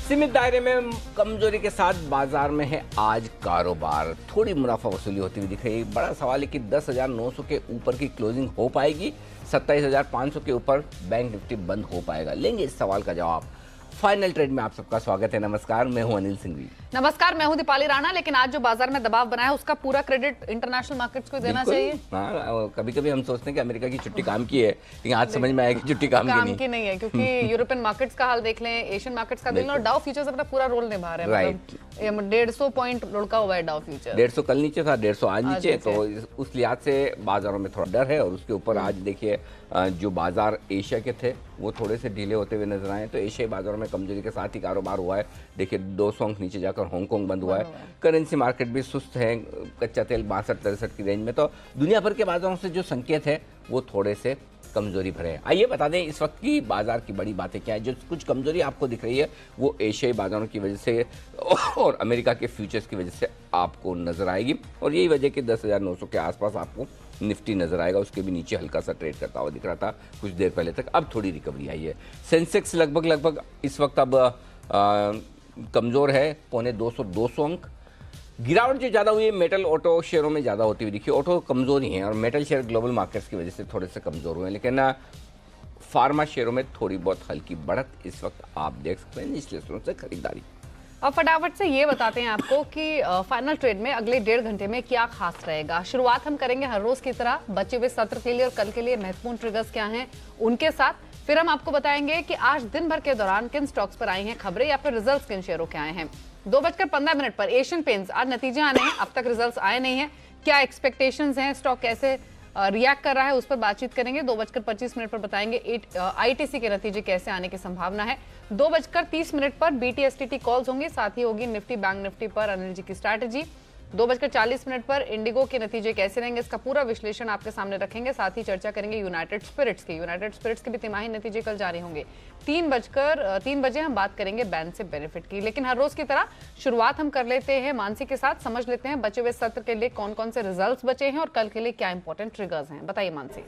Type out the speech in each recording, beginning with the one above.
सीमित दायरे में कमजोरी के साथ बाजार में है आज कारोबार। थोड़ी मुनाफा वसूली होती हुई दिख रही है। बड़ा सवाल है कि 10,900 के ऊपर की क्लोजिंग हो पाएगी, 27,500 के ऊपर बैंक निफ्टी बंद हो पाएगा। लेंगे इस सवाल का जवाब। फाइनल ट्रेड में आप सबका स्वागत है। नमस्कार, मैं हूं अनिल सिंघवी। नमस्कार, मैं हूं दीपाली राणा। लेकिन आज जो बाजार में दबाव बना है उसका पूरा क्रेडिट इंटरनेशनल मार्केट्स को देना चाहिए। हाँ, कभी कभी हम सोचते हैं कि अमेरिका की छुट्टी काम की है, लेकिन आज समझ में आया कि छुट्टी काम की नहीं है, क्योंकि यूरोपियन मार्केट्स का हाल देख लें, एशियन मार्केट्स का देख लें, और डाउ फ्यूचर्स अपना पूरा रोल निभा रहे हैं। मतलब 150 पॉइंट लुढ़का हुआ है डाउ फ्यूचर। 150 कल नीचे था, 150 आज नीचे, तो उस लिहाज से बाजारों में थोड़ा डर है। और उसके ऊपर आज देखिए जो बाजार एशिया के थे वो थोड़े से ढीले होते हुए नजर आए। तो एशियाई बाजारों में कमजोरी के साथ ही कारोबार हुआ है। देखिए 200 अंक नीचे जाकर हांगकांग बंद हुआ है। करेंसी मार्केट भी सुस्त है, कच्चा तेल 62-63 की रेंज में। तो दुनिया भर के बाजारों से जो संकेत है वो थोड़े से कमजोरी भरे हैं। आइए बता दें इस वक्त की बाजार की बड़ी बातें क्या है। जो कुछ कमजोरी आपको दिख रही है वो एशियाई बाजारों की वजह से और अमेरिका के फ्यूचर्स की वजह से आपको नजर आएगी। और यही वजह कि 10,900 के आसपास आपको निफ्टी नजर आएगा। उसके भी नीचे हल्का सा ट्रेड करता हुआ दिख रहा था कुछ देर पहले तक। अब थोड़ी रिकवरी आई है। सेंसेक्स लगभग इस वक्त अब कमजोर है, 200 अंक। गिरावट जो ज़्यादा हुई है मेटल ऑटो शेयरों में ज़्यादा होती हुई दिखी। ऑटो कमज़ोर ही हैं और मेटल शेयर ग्लोबल मार्केट्स की वजह से थोड़े से कमज़ोर हुए हैं। लेकिन फार्मा शेयरों में थोड़ी बहुत हल्की बढ़त इस वक्त आप देख सकते हैं निचले स्तरों से खरीदारी। अब फटाफट से ये बताते हैं आपको कि फाइनल ट्रेड में अगले 1.5 घंटे में क्या खास रहेगा। शुरुआत हम करेंगे हर रोज की तरह बचे हुए सत्र के लिए और कल के लिए महत्वपूर्ण ट्रिगर्स क्या हैं उनके साथ। फिर हम आपको बताएंगे कि आज दिन भर के दौरान किन स्टॉक्स पर आई हैं खबरें या फिर रिजल्ट्स किन शेयरों के आए हैं। 2:15 पर एशियन पेंट्स, आज नतीजे आने हैं, अब तक रिजल्ट्स आए नहीं हैं। क्या एक्सपेक्टेशंस हैं, स्टॉक कैसे रिएक्ट कर रहा है, उस पर बातचीत करेंगे। 2:25 पर बताएंगे आईटीसी के नतीजे कैसे आने की संभावना है। 2:30 पर बीटीएसटीटी कॉल्स होंगी, साथ ही होगी निफ्टी बैंक निफ्टी पर अनिल जी की स्ट्रैटेजी। 2:40 पर इंडिगो के नतीजे कैसे रहेंगे, इसका पूरा विश्लेषण आपके सामने रखेंगे। साथ ही चर्चा करेंगे यूनाइटेड स्पिरिट्स के भी तिमाही नतीजे कल जारी होंगे। 3 बजे हम बात करेंगे बैंक से बेनिफिट की। लेकिन हर रोज की तरह शुरुआत हम कर लेते हैं मानसी के साथ। समझ लेते हैं बचे हुए सत्र के लिए कौन कौन से रिजल्ट्स बचे हैं और कल के लिए क्या इंपॉर्टेंट ट्रिगर्स हैं। बताइए मानसी।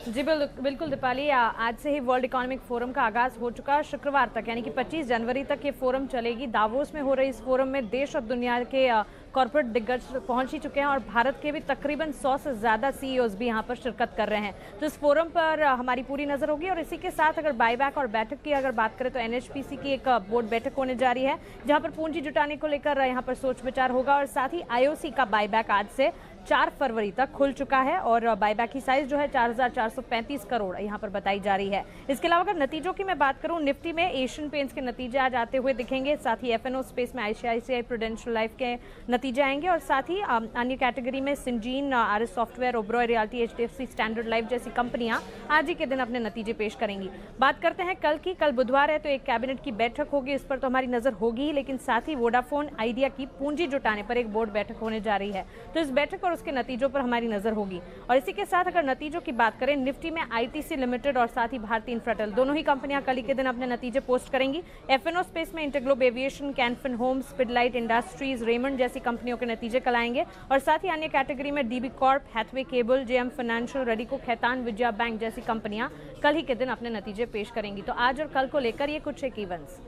जी बिल्कुल दीपाली, आज से ही वर्ल्ड इकोनॉमिक फोरम का आगाज हो चुका है। शुक्रवार तक यानी कि 25 जनवरी तक ये फोरम चलेगी। दावोस में हो रही इस फोरम में देश और दुनिया के कॉर्पोरेट दिग्गज पहुंच ही चुके हैं और भारत के भी तकरीबन 100 से ज़्यादा सीईओज भी यहाँ पर शिरकत कर रहे हैं। तो इस फोरम पर हमारी पूरी नज़र होगी। और इसी के साथ अगर बायबैक और बैठक की अगर बात करें तो एनएचपीसी की एक बोर्ड बैठक होने जा रही है जहाँ पर पूंजी जुटाने को लेकर यहाँ पर सोच विचार होगा। और साथ ही आईओसी का बायबैक आज से 4 फरवरी तक खुल चुका है और बायबैक की साइज जो है 4,435 करोड़ यहाँ पर बताई जा रही है। इसके अलावा अगर नतीजों की मैं बात करूँ, निफ्टी में एशियन पेंट्स के नतीजे आज आते हुए दिखेंगे। साथ ही एफएनओ स्पेस में आईसीआईसीआई प्रूडेंशियल लाइफ के नतीजे आएंगे। और साथ ही अन्य कैटेगरी में Syngene, RS software, Oberoi realty, HDFC standard life जैसी कंपनियां आज ही के दिन अपने नतीजे पेश करेंगी। बात करते हैं कल की। कल बुधवार है तो एक कैबिनेट की बैठक होगी, इस पर तो हमारी नजर होगी ही। लेकिन साथ ही वोडाफोन आइडिया की पूंजी जुटाने पर एक बोर्ड बैठक होने जा रही है, तो इस बैठक और उसके नतीजों पर हमारी नजर होगी। और इसी के साथ अगर नतीजों की बात करें, निफ्टी में आईटीसी लिमिटेड और साथ ही भारतीय इंफ्राटेल दोनों ही कंपनियां कल ही के दिन अपने नतीजे पोस्ट करेंगी। एफएनओ स्पेस में InterGlobe Aviation, Canfin Homes, Pidilite Industries, Raymond जैसी कंपनियों के नतीजे कल आएंगे। और साथ ही अन्य कैटेगरी में DB Corp, Hathway Cable, JM Financial, Radico Khaitan, Vijaya Bank जैसी कंपनियां कल ही के दिन अपने नतीजे पेश करेंगी। तो आज और कल को लेकर ये कुछ एक इवेंट्स,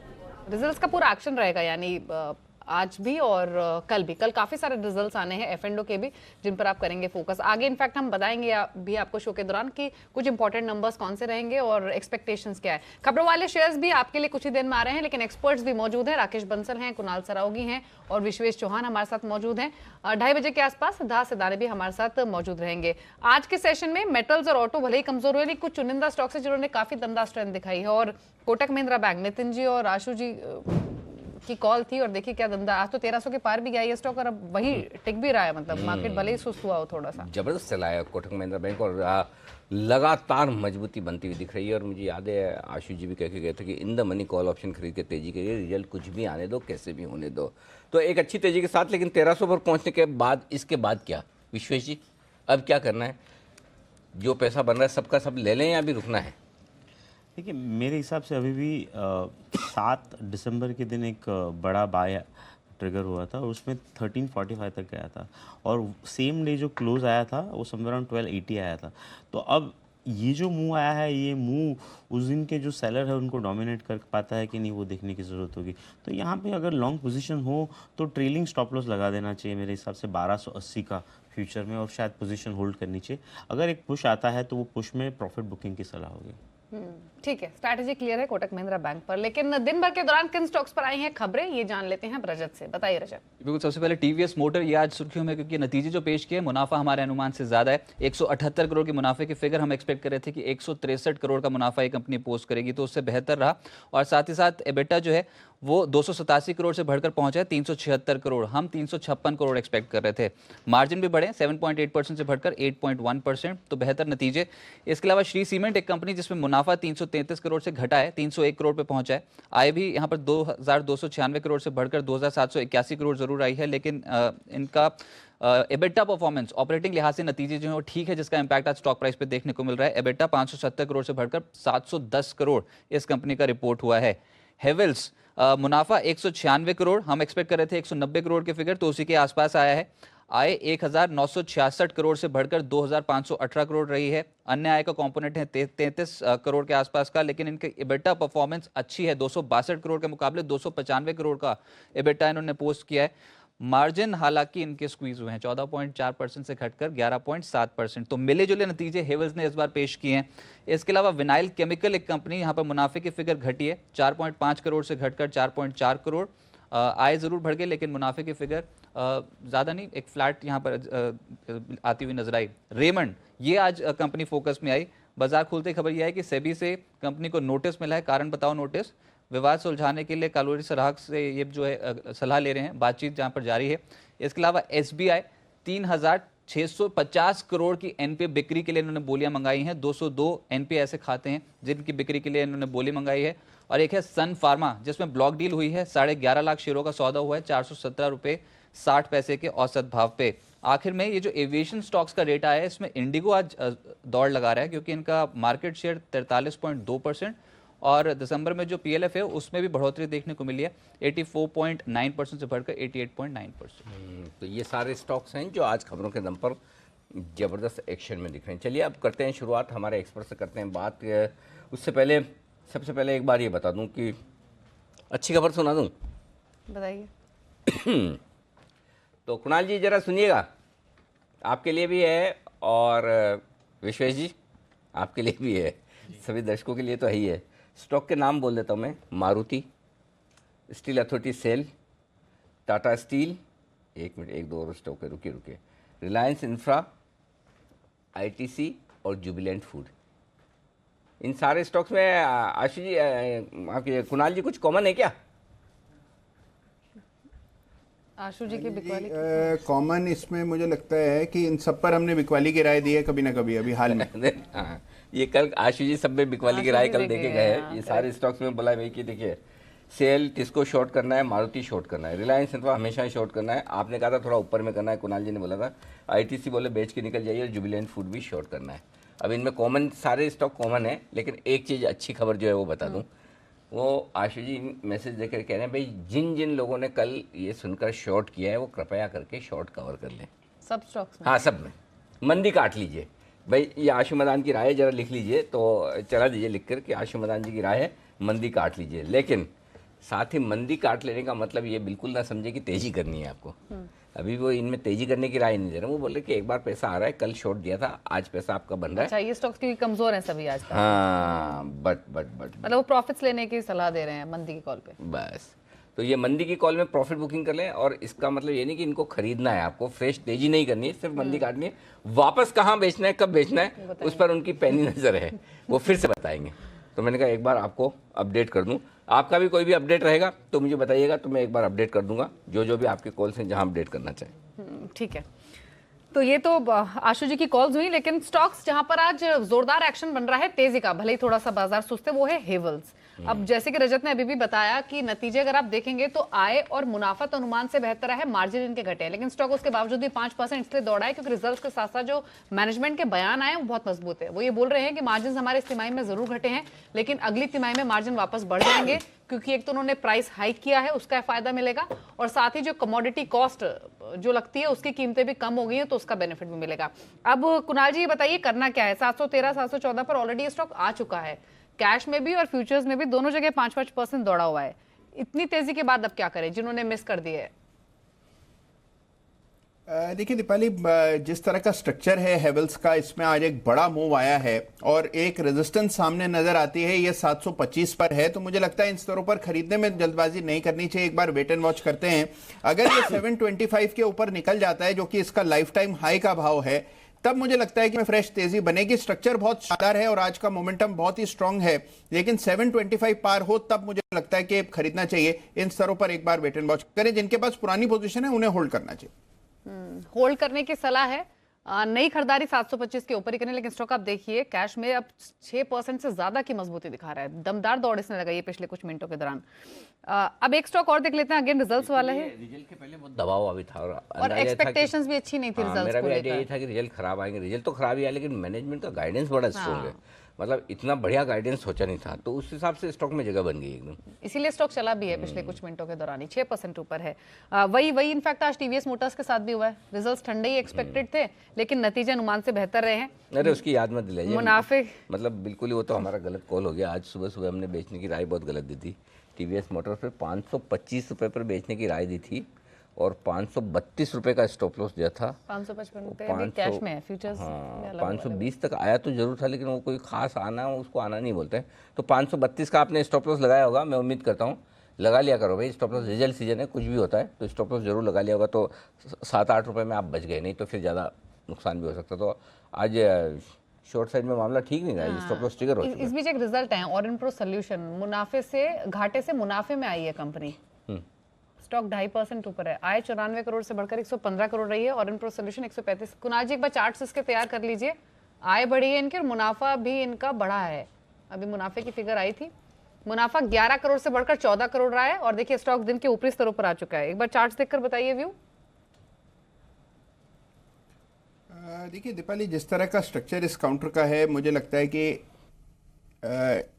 रिजल्ट्स का पूरा एक्शन रहेगा, यानी आज भी और कल भी। कल काफी सारे रिजल्ट्स आने हैं एफएनडो के भी, जिन पर आप करेंगे फोकस। आगे इनफैक्ट हम बताएंगे भी आपको शो के दौरान कि कुछ इंपॉर्टेंट नंबर्स कौन से रहेंगे और एक्सपेक्टेशंस क्या है। खबरों वाले शेयर्स भी आपके लिए कुछ ही दिन में आ रहे हैं, लेकिन एक्सपर्ट्स भी मौजूद हैं। राकेश बंसल हैं, कुणाल सरावगी हैं और विश्वेश चौहान हमारे साथ मौजूद हैं। 2:30 बजे के आसपास सिद्धार्थ सिदाने भी हमारे साथ मौजूद रहेंगे। आज के सेशन में मेटल्स और ऑटो भले ही कमजोर हुए, लेकिन कुछ चुनिंदा स्टॉक्स है जिन्होंने काफी दमदार स्ट्रेंथ दिखाई है। और कोटक महिंद्रा बैंक, नितिन जी और आशु जी की कॉल थी और देखिए क्या दमदार, आज तो 1300 के पार भी गया ये स्टॉक और अब वही टिक भी रहा है। मतलब मार्केट भले ही सुस्त हुआ हो थोड़ा सा, जबरदस्त चलाया कोटक महिंद्रा बैंक और लगातार मजबूती बनती हुई दिख रही है। और मुझे याद है आशु जी भी कह के गए थे कि in the money call option खरीद के तेजी के लिए, रिजल्ट कुछ भी आने दो, कैसे भी होने दो। तो एक अच्छी तेजी के साथ, लेकिन 1300 पर पहुंचने के बाद इसके बाद क्या विश्वेश जी, अब क्या करना है? जो पैसा बन रहा है सबका सब ले लें या अभी रुकना है? देखिए मेरे हिसाब से अभी भी 7 दिसंबर के दिन एक बड़ा बाय ट्रिगर हुआ था, उसमें 1345 तक गया था और सेम डे जो क्लोज आया था वो समवेयर अराउंड 1280 आया था। तो अब ये जो मूव आया है, ये मूव उस दिन के जो सेलर है उनको डोमिनेट कर पाता है कि नहीं, वो देखने की ज़रूरत होगी। तो यहाँ पे अगर लॉन्ग पोजीशन हो तो ट्रेलिंग स्टॉप लॉस लगा देना चाहिए मेरे हिसाब से 1280 का फ्यूचर में, और शायद पोजीशन होल्ड करनी चाहिए। अगर एक पुश आता है तो वो पुश में प्रॉफिट बुकिंग की सलाह होगी। ठीक है, स्ट्रैटेजी क्लियर है कोटक महिंद्रा बैंक पर। लेकिन दिन भर के दौरान किन स्टॉक्स पर आई हैं खबरें, ये जान लेते हैं रजत से। बताइए रजत। बिल्कुल, सबसे पहले टीवीएस मोटर ये आज सुर्खियों में, क्योंकि नतीजे जो पेश किए, मुनाफा हमारे अनुमान से ज्यादा है। 178 करोड़ के मुनाफे की फिगर हम एक्सपेक्ट कर रहे थे कि 163 करोड़ का मुनाफा ये कंपनी पोस्ट करेगी, तो उससे बेहतर रहा। और साथ ही साथ एबिटा जो है वो 287 करोड़ से बढ़कर पहुंचा है 376 करोड़। हम 356 करोड़ एक्सपेक्ट कर रहे थे। मार्जिन भी बढ़े 7.8% से बढ़कर 8.1%, तो बेहतर नतीजे। इसके अलावा श्री सीमेंट एक कंपनी जिसमें मुनाफा 333 करोड़ से घटा है, 301 करोड़ पे पहुंचा है। आय भी यहाँ पर 2296 करोड़ से बढ़कर 2781 करोड़ जरूर आई है, लेकिन इनका एबिटा परफॉर्मेंस ऑपरेटिंग लिहाज से नतीजे जो है वो ठीक है, जिसका इंपैक्ट आज स्टॉक प्राइस पे देखने को मिल रहा है। एबिटा 570 करोड़ से बढ़कर 710 करोड़ इस कंपनी का रिपोर्ट हुआ है। हेवेल्स मुनाफा 196 करोड़, हम एक्सपेक्ट कर रहे थे 190 करोड़ के फिगर, तो उसी के आसपास आया है। आय 1966 करोड़ से बढ़कर 2518 करोड़ रही है। अन्य आय का कंपोनेंट है 33 करोड़ के आसपास का, लेकिन इनकी एबिटा परफॉर्मेंस अच्छी है। 262 करोड़ के मुकाबले 295 करोड़ का एबिटा इन्होंने पोस्ट किया है। मार्जिन हालांकि इनके स्क्वीज हुए हैं, 14.4% से घटकर 11.7%, तो मिले जुले नतीजे हेवल्स ने इस बार पेश किए हैं। इसके अलावा विनाइल केमिकल एक कंपनी, यहाँ पर मुनाफे की फिगर घटी है, 4.5 करोड़ से घटकर 4.4 करोड़। आय जरूर बढ़ गई, लेकिन मुनाफे की फिगर ज़्यादा नहीं, एक फ्लैट यहाँ पर आती हुई नजर आई। रेमंड ये आज कंपनी फोकस में आई। बाजार खुलते खबर यह है कि सेबी से कंपनी को नोटिस मिला है, कारण बताओ नोटिस। विवाद सुलझाने के लिए कालोरी सराहक से ये जो है सलाह ले रहे हैं, बातचीत जहां पर जारी है। इसके अलावा SBI 3650 करोड़ की NPA बिक्री के लिए इन्होंने बोलियां मंगाई हैं। 202 NPA ऐसे खाते हैं जिनकी बिक्री के लिए इन्होंने बोली मंगाई है। और एक है सन फार्मा, जिसमें ब्लॉक डील हुई है, 11.5 लाख शेयरों का सौदा हुआ है 417 रुपये 60 पैसे के औसत भाव पे। आखिर में ये जो एविएशन स्टॉक्स का डेटा है, इसमें इंडिगो आज दौड़ लगा रहा है, क्योंकि इनका मार्केट शेयर 43.2% और दिसंबर में जो PLF है उसमें भी बढ़ोतरी देखने को मिली है, 84.9% से बढ़कर 88.9%। तो ये सारे स्टॉक्स हैं जो आज खबरों के दम पर ज़बरदस्त एक्शन में दिख रहे हैं। चलिए अब करते हैं शुरुआत, हमारे एक्सपर्ट से करते हैं बात। उससे पहले सबसे पहले एक बार ये बता दूं कि अच्छी खबर सुना दूं। बताइए। तो कुणाल जी ज़रा सुनिएगा, आपके लिए भी है और विश्वेश जी आपके लिए भी है, सभी दर्शकों के लिए तो है ही है। स्टॉक के नाम बोल देता हूँ मैं। Maruti, Steel Authority SAIL, Tata Steel, एक मिनट, एक दो और स्टॉक है, रुकिए, रिलायंस इंफ्रा, ITC और जुबिलेंट फूड। इन सारे स्टॉक्स में आशु जी, आपके कुणाल जी, कुछ कॉमन है क्या? आशु जी की बिकवाली कॉमन इसमें मुझे लगता है कि इन सब पर हमने बिकवाली की राय दी है कभी ना कभी, अभी हाल में। हाँ, ये कल आशु जी सब में बिकवाली की राय कल देके गए हैं। ये सारे स्टॉक्स में बोला भाई कि देखिए, सेल टिस्को शॉर्ट करना है, मारुति शॉर्ट करना है, रिलायंस इंफ्रा हमेशा शॉर्ट करना है। आपने कहा था थोड़ा ऊपर में करना है, कुणाल जी ने बोला था। ITC बोले बेच के निकल जाइए, और जुबिलेंट फूड भी शॉर्ट करना है। अब इनमें कॉमन, सारे स्टॉक कॉमन है, लेकिन एक चीज़ अच्छी खबर जो है वो बता दूँ। वो आशु जी मैसेज देकर कह रहे हैं भाई, जिन जिन लोगों ने कल ये सुनकर शॉर्ट किया है वो कृपया करके शॉर्ट कवर कर लें। सब स्टॉक्स में? हाँ, सब में मंदी काट लीजिए भाई। ये आशु मदान की राय है, जरा लिख लीजिए, तो चला दीजिए लिख कर कि आशु मदान जी की राय है, मंदी काट लीजिए। लेकिन साथ ही मंदी काट लेने का मतलब ये बिल्कुल ना समझे कि तेजी करनी है आपको। अभी वो इनमें तेजी करने की राय नहीं दे रहे, वो बोल रहे कि एक बार पैसा आ रहा है, कल शॉर्ट दिया था, आज पैसा आपका बन रहा है। अच्छा, ये स्टॉक्स क्योंकि कमजोर हैं सभी आज का। हाँ, बट मतलब वो प्रॉफिट्स लेने की सलाह दे रहे हैं मंदी की कॉल पे। बस, तो ये मंदी की कॉल में प्रॉफिट बुकिंग कर लें। और इसका मतलब ये नहीं कि इनको खरीदना है, आपको फ्रेश तेजी नहीं करनी है, सिर्फ मंदी काटनी है। वापस कहाँ बेचना है, कब बेचना है, उस पर उनकी पैनी नजर है, वो फिर से बताएंगे। तो मैंने कहा एक बार आपको अपडेट कर दूं। आपका भी कोई भी अपडेट रहेगा तो मुझे बताइएगा, तो मैं एक बार अपडेट कर दूंगा जो भी आपके कॉल्स हैं जहां अपडेट करना चाहें। ठीक है, तो ये तो आशु जी की कॉल्स हुई, लेकिन स्टॉक्स जहां पर आज जोरदार एक्शन बन रहा है तेजी का, भले ही थोड़ा सा बाजार सुस्त है, वो है हेवल्स। अब जैसे कि रजत ने अभी भी बताया कि नतीजे अगर आप देखेंगे तो आय और मुनाफा तो अनुमान से बेहतर है, मार्जिन इनके घटे हैं, लेकिन स्टॉक उसके बावजूद भी 5% इसलिए दौड़ा है क्योंकि रिजल्ट्स के साथ साथ जो मैनेजमेंट के बयान आए वो बहुत मजबूत है। वो ये बोल रहे हैं कि मार्जिन हमारे इस तिमाही में जरूर घटे हैं, लेकिन अगली तिमाही में मार्जिन वापस बढ़ जाएंगे, क्योंकि एक तो उन्होंने प्राइस हाइक किया है, उसका फायदा मिलेगा, और साथ ही जो कमोडिटी कॉस्ट जो लगती है उसकी कीमतें भी कम हो गई हैं, तो उसका बेनिफिट भी मिलेगा। अब कुणाल जी ये बताइए करना क्या है? 713 714 पर ऑलरेडी स्टॉक आ चुका है, कैश में भी और फ्यूचर्स में भी, दोनों जगह 5-5% दौड़ा हुआ है। इतनी तेजी के बाद अब क्या करें जिन्होंने मिस कर दिए है? देखिए दीपाली, जिस तरह का स्ट्रक्चर है हेवल्स का, इसमें आज एक बड़ा मूव आया है और एक रेजिस्टेंस सामने नजर आती है, ये 725 पर है। तो मुझे लगता है इन स्तरों पर खरीदने में जल्दबाजी नहीं करनी चाहिए, एक बार वेट एंड वॉच करते हैं। अगर ये 725 के ऊपर निकल जाता है, जो कि इसका लाइफ टाइम हाई का भाव है, तब मुझे लगता है कि फ्रेश तेजी बनेगी। स्ट्रक्चर बहुत शानदार है और आज का मोमेंटम बहुत ही स्ट्रांग है, लेकिन 725 पार हो तब मुझे लगता है कि खरीदना चाहिए। इन स्तरों पर एक बार वेट एंड वॉच करें। जिनके पास पुरानी पोजीशन है उन्हें होल्ड करना चाहिए। होल्ड करने की सलाह है। नई खरीदारी 725 के ऊपर ही करें, लेकिन स्टॉक आप देखिए कैश में अब 6% से ज्यादा की मजबूती दिखा रहा है। दमदार दौड़ इसने लगाई है पिछले कुछ मिनटों के दौरान। अब एक स्टॉक और देख लेते हैं, अगेन रिजल्ट्स वाला है। रिजल्ट के पहले बहुत दबाव अभी था और और एक्सपेक्टेशंस भी अच्छी नहीं थी रिजल्ट्स मेरा को भी आइडिया लेकर। ये था कि रिजल्ट खराब आएंगे। रिजल्ट तो खराब ही आया, लेकिन मैनेजमेंट का गाइडेंस बड़ा स्ट्रॉन्ग है। मतलब इतना बढ़िया गाइडेंस सोचा नहीं था, तो उस हिसाब से स्टॉक में जगह बन गई एकदम। इसीलिए स्टॉक चला भी है पिछले कुछ मिनटों के दौरान ही, 6% ऊपर है। वही इनफैक्ट आज टीवीएस मोटर्स के साथ भी हुआ है। रिजल्ट्स ठंडे ही एक्सपेक्टेड थे, लेकिन नतीजे अनुमान से बेहतर रहे हैं। अरे उसकी याद मत दिलाइए, मुनाफे मतलब बिल्कुल ही वो तो हमारा गलत कॉल हो गया। आज सुबह सुबह हमने बेचने की राय बहुत गलत दी थी। टीवीएस मोटर्स पे 525 रुपये पर बेचने की राय दी थी और 532 रुपये का स्टॉप लॉस दिया था। 555 पे अभी कैश में है, फ्यूचर्स में अलग 520 तक आया तो जरूर था, लेकिन वो कोई खास आना उसको आना नहीं बोलते हैं। तो 532 का आपने स्टॉप लॉस लगाया होगा, मैं उम्मीद करता हूँ। लगा लिया करो भाई, स्टॉप लॉस रिजल्ट सीजन है, कुछ भी होता है तो स्टॉप लॉस जरूर लगा लिया होगा। तो 7-8 रुपये में आप बच गए, नहीं तो फिर ज़्यादा नुकसान भी हो सकता। तो आज शॉर्ट साइड में मामला ठीक नहीं रहा, स्टॉप लॉस ट्रिगर हो चुका है। इस बीच एक रिजल्ट है ऑरेंप्रो सॉल्यूशन, मुनाफे से घाटे से मुनाफे में आई है कंपनी। स्टॉक 2.5% ऊपर है। आय 94 करोड़ से बढ़कर 115 करोड़ रही है। ऑरेंप्रो सॉल्यूशन 135। कुणाल जी एक बार चार्ट्स इसके तैयार कर लीजिए। आय बढ़ी है इनकी और मुनाफा भी इनका बढ़ा है। अभी मुनाफे की फिगर आई थी, मुनाफा 11 करोड़ से बढ़कर 14 करोड़ रहा है और देखिए स्टॉक दिन के ऊपरी स्तरों पर आ चुका है। एक बार चार्ट्स देखकर बताइए व्यू। देखिए दीपाली, जिस तरह का स्ट्रक्चर इस काउंटर का है, मुझे लगता है कि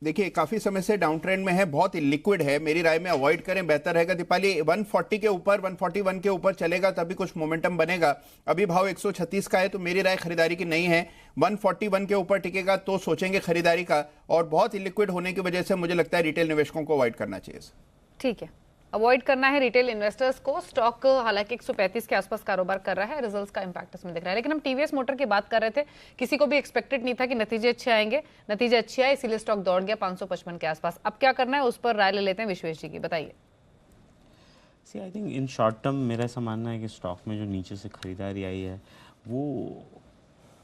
देखिए काफी समय से डाउन ट्रेंड में है, बहुत लिक्विड है। मेरी राय में अवॉइड करें, बेहतर रहेगा। दीपाली 140 के ऊपर, 141 के ऊपर चलेगा तभी कुछ मोमेंटम बनेगा। अभी भाव 136 का है, तो मेरी राय खरीदारी की नहीं है। 141 के ऊपर टिकेगा तो सोचेंगे खरीदारी का, और बहुत लिक्विड होने की वजह से मुझे लगता है रिटेल निवेशकों को अवॉइड करना चाहिए। ठीक है, अवॉइड करना है रिटेल इन्वेस्टर्स को। स्टॉक हालांकि 135 के आसपास कारोबार कर रहा है, रिजल्ट्स का इंपैक्ट इसमें दिख रहा है। लेकिन हम टीवीएस मोटर की बात कर रहे थे, किसी को भी एक्सपेक्टेड नहीं था कि नतीजे अच्छे आएंगे। नतीजे अच्छे आए, इसीलिए स्टॉक दौड़ गया 555 के आसपास। अब क्या करना है उस पर राय ले लेते हैं विश्वेश जी की, बताइए। See I think in short term मेरा ऐसा मानना है कि स्टॉक में जो नीचे से खरीदारी आई है वो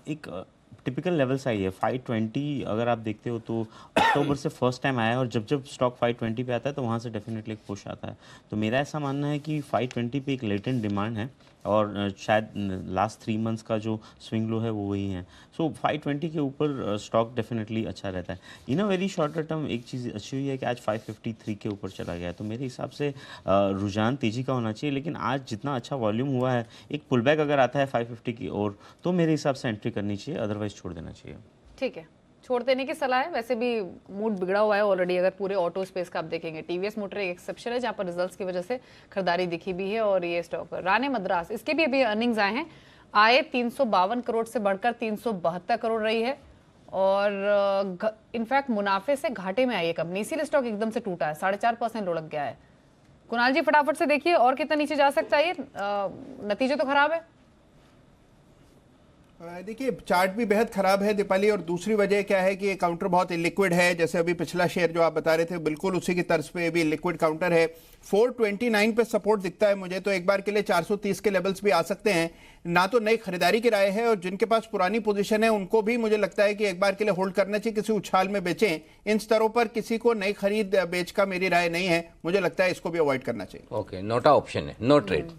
एक टिपिकल लेवल से आई है। 520 अगर आप देखते हो तो अक्टूबर से फर्स्ट टाइम आया है, और जब जब स्टॉक 520 पे आता है तो वहाँ से डेफिनेटली एक पुश आता है। तो मेरा ऐसा मानना है कि 520 पे एक लेटेंट डिमांड है, और शायद लास्ट 3 मंथ्स का जो स्विंग लो है वो वही है। सो 520 के ऊपर स्टॉक डेफिनेटली अच्छा रहता है। इन अ वेरी शॉर्टर टर्म एक चीज़ अच्छी हुई है कि आज 553 के ऊपर चला गया है, तो मेरे हिसाब से रुझान तेज़ी का होना चाहिए। लेकिन आज जितना अच्छा वॉल्यूम हुआ है, एक पुल बैक अगर आता है 550 की ओर, तो मेरे हिसाब से एंट्री करनी चाहिए, अदरवाइज छोड़ देना चाहिए। ठीक है, छोड़ देने की सलाह है। वैसे भी मूड बिगड़ा हुआ है ऑलरेडी। अगर पूरे ऑटो स्पेस का आप देखेंगे, टीवीएस मोटर एक एक्सेप्शन है जहां पर रिजल्ट्स की वजह से खरीदारी दिखी भी है। और ये स्टॉक राणे मद्रास, इसके भी अभी अर्निंग्स आए हैं। आय 352 करोड़ से बढ़कर 372 करोड़ रही है, और इनफैक्ट मुनाफे से घाटे में आई है कंपनी, इसीलिए स्टॉक एकदम से टूटा है। 4.5% लुढ़क गया है। कुणाल जी फटाफट से देखिए और कितना नीचे जा सकता है ये। नतीजे तो खराब है। देखिए चार्ट भी बेहद खराब है दीपाली, और दूसरी वजह क्या है कि ये काउंटर बहुत लिक्विड है। जैसे अभी पिछला शेयर जो आप बता रहे थे, बिल्कुल उसी की तर्ज पे भी लिक्विड काउंटर है। 429 पे सपोर्ट दिखता है मुझे, तो एक बार के लिए 430 के लेवल्स भी आ सकते हैं। ना तो नई खरीदारी की राय है, और जिनके पास पुरानी पोजीशन है उनको भी मुझे लगता है कि एक बार के लिए होल्ड करना चाहिए, किसी उछाल में बेचें। इन स्तरों पर किसी को नई खरीद बेच का मेरी राय नहीं है, मुझे लगता है इसको भी अवॉइड करना चाहिए। ओके, नोटा ऑप्शन है, नो ट्रेड,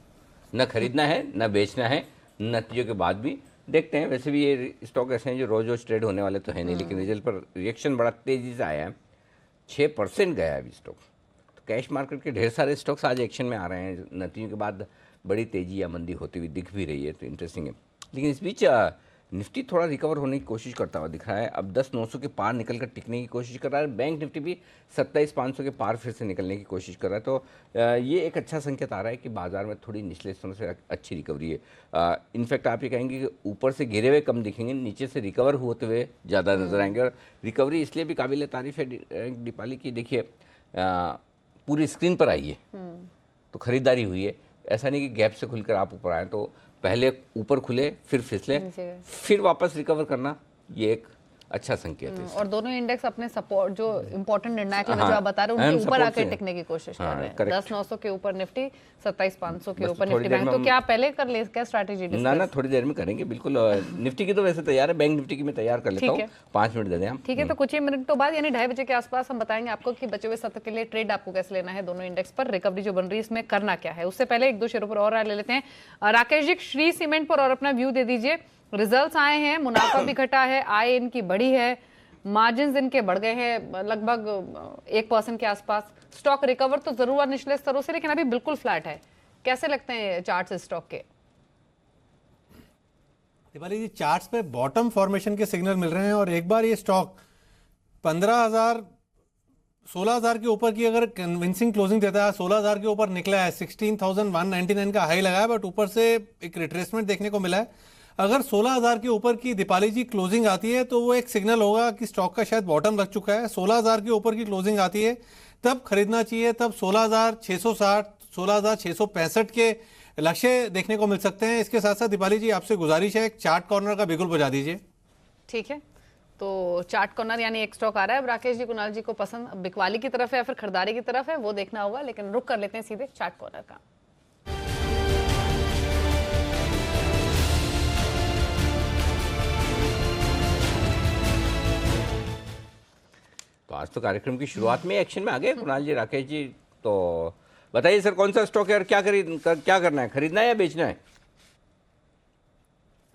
न खरीदना है न बेचना है, नतीजों के बाद भी देखते हैं। वैसे भी ये स्टॉक ऐसे हैं जो रोज रोज ट्रेड होने वाले तो है नहीं, लेकिन रिजल्ट पर रिएक्शन बड़ा तेजी से आया है। 6% गया है अभी स्टॉक। तो कैश मार्केट के ढेर सारे स्टॉक्स आज एक्शन में आ रहे हैं, नतीजों के बाद बड़ी तेजी या मंदी होती हुई दिख भी रही है, तो इंटरेस्टिंग है। लेकिन इस बीच निफ्टी थोड़ा रिकवर होने की कोशिश करता हुआ दिख रहा है। अब 10,900 के पार निकलकर टिकने की कोशिश कर रहा है। बैंक निफ्टी भी 27,500 के पार फिर से निकलने की कोशिश कर रहा है। तो ये एक अच्छा संकेत आ रहा है कि बाजार में थोड़ी निचले स्तरों से अच्छी रिकवरी है। इनफैक्ट आप ये कहेंगे कि ऊपर से गिरे हुए कम दिखेंगे, नीचे से रिकवर होते हुए ज़्यादा नजर आएंगे। और रिकवरी इसलिए भी काबिल तारीफ है दीपाली की, देखिए पूरी स्क्रीन पर आई है तो खरीदारी हुई है। ऐसा नहीं कि गैप से खुलकर आप ऊपर आए, तो पहले ऊपर खुले फिर फिसले फिर वापस रिकवर करना, ये एक अच्छा संकेत है। और दोनों इंडेक्स अपने सपोर्ट जो इंपॉर्टेंट निर्णायक लेवल जो आप बता रहे हैं उनके ऊपर आकर टिकने की कोशिश कर रहे हैं। 10,900 के ऊपर निफ्टी, 27,500 के ऊपर निफ्टी बैंक। तो क्या पहले कर ले, क्या स्ट्रैटेजी? ना थोड़ी देर में करेंगे बिल्कुल। निफ्टी की तो वैसे तैयार है, बैंक निफ्टी की मैं तैयार कर लेता हूँ। 5 मिनट दे दें हम। ठीक है, तो कुछ ही मिनटों बाद यानी 2:30 बजे के आसपास हम बताएंगे आपको कि बचे हुए सत्र के लिए ट्रेड आपको कैसे लेना है, दोनों इंडेक्स पर रिकवरी जो बन रही है इसमें करना क्या है। उससे पहले 1-2 शेयरों पर और राय ले लेते हैं। राकेश जी, श्री सीमेंट पर और अपना व्यू दे दीजिए। रिजल्ट्स आए हैं, मुनाफा भी घटा है, आय इनकी बढ़ी है, मार्जिन इनके बढ़ गए हैं लगभग 1% के आसपास। स्टॉक रिकवर तो जरूर हुआ निचले स्तरों से, लेकिन अभी बिल्कुल फ्लैट है। कैसे लगते हैं चार्ट्स स्टॉक के? दीपाली जी, चार्ट्स पे बॉटम फॉर्मेशन के सिग्नल मिल रहे हैं और एक बार ये स्टॉक 15,000 16,000 के ऊपर की अगर कन्विंसिंग क्लोजिंग देता है, 16,000 के ऊपर निकला है, 16,199 का हाई लगा है, बट ऊपर से एक रिट्रेसमेंट देखने को मिला है। अगर 16,000 के ऊपर की दीपाली जी क्लोजिंग आती है तो वो एक सिग्नल होगा कि स्टॉक का शायद बॉटम लग चुका है। 16,000 के ऊपर की क्लोजिंग आती है तब खरीदना चाहिए, तब 16,660 16,665 के लक्ष्य देखने को मिल सकते हैं। इसके साथ साथ दीपाली जी आपसे गुजारिश है, एक चार्ट कॉर्नर का बिल्कुल बजा दीजिए। ठीक है, तो चार्ट कॉर्नर यानी एक स्टॉक आ रहा है। अब राकेश जी, कुणाल जी को पसंद बिकवाली की तरफ है या फिर खरीदारी की तरफ है वो देखना होगा, लेकिन रुक कर लेते हैं सीधे चार्ट कॉर्नर का। तो आज तो कार्यक्रम की शुरुआत में एक्शन में आ गए कुणाल जी, राकेश जी। तो बताइए सर, कौन सा स्टॉक है और क्या करना है, खरीदना है या बेचना है?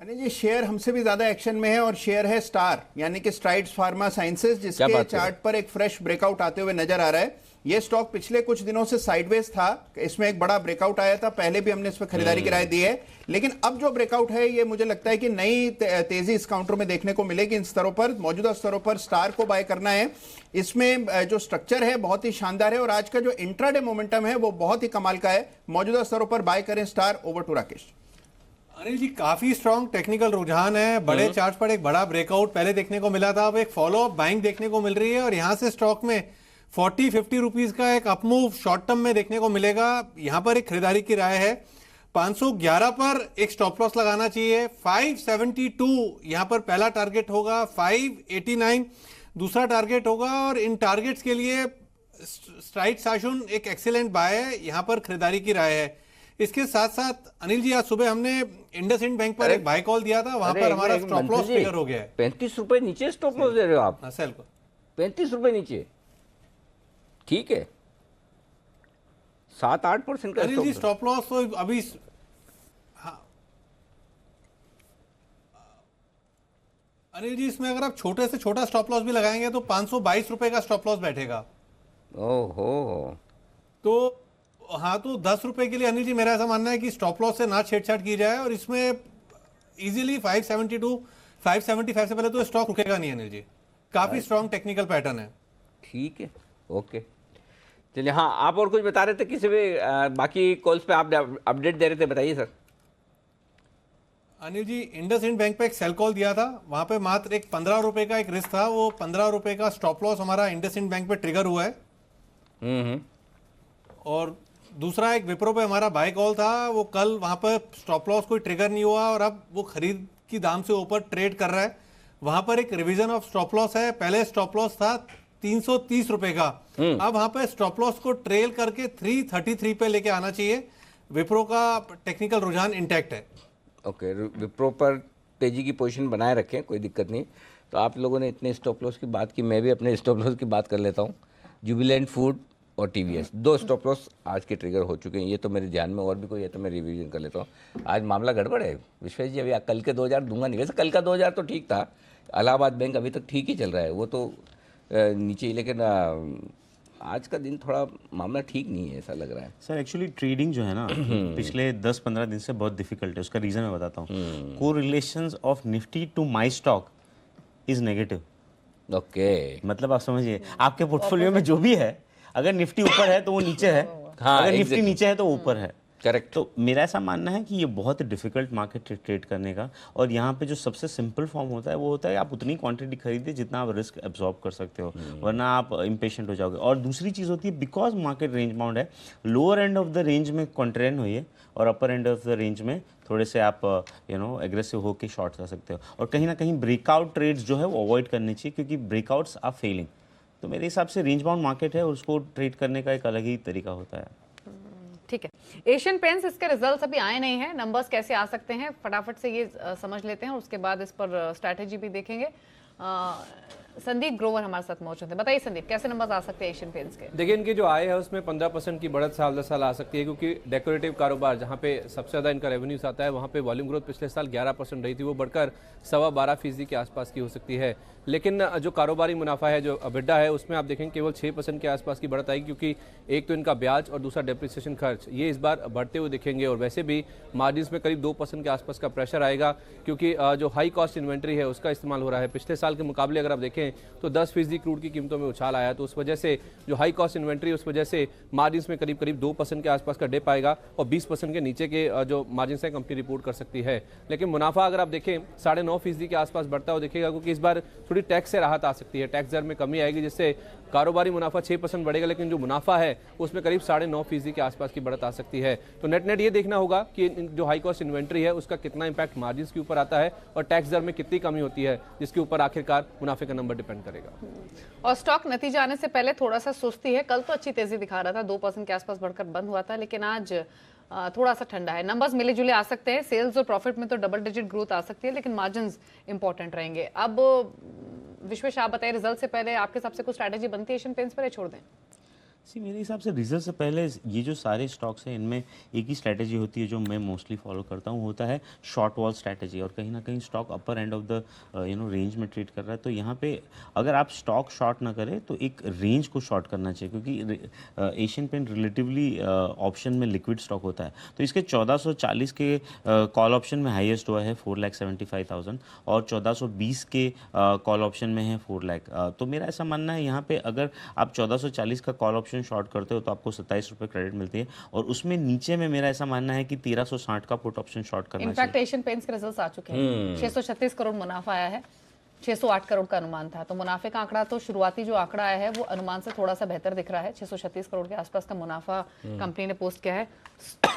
अरे जी, शेयर हमसे भी ज्यादा एक्शन में है और शेयर है स्टार यानी कि स्ट्राइड्स फार्मा साइंसेज, जिसके चार्ट पर एक फ्रेश ब्रेकआउट आते हुए नजर आ रहा है। ये स्टॉक पिछले कुछ दिनों से साइडवेज था, इसमें एक बड़ा ब्रेकआउट आया था, पहले भी हमने इस पर खरीदारी की राय दी है, लेकिन अब जो ब्रेकआउट है ये मुझे लगता है कि नई तेजी इस काउंटर में देखने को मिलेगी। इन स्तरों पर, मौजूदा स्तरों पर स्टार को बाय करना है। इसमें जो स्ट्रक्चर है बहुत ही शानदार है और आज का जो इंट्राडे मोमेंटम है वो बहुत ही कमाल का है। मौजूदा स्तरों पर बाय करें star. Over to Rakesh. Anil ji, काफी स्ट्रॉन्ग टेक्निकल रुझान है, बड़े चार्ट पर एक बड़ा ब्रेकआउट पहले देखने को मिला था, अब एक फॉलो अप बाइंग देखने को मिल रही है और यहां से स्टॉक में 40-50 रुपीज का एक अपमूव शॉर्ट टर्म में देखने को मिलेगा। यहां पर एक खरीदारी की राय है। 511 पर एक स्टॉप लॉस लगाना चाहिए। 572 यहां पर पहला टारगेट होगा, 589 दूसरा टारगेट होगा और इन टारगेट्स के लिए स्ट्राइट साशुन एक एक्सीलेंट बाय है, यहां पर खरीदारी की राय है। इसके साथ साथ अनिल जी, आज सुबह हमने इंडसइंड बैंक पर एक बाय कॉल दिया था, वहां पर हमारा स्टॉप लॉस फिगर हो गया है। 35 रुपए नीचे स्टॉप लॉस दे रहे हो आप? सेल को 35 रुपए नीचे, ठीक है, 7-8% का अनिल जी स्टॉप लॉस तो अभी, हाँ अनिल जी, इसमें अगर आप छोटे से छोटा स्टॉप लॉस भी लगाएंगे तो 522 रुपए का स्टॉप लॉस बैठेगा। ओहो, तो हाँ, तो 10 रुपए के लिए अनिल जी मेरा ऐसा मानना है कि स्टॉप लॉस से ना छेड़छाड़ की जाए और इसमें इजीली 572 575 से पहले तो स्टॉक रुकेगा नहीं अनिल जी। काफी स्ट्रॉन्ग टेक्निकल पैटर्न है। ठीक है, ओके, चलिए। हाँ, आप और कुछ बता रहे थे, किसी भी बाकी कॉल्स पे आप अपडेट दे रहे थे, बताइए सर। अनिल जी, इंडसइंड बैंक पे एक सेल कॉल दिया था, वहां पे मात्र एक 15 रुपए का एक रिस्क था, वो 15 रुपए का स्टॉप लॉस हमारा इंडसइंड बैंक पे ट्रिगर हुआ है। और दूसरा एक विप्रो पे हमारा बाय कॉल था, वो कल वहां पर स्टॉप लॉस कोई ट्रिगर नहीं हुआ और अब वो खरीद की दाम से ऊपर ट्रेड कर रहा है। वहां पर एक रिवीजन ऑफ स्टॉप लॉस है, पहले स्टॉप लॉस था 330 रुपए का, अब वहां पर स्टॉप लॉस को ट्रेल करके 333 पे लेके आना चाहिए। विप्रो का टेक्निकल रुझान इंटैक्ट है। ओके, विप्रो पर तेजी की पोजीशन बनाए रखें, कोई दिक्कत नहीं। तो आप लोगों ने इतने स्टॉप लॉस की बात की, मैं भी अपने स्टॉप लॉस की बात कर लेता हूँ। जुबिलेंट फूड और टीवीएस, 2 स्टॉप लॉस आज के ट्रिगर हो चुके हैं, ये तो मेरे ध्यान में, और भी कोई है तो मैं रिवीजन कर लेता हूँ। आज मामला गड़बड़ है विश्वेश जी, अभी कल के 2000 दूंगा नहीं, वैसे कल का 2000 तो ठीक था। इलाहाबाद बैंक अभी तक ठीक ही चल रहा है, वो तो नीचे ही, लेकिन आज का दिन थोड़ा मामला ठीक नहीं है, ऐसा लग रहा है। सर एक्चुअली ट्रेडिंग जो है ना पिछले 10-15 दिन से बहुत डिफिकल्ट है। उसका रीज़न मैं बताता हूँ। Correlations of Nifty to my stock is negative. Okay, मतलब आप समझिए, आपके पोर्टफोलियो में जो भी है, अगर निफ्टी ऊपर है तो वो नीचे है, हाँ, अगर निफ्टी exactly. नीचे है तो वो ऊपर है। करेक्ट। तो मेरा ऐसा मानना है कि ये बहुत डिफिकल्ट मार्केट ट्रेड करने का, और यहाँ पे जो सबसे सिंपल फॉर्म होता है वो होता है आप उतनी क्वांटिटी खरीदे जितना आप रिस्क एब्जॉर्ब कर सकते हो, वरना आप इम्पेशेंट हो जाओगे। और दूसरी चीज़ होती है, बिकॉज मार्केट रेंज बाउंड है, lower end of the range में कॉन्ट्रेन होइए और अपर एंड ऑफ द रेंज में थोड़े से आप एग्रेसिव होकर शॉर्ट कर सकते हो। और कहीं ना कहीं ब्रेकआउट ट्रेड्स जो है वो अवॉइड करनी चाहिए, क्योंकि ब्रेकआउट्स आर फेलिंग। तो मेरे हिसाब से रेंज बाउंड मार्केट है और उसको ट्रेड करने का एक अलग ही तरीका होता है। ठीक है, एशियन पेंट्स इसके रिजल्ट्स अभी आए नहीं हैं, नंबर्स कैसे आ सकते हैं फटाफट से ये समझ लेते हैं और उसके बाद इस पर स्ट्रैटेजी भी देखेंगे। संदीप ग्रोवर हमारे साथ मौजूद है। बताइए संदीप, कैसे नंबर्स आ सकते हैं एशियन पेंट्स के? देखिए, इनकी जो आय है उसमें 15% की बढ़त साल दर साल आ सकती है, क्योंकि डेकोरेटिव कारोबार जहां पे सबसे ज़्यादा इनका रेवेन्यूज आता है वहां पे वॉल्यूम ग्रोथ पिछले साल 11% रही थी, वो बढ़कर 12.25% के आसपास की हो सकती है। लेकिन जो कारोबारी मुनाफा है, जो अबिडा है, उसमें आप देखेंगे केवल 6% के आसपास की बढ़त आएगी, क्योंकि एक तो इनका ब्याज और दूसरा डेप्रिसिएशन खर्च ये इस बार बढ़ते हुए दिखेंगे। और वैसे भी मार्जिन्स में करीब 2% के आसपास का प्रेशर आएगा, क्योंकि जो हाई कॉस्ट इन्वेंट्री है उसका इस्तेमाल हो रहा है। पिछले साल के मुकाबले अगर आप देखें तो 10% क्रूड की कीमतों में उछाल आया, तो उस वजह से जो हाई कॉस्ट इन्वेंट्री उस वजह से मार्जिन्स में करीब 2% के आसपास का डिप आएगा और 20% के नीचे के जो मार्जिन्स है कंपनी रिपोर्ट कर सकती है। लेकिन मुनाफा अगर आप देखें 9.5% के आसपास बढ़ता हुआ दिखेगा, क्योंकि इस बार थोड़ी टैक्स से राहत आ सकती है, टैक्स दर में कमी आएगी, जिससे कारोबारी मुनाफा 6% बढ़ेगा, लेकिन जो मुनाफा है उसमें करीब 9.5% के आसपास की बढ़त आ सकती है। तो नेट ये देखना होगा कि जो हाई कॉस्ट इन्वेंट्री है उसका कितना इंपैक्ट मार्जिन्स के ऊपर आता है और टैक्स दर में कितनी कमी होती है, जिसके ऊपर आखिरकार मुनाफे का नंबर डिपेंड करेगा। और स्टॉक नतीजा आने से पहले थोड़ा सा सुस्ती है, कल तो अच्छी तेजी दिखा रहा था, 2% के आसपास बढ़कर बंद हुआ था, लेकिन आज थोड़ा सा ठंडा है। नंबर्स मिले जुले आ सकते हैं, सेल्स और प्रॉफिट में तो डबल डिजिट ग्रोथ आ सकती है, लेकिन मार्जिन्स इंपॉर्टेंट रहेंगे। अब विश्वेश, आप बताइए, रिजल्ट से पहले आपके हिसाब से कुछ स्ट्रैटेजी बनती है एशियन पेंट्स पर, छोड़ दें? मेरे हिसाब से रिजल्ट से पहले ये जो सारे स्टॉक्स हैं इनमें एक ही स्ट्रैटेजी होती है जो मैं मोस्टली फॉलो करता हूँ, होता है शॉर्ट वॉल स्ट्रैटेजी। और कहीं ना कहीं stock upper end of the range में ट्रेड कर रहा है, तो यहाँ पे अगर आप स्टॉक शॉर्ट ना करें तो एक रेंज को शॉर्ट करना चाहिए, क्योंकि एशियन पेंट रिलेटिवली ऑप्शन में लिक्विड स्टॉक होता है। तो इसके 1440 के कॉल ऑप्शन में हाईएस्ट हुआ है 4,75,000 और 1420 के कॉल ऑप्शन में है 4 लाख। तो मेरा ऐसा मानना है यहाँ पे अगर आप 1440 का कॉल ऑप्शन शॉर्ट करते हो तो आपको 27 रुपये क्रेडिट मिलती है, और उसमें नीचे में मेरा ऐसा मानना है कि 1360 का पुट ऑप्शन शॉर्ट करना चाहिए। इनफैक्ट एशियन पेंट्स के रिजल्ट्स आ चुके हैं, 636 करोड़ मुनाफा आया है, 608 करोड़ का अनुमान था, तो मुनाफे का आंकड़ा तो शुरुआती जो आंकड़ा आया है वो अनुमान से थोड़ा सा बेहतर दिख रहा है। 636 करोड़ के आसपास का मुनाफा कंपनी ने पोस्ट किया है,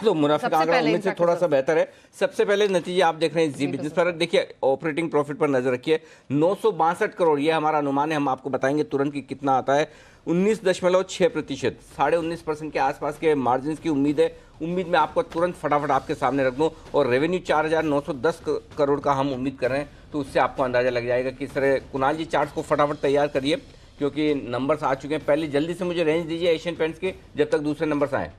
तो मुनाफे का आंकड़ा उनमें से थोड़ा सा बेहतर है। सबसे पहले नतीजे आप देख रहे हैं जी बिजनेस पर। देखिए, ऑपरेटिंग प्रॉफिट पर नजर रखिए, 962 करोड़ ये हमारा अनुमान है, हम आपको बताएंगे तुरंत कि कितना आता है। 19.6%, 19.5% के आसपास के मार्जिन की उम्मीद है। उम्मीद में आपको तुरंत फटाफट आपके सामने रख दूं, और रेवेन्यू 4,910 करोड़ का हम उम्मीद कर रहे हैं, तो उससे आपको अंदाजा लग जाएगा कि इस तरह। कुणाल जी चार्ट को फटाफट तैयार करिए, क्योंकि नंबर्स आ चुके हैं। पहले जल्दी से मुझे रेंज दीजिए एशियन पेंट्स के, जब तक दूसरे नंबर्स आए।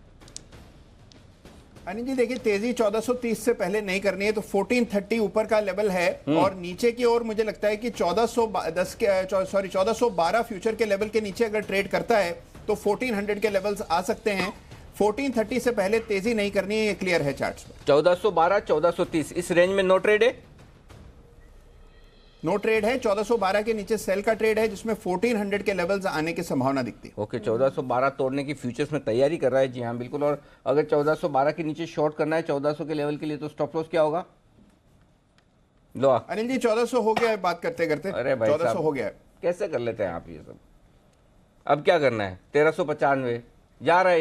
अनिल जी देखिए, तेजी 1430 से पहले नहीं करनी है, तो 1430 ऊपर का लेवल है, और नीचे की ओर मुझे लगता है कि 1412 फ्यूचर के लेवल के नीचे अगर ट्रेड करता है तो 1400 के लेवल्स आ सकते हैं। 1430 से पहले तेजी नहीं करनी है, ये क्लियर है चार्ट्स में। 1412, 1430 इस रेंज में नो ट्रेड है, नो ट्रेड है। 1412 के नीचे सेल का ट्रेड है, जिसमें 1400 के लेवल्स आने की संभावना दिखती है। ओके, 1412 तोड़ने की फ्यूचर्स में तैयारी कर रहा है। जी हाँ, बिल्कुल। और अगर 1412 के नीचे शॉर्ट करना है 1400 के लेवल के लिए, तो स्टॉप लॉस क्या होगा? लो अनिल जी, 1400 हो गया है बात करते करते। अरे भाई 1400 हो गया है। कैसे कर लेते हैं आप ये सब? अब क्या करना है? 1395 जा रहा है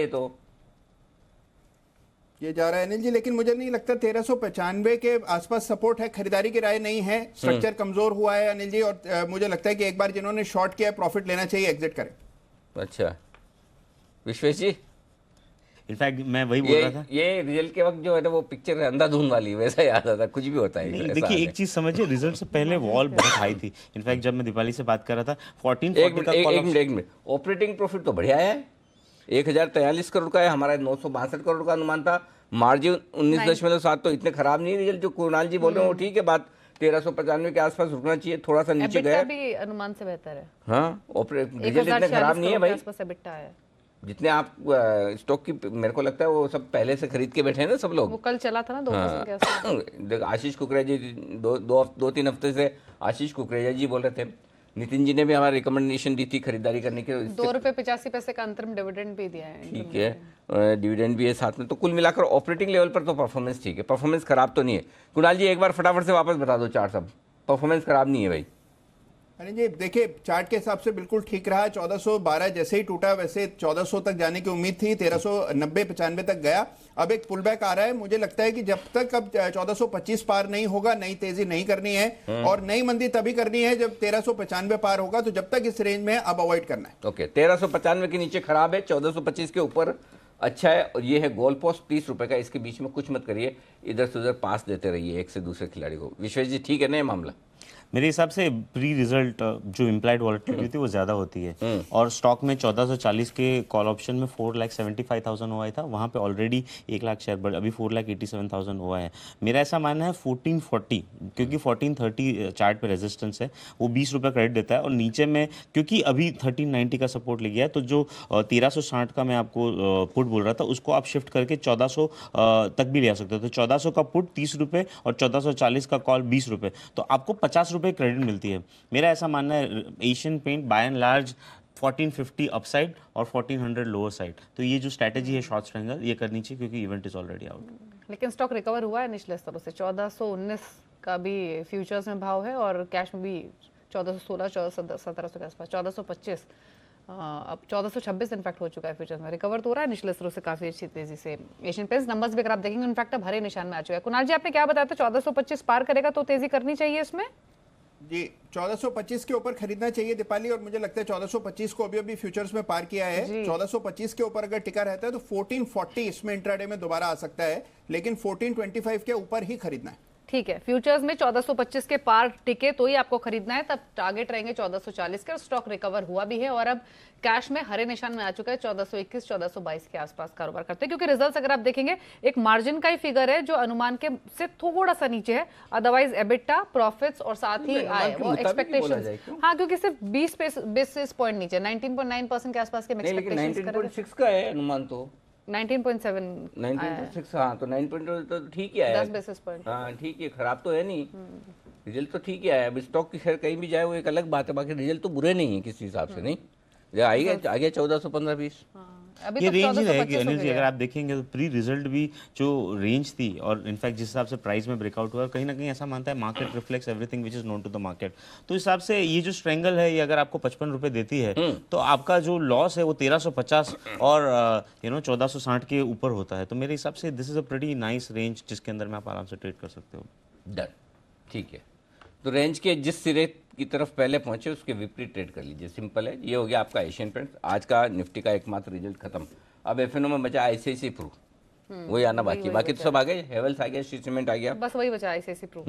ये जा रहा है अनिल जी, लेकिन मुझे नहीं लगता 1395 के आसपास सपोर्ट है। खरीदारी की राय नहीं है, स्ट्रक्चर कमजोर हुआ है अनिल जी, और मुझे लगता है कि एक बार जिन्होंने शॉर्ट किया है प्रॉफिट लेना चाहिए, एग्जिट करें। अच्छा विश्वेश जी, इनफैक्ट मैं वही बोल रहा था, ये रिजल्ट के वक्त जो है ना वो पिक्चर अंधाधुन वाली वैसा याद आता, कुछ भी होता है। देखिए एक चीज समझिए, रिजल्ट से पहले वॉल बहुत हाई थी। इनफैक्ट जब मैं दीपाली से बात कर रहा था 1440 का एक मिनट, ऑपरेटिंग प्रॉफिट तो बढ़िया है, 1043 करोड़ का है, हमारा 962 करोड़ का अनुमान था। मार्जिन 19.7, तो इतने खराब नहीं रिजल्ट जो कुणाल जी बोल रहे हैं वो ठीक है बात। 1395 के आसपास रुकना चाहिए, थोड़ा सा नीचे EBITDA गया। भी अनुमान से बेहतर है। हाँ, रिजल्ट इतने खराब नहीं है भाई, EBITDA है। जितने आप स्टॉक की मेरे को लगता है वो सब पहले से खरीद के बैठे हैं ना सब लोग। वो कल चला था ना 2% के आसपास। देखो आशीष कुकरेजा जी दो तीन हफ्ते से आशीष कुकरेजा जी बोल रहे थे, नितिन जी ने भी हमारा रिकमेंडेशन दी थी खरीदारी करने की। ₹2.85 का अंतरिम डिविडेंड भी दिया है। ठीक है, डिविडेंड भी है साथ में, तो कुल मिलाकर ऑपरेटिंग लेवल पर तो परफॉर्मेंस ठीक है, परफॉर्मेंस खराब तो नहीं है। कुणाल जी एक बार फटाफट से वापस बता दो चार्ट, सब परफॉर्मेंस खराब नहीं है भाई। अरे जी देखिए, चार्ट के हिसाब से बिल्कुल ठीक रहा। 1412 जैसे ही टूटा वैसे 1400 तक जाने की उम्मीद थी, 1390-95 तक गया। अब एक पुल बैक आ रहा है। मुझे लगता है कि जब तक अब 1425 पार नहीं होगा, नई तेजी नहीं करनी है, और नई मंदी तभी करनी है जब 1395 पार होगा। तो जब तक इस रेंज में अब अवॉइड करना है। ओके, 1395 के नीचे खराब है, 1425 के ऊपर अच्छा है। और ये है गोल पोस्ट 30 रुपए का, इसके बीच में कुछ मत करिए, इधर से उधर पास देते रहिए एक से दूसरे खिलाड़ी को। विश्वेश जी ठीक है ना ये मामला? मेरे हिसाब से प्री रिजल्ट जो इम्प्लाइड वॉलेटिलिटी होती है वो ज़्यादा होती है, और स्टॉक में 1440 के कॉल ऑप्शन में 4,75,000 हुआ था, वहाँ पे ऑलरेडी 1 लाख शेयर बढ़, अभी 4,87,000 हुआ है। मेरा ऐसा मानना है 1440, क्योंकि 1430 चार्ट पे रेजिस्टेंस है, वो 20 रुपये क्रेडिट देता है, और नीचे में क्योंकि अभी 1390 का सपोर्ट ले गया है, तो जो 1360 का मैं आपको पुट बोल रहा था उसको आप शिफ्ट करके 1400 तक भी ले आ सकते हो। तो 1400 का पुट 30 रुपये और 1440 का कॉल 20 रुपये, तो आपको 50 रुपये क्रेडिट मिलती है। मेरा ऐसा मानना है Asian Paint by and large 1450 upside और 1400 लोअर साइड, तो ये जो स्ट्रैटेजी है शॉर्ट स्ट्रेंगल ये करनी चाहिए, क्योंकि इवेंट इज ऑलरेडी आउट। लेकिन स्टॉक रिकवर हुआ है निचले स्तरों से। 1419 का भी फ्यूचर्स में भाव है, और कैश में भी 1416, 1700 के आसपास, 1425, अब 1426 इनफैक्ट हो चुका है फ्यूचर्स में। रिकवर तो हो रहा है निचले स्तरों से काफी अच्छी तेजी से। एशियन पेंट्स नंबर्स भी अगर आप देखेंगे इनफैक्ट अब हरे निशान में आ चुका है। कुणाल जी आपने क्या बताया था, 1425 पार करेगा तो तेजी करनी चाहिए इसमें? जी 1425 के ऊपर खरीदना चाहिए दीपाली, और मुझे लगता है 1425 को अभी फ्यूचर्स में पार किया है। 1425 के ऊपर अगर टिका रहता है तो 1440 इसमें इंट्राडे में दोबारा आ सकता है, लेकिन 1425 के ऊपर ही खरीदना है। ठीक है, फ्यूचर्स में 1425 के पार टिके तो ही आपको खरीदना है, तब टारगेट रहेंगे 1440 के। और स्टॉक रिकवर हुआ भी है, और अब कैश में हरे निशान में आ चुका है। 1421, 1422 के आसपास कारोबार करते हैं, क्योंकि रिजल्ट्स अगर आप देखेंगे एक मार्जिन का ही फिगर है जो अनुमान के से थोड़ा सा नीचे है। अदरवाइज एबिटा, प्रॉफिट्स और साथ ही आय, वो एक्सपेक्टेशंस, हाँ, क्योंकि सिर्फ 20 बेसिस पॉइंट नीचे, 19.9% के आसपास के एक्सपेक्टेशंस कर रहे हैं। 19.6 का है अनुमान, तो 19.7, 19.6, हाँ, तो 9.2 तो ठीक ही आया 10 बेसिस पॉइंट। हाँ ठीक है, खराब तो है नहीं, रिजल्ट तो ठीक ही आया। अब स्टॉक की खैर कहीं भी जाए वो एक अलग बात है, बाकी रिजल्ट तो बुरे नहीं है किसी हिसाब से, नहीं आ गया 1415-20। अभी ये तो रेंज ही 1425 रहेगी हो अनिल जी, गया। अगर आप देखेंगे तो प्री रिजल्ट भी जो रेंज थी, और इनफैक्ट जिस हिसाब से प्राइस में ब्रेकआउट हुआ, कहीं ना कहीं ऐसा मानता है market reflects everything which is known to the market. तो इस हिसाब से ये जो स्ट्रेंगल है, ये अगर आपको 55 रुपये देती है तो आपका जो लॉस है वो 1350 और 1460 के ऊपर होता है। तो मेरे हिसाब से this is a pretty nice range जिसके अंदर में आप आराम से ट्रेड कर सकते हो। डन, ठीक है। तो रेंज के जिस सिरे की तरफ पहले पहुंचे उसके विपरीत ट्रेड कर लीजिए, सिंपल है। ये हो गया आपका एशियन पेंट्स। आज का निफ्टी का एकमात्र रिजल्ट खत्म। अब एफएनओ में बचा आईसीआईसी प्रू, वही आना बाकी, बाकी तो सब आ गए। हेवल्स आ गया, सीमेंट आ गया, बस वही बचा आईसीआईसी प्रू।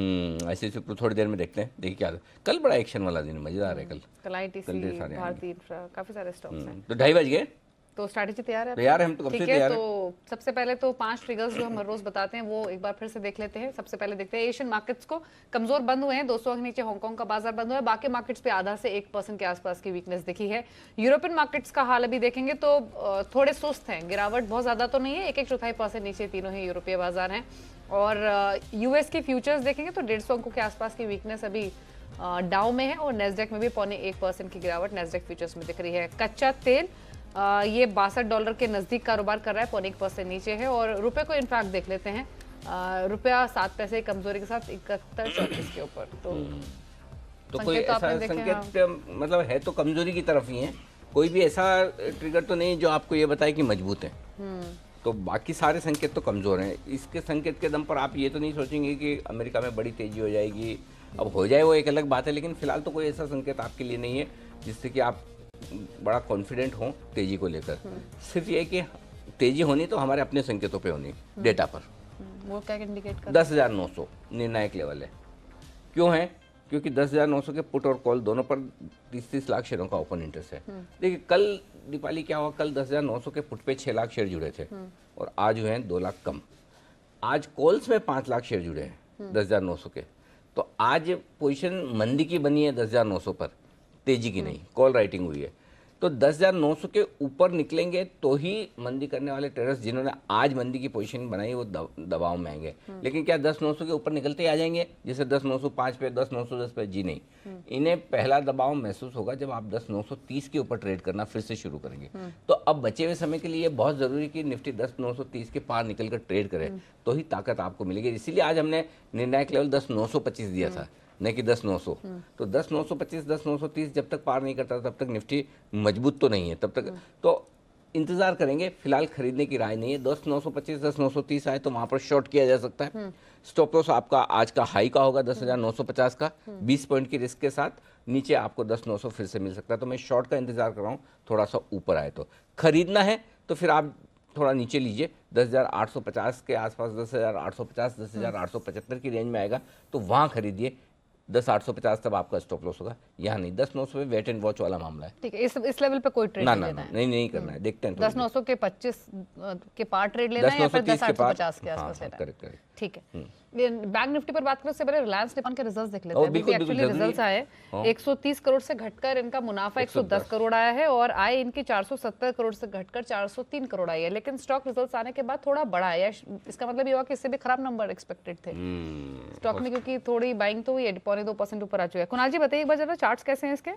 आईसीआईसी प्रू थोड़ी देर में देखते हैं, देखिए क्या। कल बड़ा एक्शन वाला दिन, मजेदार है कल। कल आईटीसी, ढेर सारे भारती इंफ्रा, काफी सारे स्टॉक्स हैं। तो 2:30 बज गए, तो स्ट्रैटेजी तैयार है? तैयार है, हम तो कब से ठीक है। तैयार हैं। तो सबसे पहले तो 5 ट्रिगर्स जो हम हर रोज बताते हैं वो एक बार फिर से देख लेते हैं। सबसे पहले देखते हैं एशियन मार्केट्स को, कमजोर बंद हुए हैं, 200 अंक नीचे हांगकांग का बाजार बंद हुआ है। बाकी मार्केट्स पे आधा से 1% के आसपास की वीकनेस दिखी है। यूरोपियन मार्केट्स का हाल अभी देखेंगे तो थोड़े सुस्त हैं, गिरावट बहुत ज्यादा तो नहीं है, 1.25% नीचे तीनों ही यूरोपीय बाजार हैं। और यूएस की फ्यूचर्स देखेंगे तो 150 अंकों के आसपास की वीकनेस अभी डाउ में है, और नेस्डेक में भी $0.25 की गिरावट नेस्डेक फ्यूचर्स में दिख रही है। कच्चा तेल ये $62 के नजदीक कारोबार कर रहा है, $0.1% नीचे है। और रुपए को इनफैक्ट देख लेते हैं, रुपया 7 पैसे कमजोरी के साथ 71.34 के ऊपर। तो कोई ऐसा संकेत मतलब है तो कमजोरी की तरफ ही है, कोई भी ऐसा ट्रिगर तो नहीं जो आपको ये बताए कि मजबूत है। तो बाकी सारे संकेत तो कमजोर हैं। इसके संकेत के दम पर आप ये तो नहीं सोचेंगे कि अमेरिका में बड़ी तेजी हो जाएगी। अब हो जाए वो एक अलग बात है, लेकिन फिलहाल तो कोई ऐसा संकेत आपके लिए नहीं है जिससे कि आप बड़ा कॉन्फिडेंट हो तेजी को लेकर। सिर्फ ये कि तेजी होनी तो हमारे अपने संकेतों पे होनी, डेटा पर। वो क्या इंडिकेट कर 10,900 निर्णायक लेवल है। क्यों है? क्योंकि 10,900 के पुट और कॉल दोनों पर 30-30 लाख शेयरों का ओपन इंटरेस्ट है। देखिए कल दीपाली क्या हुआ, कल 10,900 के पुट पे 6 लाख शेयर जुड़े थे, और आज हुए हैं 2 लाख कम। आज कॉल्स में 5 लाख शेयर जुड़े हैं 10,900 के। तो आज पोजीशन मंदी की बनी है 10,900 पर, तेजी की नहीं, कॉल राइटिंग हुई है। तो 10,900 के ऊपर निकलेंगे तो ही मंदी करने वाले ट्रेडर्स जिन्होंने आज मंदी की पोजीशन बनाई वो दबाव में आएंगे। लेकिन क्या 10,900 के ऊपर निकलते ही आ जाएंगे जैसे 10,905 पे, 10,910 पे? जी नहीं, इन्हें पहला दबाव महसूस होगा जब आप 10,930 के ऊपर ट्रेड करना फिर से शुरू करेंगे। तो अब बचे हुए समय के लिए बहुत जरूरी कि निफ्टी 10,930 के पार निकल कर ट्रेड करे, तो ही ताकत आपको मिलेगी। इसीलिए आज हमने निर्णायक लेवल 10,925 दिया था, नहीं कि 10,900। तो 10,925, 10,930 जब तक पार नहीं करता तब तक निफ्टी मजबूत तो नहीं है, तब तक तो इंतजार करेंगे। फिलहाल खरीदने की राय नहीं है। 10,925, 10,930 आए तो वहां पर शॉर्ट किया जा सकता है। स्टॉप लॉस आपका आज का हाई का होगा 10,950 का, 20 पॉइंट की रिस्क के साथ। नीचे आपको 10,900 फिर से मिल सकता है। तो मैं शॉर्ट का इंतजार कर रहा हूँ, थोड़ा सा ऊपर आए तो खरीदना है तो फिर आप थोड़ा नीचे लीजिए, 10,850 के आसपास, 10,850, 10,875 की रेंज में आएगा तो वहां खरीदिए। 10,850 तब आपका स्टॉप लॉस होगा, यहाँ नहीं। 10,900 पे वेट एंड वॉच वाला मामला है। ठीक है, इस लेवल पे कोई ट्रेड ना नहीं ना लेना ना, है। नहीं करना है, देखते हैं। 10,900 के 25 के पार ट्रेड लेना है या फिर 10,850 के आसपास लेना है? करेक्ट। ठीक है। बैंक निफ्टी पर बात करें उससे पहले रिलायंस निपॉन के रिजल्ट्स देख लेते हैं। बिल्कुल, एक्चुअली जरूरी रिजल्ट्स आए, 130 करोड़ से घटकर इनका मुनाफा 110 करोड़ आया है और आय इनकी 470 करोड़ से घटकर 403 करोड़ आई है। लेकिन स्टॉक रिजल्ट्स आने के बाद थोड़ा बढ़ा है, इसका मतलब ये हुआ कि इससे भी खराब नंबर एक्सपेक्टेड थे स्टॉक में, क्योंकि थोड़ी बाइंग तो हुई है, 2.2% ऊपर आ चुका है। कुणाल जी बताइए एक बार जरा चार्ट्स कैसे हैं इसके?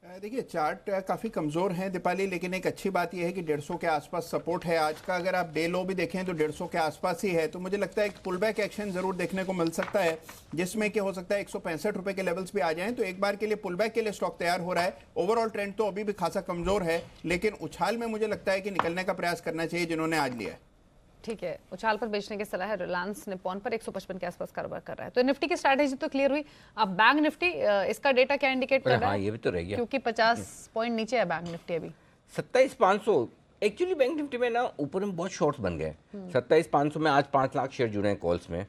देखिए चार्ट काफ़ी कमज़ोर हैं दीपाली, लेकिन एक अच्छी बात यह है कि 150 के आसपास सपोर्ट है आज का। अगर आप डे लो भी देखें तो 150 के आसपास ही है। तो मुझे लगता है एक पुल बैक एक्शन ज़रूर देखने को मिल सकता है, जिसमें कि हो सकता है 165 रुपए के लेवल्स भी आ जाएं। तो एक बार के लिए पुल बैक के लिए स्टॉक तैयार हो रहा है। ओवरऑल ट्रेंड तो अभी भी खासा कमज़ोर है, लेकिन उछाल में मुझे लगता है कि निकलने का प्रयास करना चाहिए जिन्होंने आज लिया है। ठीक है, उछाल पर बेचने की सलाह है। रिलायंस निपॉन पर 155 के आसपास कारोबार कर रहा है। तो निफ्टी की स्ट्रैटेजी तो क्लियर हुई। अब बैंक निफ्टी, इसका डेटा क्या इंडिकेट कर रहा है? ये भी तो रह गया, क्योंकि 50 पॉइंट नीचे है बैंक निफ्टी अभी। 27,500। एक्चुअली बैंक निफ्टी में ना ऊपर में बहुत शॉर्ट्स बन गए। 27,500 में आज 5 लाख शेयर जुड़े हैं कॉल्स में।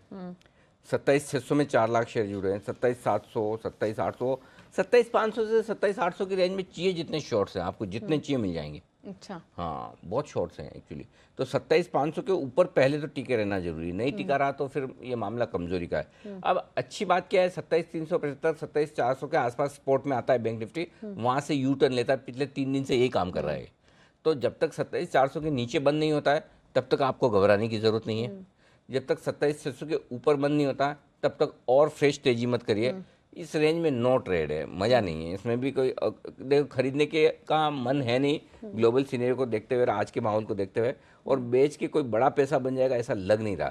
27,600 में 4 लाख शेयर जुड़े हैं। 27,700, 27,800, 27,500 से 27,800 की रेंज में चाहिए जितने शॉर्ट्स हैं, आपको जितने चाहिए मिल जाएंगे। अच्छा, हाँ, बहुत शॉर्ट्स हैं एक्चुअली। तो 27,500 के ऊपर पहले तो टिके रहना जरूरी, नहीं टिका रहा तो फिर ये मामला कमजोरी का है। अब अच्छी बात क्या है, 27,375, 27,400 के आसपास स्पोर्ट में आता है बैंक निफ्टी, वहां से यू टर्न लेता है। पिछले 3 दिन से यही काम कर रहा है। तो जब तक 27,400 के नीचे बंद नहीं होता है तब तक आपको घबराने की जरूरत नहीं है। जब तक 27,600 के ऊपर बंद नहीं होता तब तक और फ्रेश तेजी मत करिए। इस रेंज में नो ट्रेड है, मज़ा नहीं है इसमें भी। कोई देखो खरीदने के का मन है नहीं, ग्लोबल सीनेरियो को देखते हुए, आज के माहौल को देखते हुए, और बेच के कोई बड़ा पैसा बन जाएगा ऐसा लग नहीं रहा।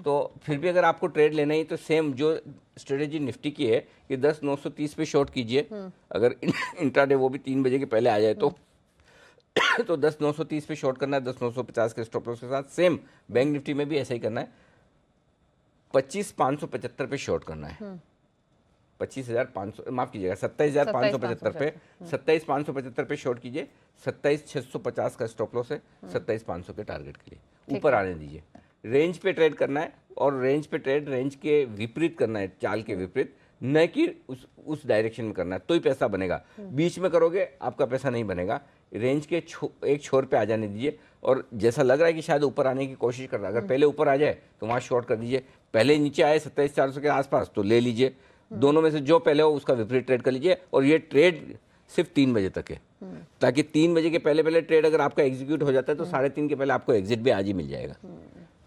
तो फिर भी अगर आपको ट्रेड लेना ही तो सेम जो स्ट्रेटेजी निफ्टी की है कि 10,930 पे शॉर्ट कीजिए। अगर इंट्राडे वो भी 3 बजे के पहले आ जाए तो 10,930 पे शॉर्ट करना है, 10,950 के स्टॉप लॉस के साथ। सेम बैंक निफ्टी में भी ऐसा ही करना है। 25,575 पे शॉर्ट करना है। 25,500, माफ कीजिएगा, 27,575 पे, 27,575 पे शॉर्ट कीजिए। 27,650 का स्टॉप लॉस है, 27,500 के टारगेट के लिए ऊपर आने दीजिए। रेंज पे ट्रेड करना है और रेंज पे ट्रेड रेंज के विपरीत करना है, चाल के विपरीत, न कि उस डायरेक्शन में करना है तो ही पैसा बनेगा। बीच में करोगे आपका पैसा नहीं बनेगा। रेंज के एक छोर पे आ जाने दीजिए, और जैसा लग रहा है कि शायद ऊपर आने की कोशिश कर रहा है, अगर पहले ऊपर आ जाए तो वहाँ शॉर्ट कर दीजिए। पहले नीचे आए 27,400 के आसपास तो ले लीजिए। दोनों में से जो पहले हो उसका विपरीत ट्रेड कर लीजिए। और ये ट्रेड सिर्फ 3 बजे तक है, ताकि 3 बजे के पहले पहले ट्रेड अगर आपका एग्जीक्यूट हो जाता है तो 3:30 के पहले आपको एग्जिट भी आज ही मिल जाएगा।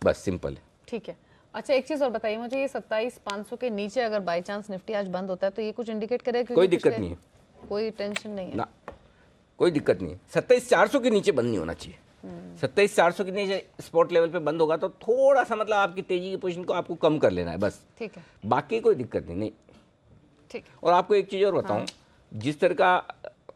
बस सिंपल है। ठीक है। अच्छा, एक चीज और बताइए मुझे, ये 27,500 के नीचे अगर बाई चांस निफ्टी आज बंद होता है तो ये कुछ इंडिकेट करेगा? कोई दिक्कत नहीं है, कोई टेंशन नहीं है ना, कोई दिक्कत नहीं है। 27,400 के नीचे बंद नहीं होना चाहिए। 27,400 के नीचे स्पॉट लेवल पे बंद होगा तो थोड़ा सा मतलब आपकी तेजी की पोजीशन को आपको कम कर लेना है बस। ठीक है, बाकी कोई दिक्कत नहीं। ठीक। और आपको एक चीज़ और बताऊं, जिस तरह का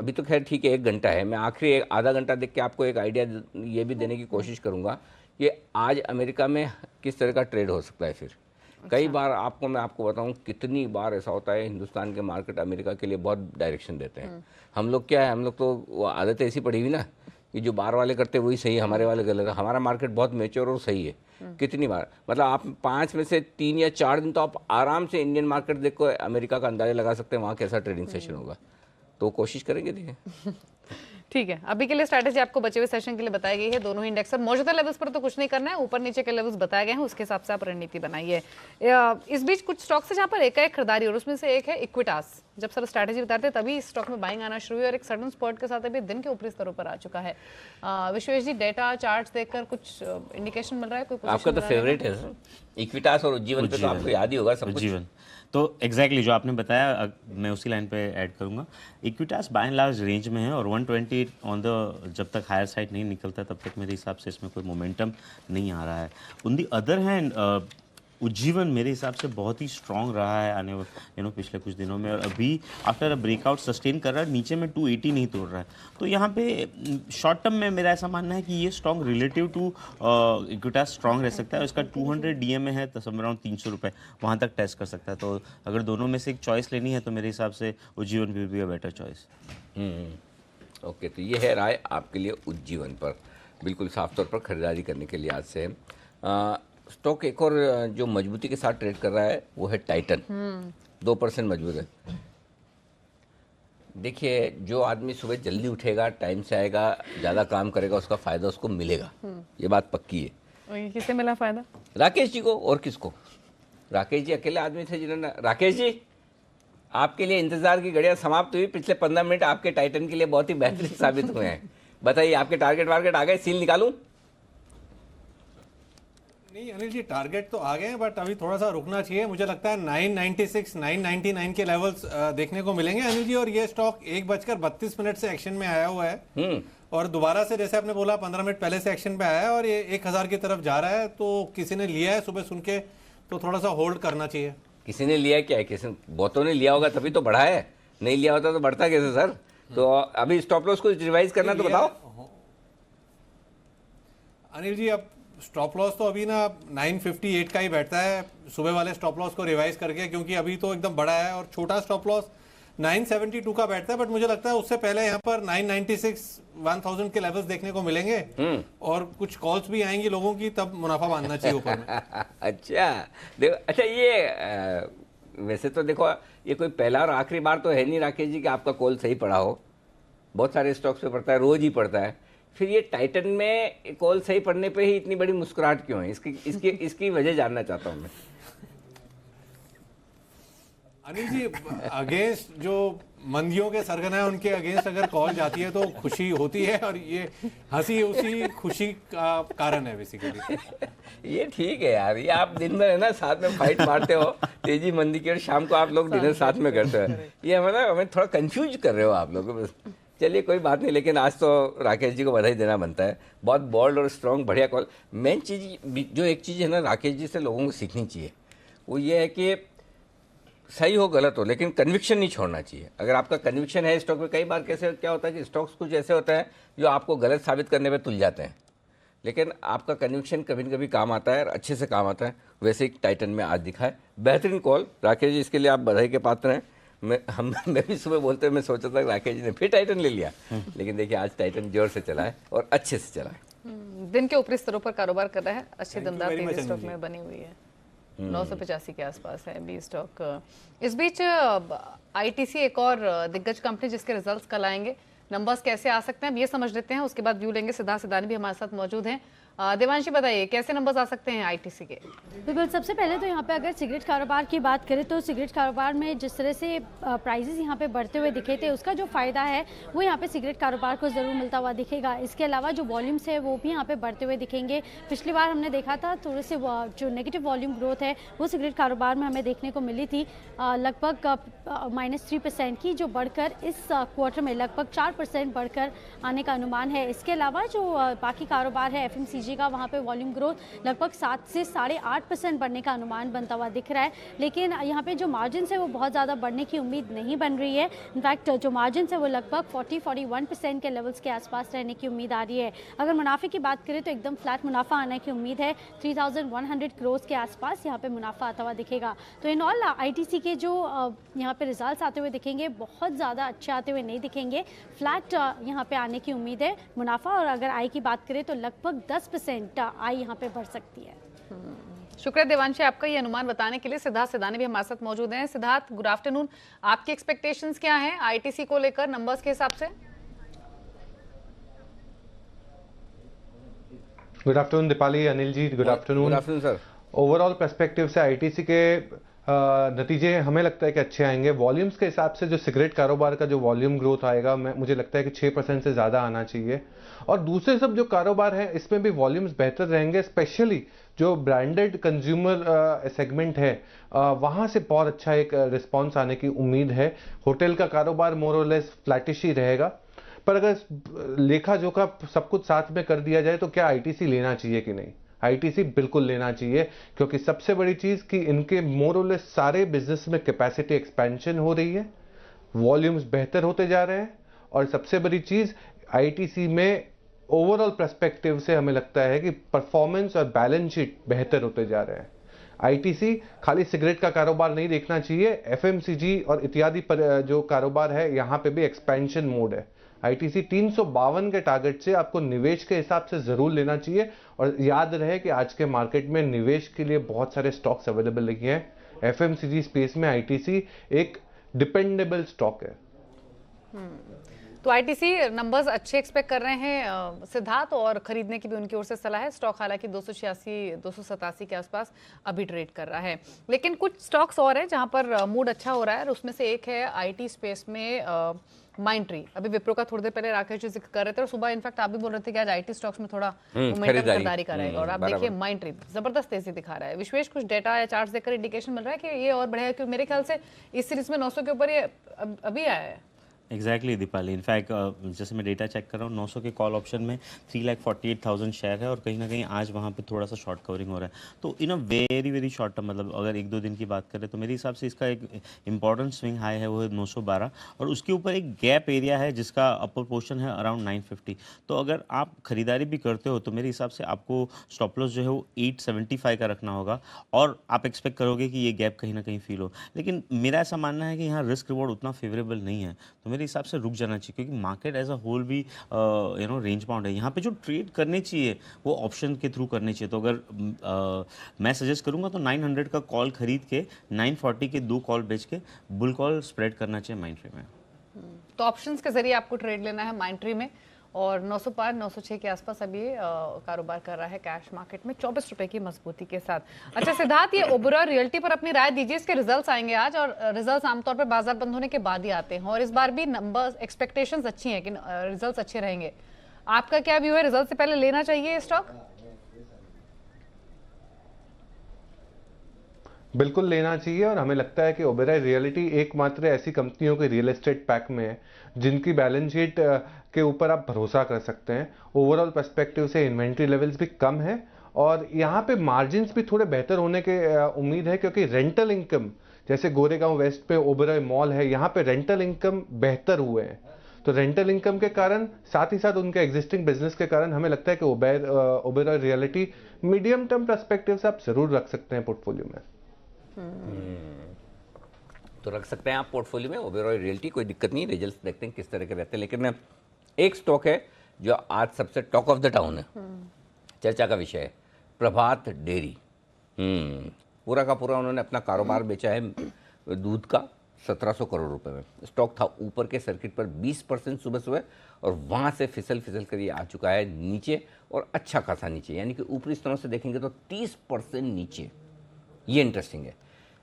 अभी तो खैर ठीक है 1 घंटा है, मैं आखिरी आधा घंटा देख के आपको एक आइडिया ये भी देने की कोशिश करूंगा कि आज अमेरिका में किस तरह का ट्रेड हो सकता है। फिर कई बार मैं आपको बताऊं कितनी बार ऐसा होता है, हिंदुस्तान के मार्केट अमेरिका के लिए बहुत डायरेक्शन देते हैं। हम लोग क्या है, हम लोग तो वो आदत ऐसी पड़ी हुई ना कि जो बाहर वाले करते वही सही है, हमारे वाले गलत है। हमारा मार्केट बहुत मैच्योर और सही है। कितनी बार मतलब आप 5 में से 3 या 4 दिन तो आप आराम से इंडियन मार्केट देखो, अमेरिका का अंदाजा लगा सकते हैं वहाँ कैसा ट्रेडिंग सेशन होगा। तो कोशिश करेंगे। देखिए ठीक है, अभी के लिए स्ट्रैटेजी आपको बचे हुए सेशन के लिए बताई गई है। दोनों ही इंडेक्स पर मौजूदा लेवल्स पर तो कुछ नहीं करना है, ऊपर नीचे के लेवल्स बताए गए हैं, उसके हिसाब से आप रणनीति बनाइए। इस बीच कुछ स्टॉक्स है जहां पर एकाएक खरीदारी, और उसमें से एक है इक्विटास। जब सर स्ट्रैटेजी बताते हैं तभी इस स्टॉक में बाइंग आना शुरू हुई और एक सडन स्पॉट के साथ अभी दिन के ऊपरी स्तरों पर आ चुका है। विश्वेश जी, डेटा चार्ट्स देखकर कुछ इंडिकेशन मिल रहा है? कोई आपका तो फेवरेट है सर इक्विटास और उज्जीवन पे, तो आपको याद ही होगा सब कुछ। उज्जीवन तो एग्जैक्टली जो आपने बताया, मैं उसी लाइन पे ऐड करूंगा। Equitas by and large range में है और 120 ऑन द, जब तक हायर साइड नहीं निकलता तब तक मेरे हिसाब से इसमें कोई मोमेंटम नहीं आ रहा है। On the other hand Ujjivan मेरे हिसाब से बहुत ही स्ट्रांग रहा है आने पिछले कुछ दिनों में, और अभी आफ्टर अ ब्रेकआउट सस्टेन कर रहा है, नीचे में 280 नहीं तोड़ रहा है। तो यहाँ पे शॉर्ट टर्म में मेरा ऐसा मानना है कि ये strong relative to Equitas strong रह सकता है। इसका 200 डीएमए है तो समझ अराउंड 300 रुपये वहाँ तक टेस्ट कर सकता है। तो अगर दोनों में से एक चॉइस लेनी है तो मेरे हिसाब से Ujjivan will be a better choice. Okay, तो ये है राय आपके लिए उज्जीवन पर, बिल्कुल साफ तौर पर खरीदारी करने के लिए आज से है। स्टॉक एक और जो मजबूती के साथ ट्रेड कर रहा है वो है टाइटन, 2% मजबूत है। देखिए, जो आदमी सुबह जल्दी उठेगा, टाइम से आएगा, ज़्यादा काम करेगा, उसका फ़ायदा उसको मिलेगा, ये बात पक्की है। और ये किससे मिला फायदा? राकेश जी को, और किसको? राकेश जी अकेले आदमी थे जिन्होंने, राकेश जी आपके लिए इंतज़ार की घड़ियाँ समाप्त हुई। पिछले 15 मिनट आपके टाइटन के लिए बहुत ही बेहतरीन साबित हुए हैं। बताइए, आपके टारगेट वारगेट आ गए? सील निकालूं? नहीं अनिल जी, टारगेट तो आ गए हैं, बट अभी थोड़ा सा रुकना चाहिए। मुझे लगता है 996, 999 के लेवल्स देखने को मिलेंगे अनिल जी। और ये स्टॉक 1:32 से एक्शन में आया हुआ है, और दोबारा से जैसे आपने बोला 15 मिनट पहले से एक्शन पे आया है, और ये 1000 की तरफ जा रहा है। तो किसी ने लिया है सुबह सुन के, तो थोड़ा सा होल्ड करना चाहिए। किसी ने लिया क्या है? किसी बहुतों ने लिया होगा तभी तो बढ़ा है, नहीं लिया होता तो बढ़ता कैसे सर? तो अभी स्टॉप लॉस को रिवाइज करना तो बताओ अनिल जी। अब स्टॉप लॉस तो अभी ना 958 का ही बैठता है, सुबह वाले स्टॉप लॉस को रिवाइज करके, क्योंकि अभी तो एकदम बड़ा है। और छोटा स्टॉप लॉस 972 का बैठता है, बट मुझे लगता है उससे पहले यहाँ पर 996, 1000 के लेवल्स देखने को मिलेंगे, और कुछ कॉल्स भी आएंगी लोगों की, तब मुनाफा बांधना चाहिए ऊपर में। अच्छा देखो, अच्छा ये वैसे तो देखो, ये कोई पहला और आखिरी बार तो है नहीं राकेश जी कि आपका कॉल सही पड़ा हो। बहुत सारे स्टॉक्स पे पड़ता है, रोज ही पड़ता है। फिर ये टाइटन में कॉल सही पड़ने पे ही इतनी बड़ी मुस्कुराहट क्यों है? इसकी वजह जानना चाहता हूँ मैं। अनिल जी, अगेंस्ट जो मंदियों के सरगना है उनके अगेंस्ट अगर कॉल जाती है तो खुशी होती है, और ये हंसी उसी खुशी का कारण है बेसिकली। ये ठीक है यार, ये आप दिन में है ना साथ में फाइट मारते हो तेजी मंदी की, और शाम को आप लोग डिनर साथ में करते हो। ये हमें थोड़ा कंफ्यूज कर रहे हो आप लोग। बस चलिए कोई बात नहीं, लेकिन आज तो राकेश जी को बधाई देना बनता है। बहुत बोल्ड और स्ट्रॉन्ग, बढ़िया कॉल। मेन चीज़ जो एक चीज़ है ना राकेश जी से लोगों को सीखनी चाहिए, वो ये है कि सही हो गलत हो, लेकिन कन्विक्शन नहीं छोड़ना चाहिए। अगर आपका कन्विक्शन है स्टॉक में, कई बार कैसे क्या होता है कि स्टॉक्स कुछ ऐसे होते हैं जो आपको गलत साबित करने पे तुल जाते हैं, लेकिन आपका कन्विक्शन कभी न कभी काम आता है और अच्छे से काम आता है। वैसे ही टाइटन में आज दिखा है। बेहतरीन कॉल राकेश जी, इसके लिए आप बधाई के पात्र हैं। मैं भी सुबह बोलते हुए मैं सोचा था राकेश जी ने फिर टाइटन ले लिया, लेकिन देखिए आज टाइटन जोर से चला है और अच्छे से चला है। दिन के ऊपरी स्तरों पर कारोबार कर रहा है, अच्छी दमदार तेजी स्टॉक में बनी हुई है। 985 के आसपास है बी स्टॉक। इस बीच आईटीसी एक और दिग्गज कंपनी जिसके रिजल्ट्स कल आएंगे, नंबर्स कैसे आ सकते हैं अब ये समझ लेते हैं, उसके बाद व्यू लेंगे। सिद्धार्थ सिदानी भी हमारे साथ मौजूद हैं। देवांशी बताइए कैसे नंबर्स आ सकते हैं आईटीसी के? बिल्कुल, सबसे पहले तो यहाँ पे अगर सिगरेट कारोबार की बात करें तो सिगरेट कारोबार में जिस तरह से प्राइसेस यहाँ पे बढ़ते हुए दिखे थे, उसका जो फ़ायदा है वो यहाँ पे सिगरेट कारोबार को ज़रूर मिलता हुआ दिखेगा। इसके अलावा जो वॉल्यूम्स है वो भी यहाँ पे बढ़ते हुए दिखेंगे। पिछली बार हमने देखा था थोड़े से जो नेगेटिव वॉल्यूम ग्रोथ है वो सिगरेट कारोबार में हमें देखने को मिली थी, लगभग -3% की, जो बढ़कर इस क्वार्टर में लगभग 4% बढ़कर आने का अनुमान है। इसके अलावा जो बाकी कारोबार है एफएमसीजी का, वहाँ पे वॉल्यूम ग्रोथ लगभग 7 से 8.5% बढ़ने का अनुमान बनता हुआ दिख रहा है। लेकिन यहाँ पे जो मार्जिन है वो बहुत ज़्यादा बढ़ने की उम्मीद नहीं बन रही है। इनफैक्ट जो मार्जिन है वो लगभग 40-41% के लेवल्स के आसपास रहने की उम्मीद आ रही है। अगर मुनाफे की बात करें तो एकदम फ्लैट मुनाफा आने की उम्मीद है, 3100 करोड़ के आसपास यहाँ पे मुनाफा आता हुआ दिखेगा। तो इन ऑल आईटीसी के जो यहाँ पे रिजल्ट्स आते हुए दिखेंगे बहुत ज़्यादा अच्छे आते हुए नहीं दिखेंगे, फ्लैट यहाँ पे आने की उम्मीद है मुनाफा। और अगर आई की बात करें तो लगभग 10% आई यहाँ पे बढ़ सकती है। शुक्रिया देवांशी आपका ये अनुमान बताने के लिए। सिद्धार्थ सिदानी भी हमारे साथ मौजूद हैं। Siddharth, good afternoon. आपकी एक्सपेक्टेशंस क्या हैं आईटीसी को लेकर नंबर्स के हिसाब से? Good afternoon Deepali, Anil ji, good afternoon. Good afternoon sir. Overall perspective से आईटीसी के नतीजे हमें लगता है कि अच्छे आएंगे। वॉल्यूम्स के हिसाब से जो सिगरेट कारोबार का जो वॉल्यूम ग्रोथ आएगा, मुझे लगता है कि 6% से ज़्यादा आना चाहिए। और दूसरे सब जो कारोबार है इसमें भी वॉल्यूम्स बेहतर रहेंगे, स्पेशली जो ब्रांडेड कंज्यूमर सेगमेंट है वहाँ से बहुत अच्छा एक रिस्पॉन्स आने की उम्मीद है। होटल का कारोबार मोर और लेस फ्लैटिश ही रहेगा, पर अगर लेखा जोखा सब कुछ साथ में कर दिया जाए तो क्या आईटीसी लेना चाहिए कि नहीं? आईटीसी बिल्कुल लेना चाहिए, क्योंकि सबसे बड़ी चीज कि इनके मोर और लेस सारे बिजनेस में कैपेसिटी एक्सपेंशन हो रही है, वॉल्यूम्स बेहतर होते जा रहे हैं, और सबसे बड़ी चीज आईटीसी में ओवरऑल पर्सपेक्टिव से हमें लगता है कि परफॉर्मेंस और बैलेंस शीट बेहतर होते जा रहे हैं। आईटीसी खाली सिगरेट का कारोबार नहीं देखना चाहिए, एफएमसीजी और इत्यादि पर जो कारोबार है यहाँ पे भी एक्सपेंशन मोड है। आईटीसी 352 के टारगेट से आपको निवेश के हिसाब से जरूर लेना चाहिए, और याद रहे कि आज के मार्केट में निवेश के लिए बहुत सारे स्टॉक्स अवेलेबल नहीं है। एफएमसीजी स्पेस में आईटीसी एक डिपेंडेबल स्टॉक है। तो आईटीसी नंबर्स अच्छे एक्सपेक्ट कर रहे हैं सिद्धार्थ, और खरीदने की भी उनकी ओर से सलाह है। स्टॉक हालांकि 286-287 के आसपास अभी ट्रेड कर रहा है, लेकिन कुछ स्टॉक्स और हैं जहां पर मूड अच्छा हो रहा है, और उसमें से एक है आईटी स्पेस में माइंडट्री। अभी विप्रो का थोड़ी देर पहले राकेश जी जिक्र कर रहे थे, और सुबह इनफैक्ट आप भी बोल रहे थे कि आज आईटी स्टॉक्स में थोड़ा मोमेंटम खरीदारी का रहेगा, और आप देखिए माइंडट्री जबरदस्त तेजी दिखा रहा है। विशेष कुछ डेटा या चार्ट्स देखकर इंडिकेशन मिल रहा है कि ये और बढ़ेगा, क्योंकि मेरे ख्याल से इस सीरीज में 900 के ऊपर ये अभी आया है। एग्जैक्टली दीपाली, इनफैक्ट जैसे मैं डेटा चेक कर रहा हूँ, 900 के कॉल ऑप्शन में 3,48,000 शेयर है, और कहीं ना कहीं आज वहाँ पे थोड़ा सा शॉर्ट कवरिंग हो रहा है। तो in a very very short term, मतलब अगर 1-2 दिन की बात करें तो मेरे हिसाब से इसका एक इंपॉर्टेंट स्विंग हाई है, वो है 912, और उसके ऊपर एक गैप एरिया है जिसका अपर पोर्शन है अराउंड 950। तो अगर आप खरीदारी भी करते हो तो मेरे हिसाब से आपको स्टॉप लॉस जो है वो 875 का रखना होगा, और आप एक्सपेक्ट करोगे कि ये गैप कहीं ना कहीं फील हो। लेकिन मेरा ऐसा मानना है कि यहाँ रिस्क रिवॉर्ड उतना फेवरेबल नहीं है, तो मेरे हिसाब से रुक जाना चाहिए, क्योंकि मार्केट एज अ होल भी रेंज बाउंड है। यहाँ पे जो ट्रेड करने चाहिए वो ऑप्शन के थ्रू करने चाहिए। तो अगर मैं सजेस्ट करूंगा तो 900 का कॉल खरीद के 940 के 2 कॉल बेच के बुल कॉल स्प्रेड करना चाहिए माइंडट्री में। तो ऑप्शंस के जरिए आपको ट्रेड लेना है माइंडट्री में, और 905 906 के आसपास अभी कारोबार कर रहा है कैश मार्केट में 24 रुपए की मजबूती के साथ। अच्छा सिद्धार्थ, ये ओबेरॉय रियल्टी पर अपनी राय दीजिए। इसके रिजल्ट्स आएंगे आज, और रिजल्ट्स आमतौर पर बाजार बंद होने के बाद ही आते हैं, और इस बार भी नंबर्स एक्सपेक्टेशंस अच्छी हैं कि रिजल्ट्स अच्छे रहेंगे। आपका क्या व्यू है, रिजल्ट से पहले लेना चाहिए स्टॉक? बिल्कुल लेना चाहिए, और हमें लगता है कि ओबेरॉय रियल्टी एकमात्र ऐसी कंपनियों के रियल एस्टेट पैक में है जिनकी बैलेंस शीट के ऊपर आप भरोसा कर सकते हैं। ओवरऑल पर्सपेक्टिव से इन्वेंट्री लेवल्स भी कम है, और यहाँ पे मार्जिन्स भी थोड़े बेहतर होने के उम्मीद है, क्योंकि रेंटल इनकम जैसे गोरेगांव वेस्ट पे ओबेरॉय मॉल है, यहाँ पे रेंटल इनकम बेहतर हुए हैं। तो रेंटल इनकम के कारण, साथ ही साथ उनके एग्जिस्टिंग बिजनेस के कारण हमें लगता है कि Oberoi realty medium term perspective से आप जरूर रख सकते हैं पोर्टफोलियो में। तो रख सकते हैं आप पोर्टफोलियो में ओबेरॉय रियल्टी, कोई दिक्कत नहीं। रिजल्ट्स देखते हैं किस तरह के रहते हैं। लेकिन एक स्टॉक है जो आज सबसे टॉक ऑफ द टाउन है, चर्चा का विषय है, प्रभात डेयरी। पूरा का पूरा उन्होंने अपना कारोबार बेचा है दूध का 1700 करोड़ रुपए में। स्टॉक था ऊपर के सर्किट पर 20% सुबह सुबह, और वहाँ से फिसल कर ये आ चुका है नीचे, और अच्छा खासा नीचे, यानी कि ऊपरी स्तरों से देखेंगे तो 30% नीचे। ये इंटरेस्टिंग है।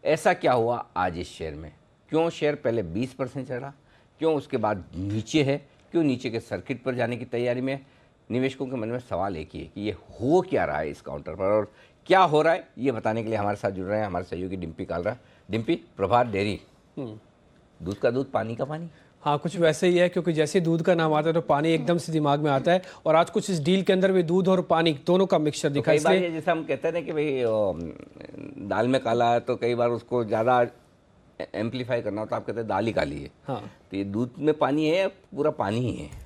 ऐसा क्या हुआ आज इस शेयर में? क्यों शेयर पहले 20% चढ़ा, क्यों उसके बाद नीचे है, क्यों नीचे के सर्किट पर जाने की तैयारी में? निवेशकों के मन में सवाल एक ही है कि ये हो क्या रहा है इस काउंटर पर, और क्या हो रहा है ये बताने के लिए हमारे साथ जुड़ रहे हैं हमारे सहयोगी डिम्पी कालरा। डिम्पी, प्रभात डेयरी, दूध का दूध पानी का पानी। हाँ, कुछ वैसे ही है, क्योंकि जैसे दूध का नाम आता है तो पानी एकदम से दिमाग में आता है, और आज कुछ इस डील के अंदर भी दूध और पानी दोनों का मिक्सचर दिखा। कई बार ये जैसे हम कहते हैं ना कि भाई दाल में काला है, तो कई बार उसको ज़्यादा एम्पलीफाई करना हो तो आप कहते हैं दाल ही काली है। हाँ, तो ये दूध में पानी है या पूरा पानी ही है?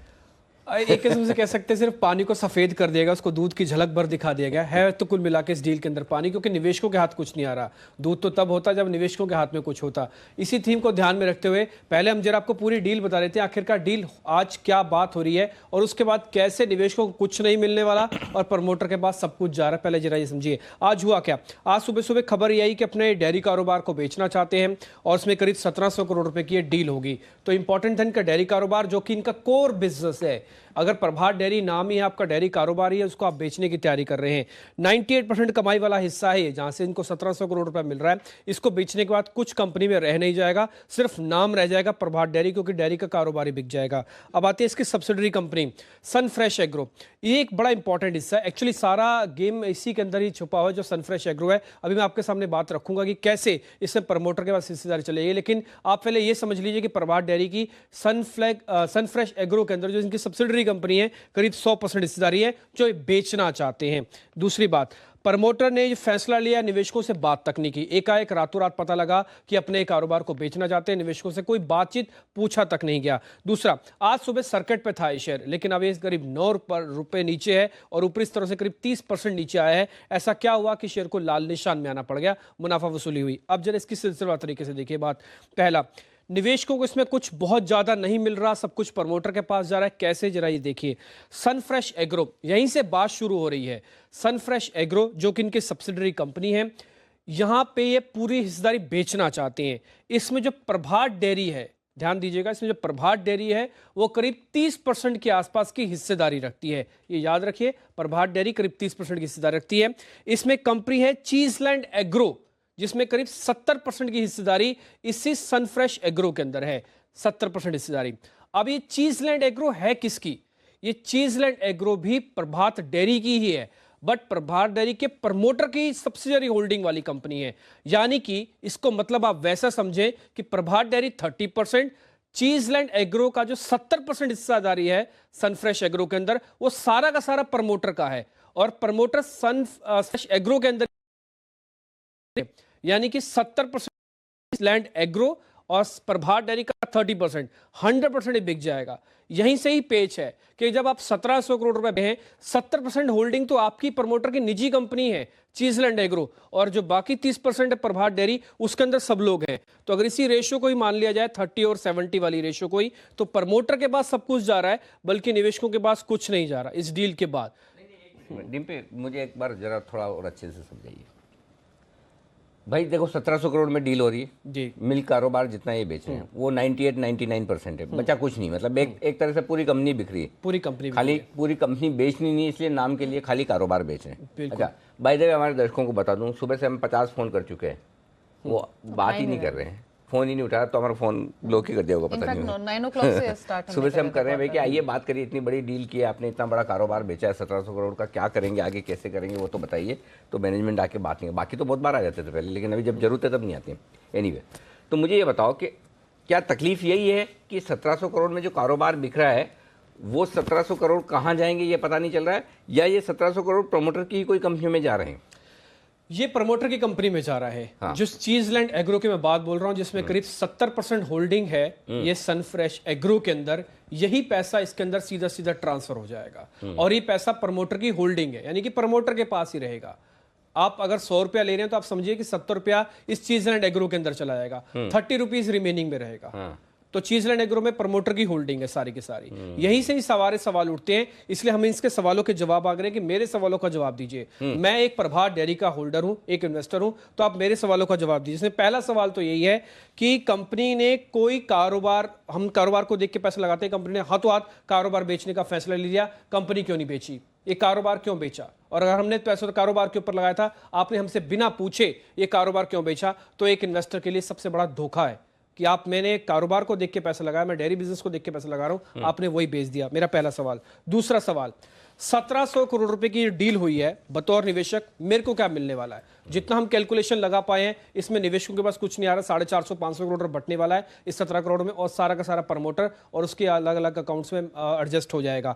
एक किस्म से कह सकते हैं सिर्फ पानी को सफेद कर देगा, उसको दूध की झलक भर दिखा देगा। है तो कुल मिला के इस डील के अंदर पानी, क्योंकि निवेशकों के हाथ कुछ नहीं आ रहा। दूध तो तब होता जब निवेशकों के हाथ में कुछ होता। इसी थीम को ध्यान में रखते हुए पहले हम जरा आपको पूरी डील बता देते हैं, आखिरकार डील आज क्या बात हो रही है, और उसके बाद कैसे निवेशकों को कुछ नहीं मिलने वाला और प्रमोटर के पास सब कुछ जा रहा है। पहले जरा ये समझिए आज हुआ क्या। आज सुबह सुबह खबर ये आई कि अपने डेयरी कारोबार को बेचना चाहते हैं, और उसमें करीब 1700 करोड़ रुपए की ये डील होगी। तो इंपॉर्टेंट है इनका डेयरी कारोबार, जो कि इनका कोर बिजनेस है। अगर प्रभात डेयरी नाम ही है, आपका डेयरी कारोबार ही है, उसको आप बेचने की तैयारी कर रहे हैं, 98% कमाई वाला हिस्सा है जहां से इनको 1700 करोड़ रुपए मिल रहा है, इसको बेचने के बाद कुछ कंपनी में रह नहीं जाएगा, सिर्फ नाम रह जाएगा प्रभात डेयरी, क्योंकि डेयरी का कारोबार ही बिक जाएगा। अब आते हैं इसकी सब्सिडरी कंपनी सनफ्रेश एग्रो। ये एक बड़ा इंपॉर्टेंट हिस्सा है, एक्चुअली सारा गेम इसी के अंदर ही छुपा हुआ है जो सनफ्रेश एग्रो है। अभी मैं आपके सामने बात रखूंगा कि कैसे इससे प्रमोटर के पास हिस्सेदारी चलेगी, लेकिन आप पहले ये समझ लीजिए कि प्रभात डेयरी की सनफ्रेश एग्रो के अंदर जो इनकी सब्सिडरी कंपनी है करीब 100% हिस्सेदारी है जो ये बेचना चाहते हैं। दूसरी बात, प्रमोटर ने ये फैसला लिया, निवेशकों से बात तक नहीं की, एकाएक रातों रात पता लगा कि अपने कारोबार को बेचना चाहते हैं, निवेशकों से कोई बातचीत पूछा तक नहीं गया। दूसरा, आज सुबह सर्किट पे था ये शेयर, लेकिन अब ये करीब 9 रुपए नीचे है और ऊपरी स्तरों से करीब 30% नीचे आया है। ऐसा क्या हुआ कि शेयर को लाल निशान में आना पड़ गया, मुनाफा वसूली हुई। अब जरा इसकी सिलसिलेवार तरीके से देखिए बात। पहला, निवेशकों को इसमें कुछ बहुत ज्यादा नहीं मिल रहा, सब कुछ प्रमोटर के पास जा रहा है। कैसे, जरा ये देखिए। सनफ्रेश एग्रो, यहीं से बात शुरू हो रही है। सनफ्रेश एग्रो जो कि इनकी सब्सिडरी कंपनी है, यहां पे ये पूरी हिस्सेदारी बेचना चाहते हैं। इसमें जो प्रभात डेयरी है, ध्यान दीजिएगा, इसमें जो प्रभात डेयरी है वो करीब 30% के आसपास की हिस्सेदारी रखती है। ये याद रखिए, प्रभात डेयरी करीब 30% की हिस्सेदारी रखती है। इसमें कंपनी है चीजलैंड एग्रो, जिसमें करीब 70% की हिस्सेदारी इसी सनफ्रेश एग्रो के अंदर है, 70% हिस्सेदारी। अब ये चीजलैंड एग्रो है किसकी? ये चीजलैंड एग्रो भी प्रभात डेयरी की ही है, बट प्रभात डेयरी के प्रमोटर की सब्सिडियरी होल्डिंग वाली कंपनी है। यानी कि इसको मतलब आप वैसा समझें कि प्रभात डेयरी 30%, चीजलैंड एग्रो का जो 70% हिस्सेदारी है सनफ्रेश एग्रो के अंदर, वो सारा का सारा प्रमोटर का है। और प्रमोटर सनफ्रेश एग्रो के अंदर यानी कि 70% लैंड एग्रो और प्रभात डेयरी का 30%, 100% ही बिक जाएगा। यहीं से ही पेच है कि जब आप 1700 करोड़ रुपए हैं, 70% होल्डिंग तो आपकी प्रमोटर की निजी कंपनी है चीजलैंड एग्रो, और जो बाकी 30% है प्रभात डेयरी, उसके अंदर सब लोग हैं। तो अगर इसी रेशियो को ही मान लिया जाए, 30 और 70 वाली रेशियो को ही, तो प्रमोटर के पास सब कुछ जा रहा है, बल्कि निवेशकों के पास कुछ नहीं जा रहा इस डील के बाद। डिम्पी, मुझे एक बार जरा थोड़ा और अच्छे से समझाइए भाई। देखो 1700 करोड़ में डील हो रही है जी, मिल्क कारोबार जितना ये बेच रहे हैं वो 98-99% है, बचा कुछ नहीं। मतलब एक तरह से पूरी कंपनी बिक रही है, पूरी कंपनी खाली पूरी कंपनी बेचनी नहीं, इसलिए नाम के लिए खाली कारोबार बेच रहे हैं। अच्छा, बाय द वे हमारे दर्शकों को बता दूं, सुबह से हम 50 फोन कर चुके हैं, वो बात ही नहीं कर रहे हैं, फोन ही नहीं उठा, तो हमारा फोन ब्लॉक ही कर दिया होगा, पता नहीं। 9 o'clock से स्टार्ट सुबह से हम कर रहे हैं भाई कि आइए बात करिए, इतनी बड़ी डील की है आपने, इतना बड़ा कारोबार बेचा है 1700 करोड़ का, क्या करेंगे आगे, कैसे करेंगे वो तो बताइए। तो मैनेजमेंट आके बात नहीं, बाकी तो बहुत बार आ जाते थे पहले, लेकिन अभी जब जरूरत है तब नहीं आती। एनीवे, तो मुझे ये बताओ कि क्या तकलीफ यही है कि 1700 करोड़ में जो कारोबार बिक रहा है वो 1700 करोड़ कहाँ जाएंगे ये पता नहीं चल रहा है, या ये 1700 करोड़ प्रमोटर की कोई कंपनियों में जा रहे हैं? ये प्रमोटर की कंपनी में जा रहा है। हाँ। जो चीजलैंड एग्रो की मैं बात बोल रहा हूं, जिसमें करीब 70% होल्डिंग है ये सनफ्रेश एग्रो के अंदर, यही पैसा इसके अंदर सीधा सीधा ट्रांसफर हो जाएगा। और ये पैसा प्रमोटर की होल्डिंग है, यानी कि प्रमोटर के पास ही रहेगा। आप अगर 100 रुपया ले रहे हैं तो आप समझिए कि 70 रुपया इस चीजलैंड एग्रो के अंदर चला जाएगा, 30 रुपीज रिमेनिंग में रहेगा। तो चीजलैंड एग्रो में प्रमोटर की होल्डिंग है सारी की सारी। यहीं से ही सारे सवाल उठते हैं, इसलिए हम इसके सवालों के जवाब आ गए कि मेरे सवालों का जवाब दीजिए। मैं एक प्रभात डेयरी का होल्डर हूं, एक इन्वेस्टर हूं, तो आप मेरे सवालों का जवाब दीजिए। इसमें पहला सवाल तो यही है कि कंपनी ने कोई कारोबार, हम कारोबार को देख के पैसे लगाते हैं, कंपनी ने हाथों हाथ कारोबार बेचने का फैसला लिया, कंपनी क्यों नहीं बेची, ये कारोबार क्यों बेचा? और अगर हमने पैसे तो कारोबार के ऊपर लगाया था, आपने हमसे बिना पूछे ये कारोबार क्यों बेचा, तो एक इन्वेस्टर के लिए सबसे बड़ा धोखा है कि आप, मैंने कारोबार को देख के पैसा लगाया, मैं डेयरी बिजनेस को देख के पैसा लगा रहा हूं, आपने वही बेच दिया। मेरा पहला सवाल। दूसरा सवाल, 1700 करोड़ रुपए की डील हुई है, बतौर निवेशक मेरे को क्या मिलने वाला है? जितना हम कैलकुलेशन लगा पाए हैं, इसमें निवेशकों के पास कुछ नहीं आ रहा, 450-500 करोड़ बटने वाला है इस 17 करोड़ में, और सारा का सारा प्रमोटर और उसके अलग अलग अकाउंट्स में एडजस्ट हो जाएगा।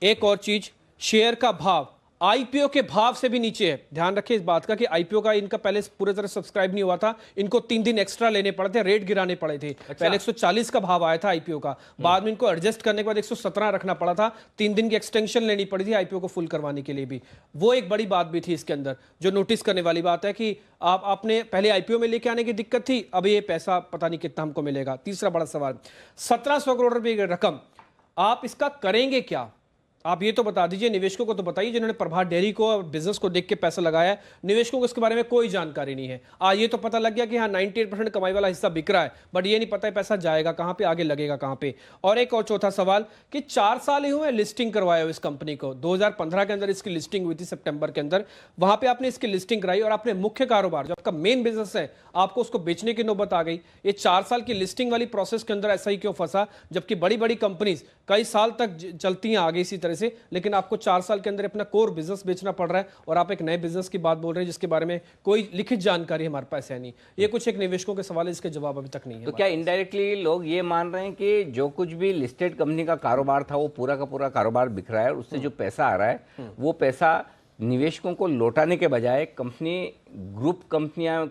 एक और चीज, शेयर का भाव आईपीओ के भाव से भी नीचे है। ध्यान रखिए इस बात का कि आईपीओ का इनका पहले पूरी तरह सब्सक्राइब नहीं हुआ था, इनको 3 दिन एक्स्ट्रा लेने पड़े थे, रेट गिराने पड़े थे। पहले 140 का भाव आया था आईपीओ का, बाद में इनको एडजस्ट करने के बाद 117 रखना पड़ा था, 3 दिन की एक्सटेंशन लेनी पड़ी थी आईपीओ को फुल करवाने के लिए भी। वो एक बड़ी बात भी थी इसके अंदर, जो नोटिस करने वाली बात है कि आपने पहले आईपीओ में लेके आने की दिक्कत थी, अब ये पैसा पता नहीं कितना हमको मिलेगा। तीसरा बड़ा सवाल, 1700 करोड़ रुपए की रकम, आप इसका करेंगे क्या? आप ये तो बता दीजिए, निवेशकों को तो बताइए जिन्होंने प्रभात डेयरी को और बिजनेस को देख के पैसा लगाया है, निवेशकों को इसके बारे में कोई जानकारी नहीं है। ये तो पता लग गया कि हाँ 98% कमाई वाला हिस्सा बिक रहा है, बट ये नहीं पता है पैसा जाएगा कहाँ पे, आगे लगेगा कहाँ पे। और एक और चौथा सवाल कि 4 साल ही हुए लिस्टिंग करवाए हो इस कंपनी को, 2015 के अंदर इसकी लिस्टिंग हुई थी सितंबर के अंदर, वहां पे आपने इसकी लिस्टिंग कराई और आपने मुख्य कारोबार जो आपका मेन बिजनेस है आपको उसको बेचने की नौबत आ गई। ये 4 साल की लिस्टिंग वाली प्रोसेस के अंदर ऐसा ही क्यों फंसा, जबकि बड़ी बड़ी कंपनीज कई साल तक चलती हैं आगे इसी तरह से, लेकिन आपको 4 साल के अंदर अपना कोर बिजनेस बेचना पड़ रहा है और आप एक नए बिजनेस की बात बोल रहे हैं जिसके बारे में कोई लिखित जानकारी हमारे पास है नहीं। ये कुछ एक निवेशकों के सवाल है, इसके जवाब अभी तक नहीं है। तो क्या इनडायरेक्टली लोग ये मान रहे हैं कि जो कुछ भी लिस्टेड कंपनी का कारोबार था वो पूरा का पूरा कारोबार बिक रहा है और उससे जो पैसा आ रहा है वो पैसा निवेशकों को लौटाने के बजाय कंपनी ग्रुप कंपनियां,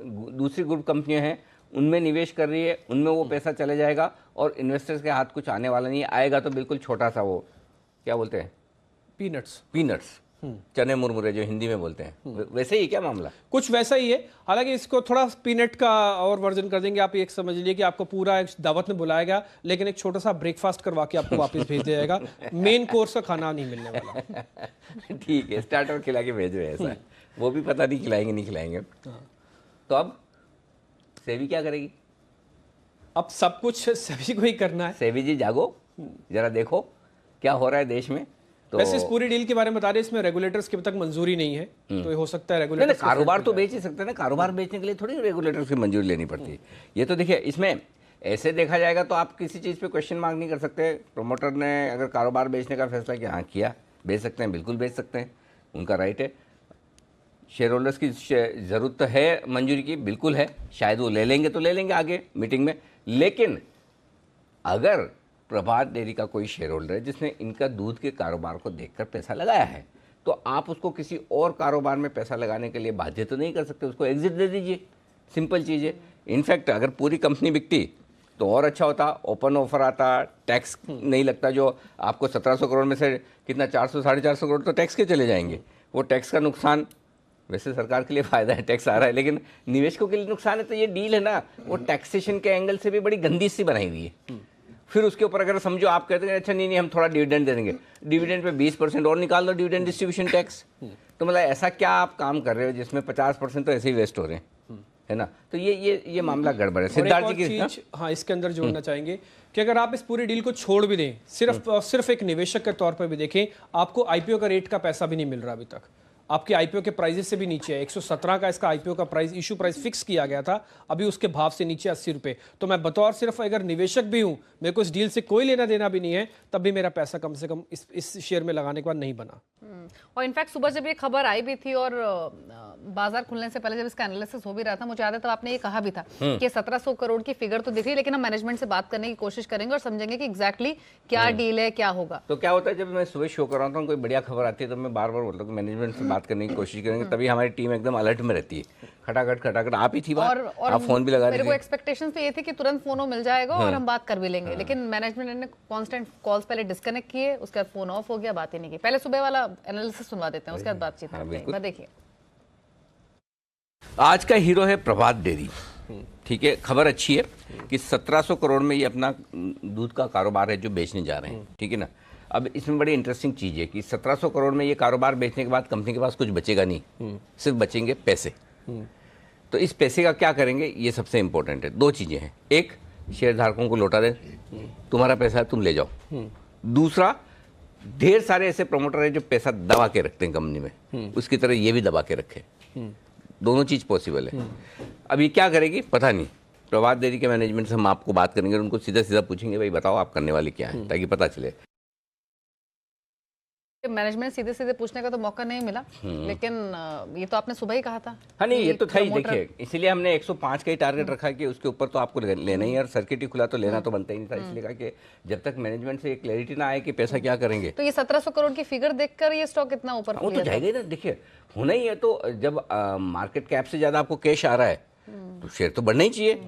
दूसरी ग्रुप कंपनियां हैं उनमें निवेश कर रही है, उनमें वो पैसा चले जाएगा और इन्वेस्टर्स के हाथ कुछ आने वाला नहीं है, आएगा तो बिल्कुल छोटा सा, वो क्या बोलते हैं, पीनट्स, चने मुरमुरे जो हिंदी में बोलते हैं, वैसे ही क्या मामला? कुछ वैसा ही है, हालांकि इसको थोड़ा पीनट का और वर्जन कर देंगे। आप एक समझ लीजिए कि आपको पूरा एक दावत में बुलाया गया, लेकिन एक छोटा सा ब्रेकफास्ट करवा के आपको वापस भेज दिया जाएगा, मेन कोर्स का खाना नहीं मिलने वाला। ठीक है, स्टार्टर खिला के भेजो, ऐसा वो भी पता नहीं खिलाएंगे नहीं खिलाएंगे। तो अब सेबी क्या करेगी? अब सब कुछ सभी को ही करना है। सेबी जी जागो, जरा देखो क्या हो रहा है देश में। तो वैसे इस पूरी डील के बारे में बता रहे, इसमें रेगुलेटर्स की अब तक मंजूरी नहीं है, तो ये हो सकता है रेगुलेटर्स कारोबार तो बेच ही सकते हैं ना, कारोबार बेचने के लिए थोड़ी रेगुलेटर्स की मंजूरी लेनी पड़ती है। ये तो देखिए, इसमें ऐसे देखा जाएगा तो आप किसी चीज़ पे क्वेश्चन मार्क नहीं कर सकते। प्रोमोटर ने अगर कारोबार बेचने का फैसला किया, हाँ किया, बेच सकते हैं, बिल्कुल बेच सकते हैं, उनका राइट है। शेयर होल्डर्स की ज़रूरत है मंजूरी की, बिल्कुल है, शायद वो ले लेंगे तो ले लेंगे आगे मीटिंग में। लेकिन अगर प्रभात डेयरी का कोई शेयर होल्डर है जिसने इनका दूध के कारोबार को देखकर पैसा लगाया है, तो आप उसको किसी और कारोबार में पैसा लगाने के लिए बाध्य तो नहीं कर सकते, उसको एग्जिट दे दीजिए, सिंपल चीज़ है। इनफैक्ट अगर पूरी कंपनी बिकती तो और अच्छा होता, ओपन ऑफर आता, टैक्स नहीं लगता, जो आपको 1700 करोड़ में से कितना 400 साढ़े 400 करोड़ तो टैक्स के चले जाएंगे। वो टैक्स का नुकसान, वैसे सरकार के लिए फ़ायदा है, टैक्स आ रहा है, लेकिन निवेशकों के लिए नुकसान है। तो ये डील है ना, वो टैक्सेशन के एंगल से भी बड़ी गंदी सी बनाई हुई है। फिर उसके ऊपर अगर समझो आप कहते हैं अच्छा नहीं हम थोड़ा डिविडेंड दे देंगे, डिविडेंड पे 20% और निकाल दो, डिविडेंड डिस्ट्रीब्यूशन टैक्स। तो मतलब ऐसा क्या आप काम कर रहे हो जिसमें 50% तो ऐसे ही वेस्ट हो रहे हैं, है ना? तो ये मामला गड़बड़ है। सिद्धार्थ जी की चीज हाँ इसके अंदर जोड़ना चाहेंगे कि अगर आप इस पूरी डील को छोड़ भी दें, सिर्फ एक निवेशक के तौर पर भी देखें, आपको आईपीओ का रेट का पैसा भी नहीं मिल रहा अभी तक, आपके आईपीओ के प्राइजेस से भी नीचे है। 117 का इसका आईपीओ का प्राइस, इशू प्राइस फिक्स किया गया था, अभी उसके भाव से नीचे 80 रुपये। तो मैं बतौर सिर्फ अगर निवेशक भी हूं, मेरे को इस डील से कोई लेना देना भी नहीं है, तब भी मेरा पैसा कम से कम इस शेयर में लगाने के बाद नहीं बना। और इनफैक्ट सुबह जब ये खबर आई भी थी और बाजार खुलने से पहले जब इसका एनालिसिस हो भी रहा था, मुझे याद है तब आपने ये कहा भी था कि 1700 करोड़ की फिगर तो दिख रही है, लेकिन हम मैनेजमेंट से बात करने की कोशिश करेंगे और समझेंगे कि एग्जैक्टली क्या डील है, क्या होगा। तो क्या होता है, जब मैं सुबह शो कर रहा हूँ कोई बढ़िया खबर आती है तो मैं बार बार बोलता हूँ कि मैनेजमेंट से बात करने की कोशिश करेंगे, तभी हमारी टीम एकदम अलर्ट में रहती है। खटाखट आप ही थी बात, आप फोन भी लगा रहे थे। मेरे को एक्सपेक्टेशंस तो ये थी कि तुरंत फोन मिल जाएगा और हम बात कर भी लेंगे, लेकिन मैनेजमेंट ने कांस्टेंट कॉल्स पहले डिस्कनेक्ट किए, उसके बाद फोन ऑफ हो गया, बात ही नहीं की। पहले सुबह वाला एनालिसिस सुनवा देते हैं, उसके बाद बातचीत करते हैं। देखिए, आज का हीरो है प्रभात डेयरी। ठीक है, खबर अच्छी है कि 1700 करोड़ में ये अपना दूध का कारोबार है जो बेचने जा रहे हैं। ठीक है ना। अब इसमें बड़ी इंटरेस्टिंग चीज़ है कि 1700 करोड़ में ये कारोबार बेचने के बाद कंपनी के पास कुछ बचेगा नहीं, सिर्फ बचेंगे पैसे। तो इस पैसे का क्या करेंगे, ये सबसे इंपॉर्टेंट है। दो चीज़ें हैं, एक शेयर धारकों को लौटा दें, तुम्हारा पैसा है तुम ले जाओ। दूसरा, ढेर सारे ऐसे प्रमोटर हैं जो पैसा दबा के रखते हैं कंपनी में, उसकी तरह ये भी दबा के रखे। दोनों चीज़ पॉसिबल है। अब ये क्या करेगी पता नहीं। प्रभात डेयरी के मैनेजमेंट से हम आपको बात करेंगे, उनको सीधा सीधा पूछेंगे भाई बताओ आप करने वाले क्या है, ताकि पता चले। मैनेजमेंट सीधे सीधे पूछने का तो मौका नहीं मिला, लेकिन ये तो आपने सुबह ही कहा था। हाँ नहीं, ये तो था ही। देखिए, इसीलिए हमने 105 का ही टारगेट रखा कि उसके ऊपर तो आपको लेना ही, और सर्किट ही खुला तो लेना तो बनता ही नहीं था। इसलिए कहा कि जब तक मैनेजमेंट से क्लैरिटी ना आए कि पैसा क्या करेंगे। तो ये 1700 करोड़ की फिगर देखकर ये स्टॉक इतना ऊपर वो तो जाएगा ही ना। देखिए, होना ही है। तो जब मार्केट कैप से ज्यादा आपको कैश आ रहा है तो शेयर तो बढ़ना ही चाहिए।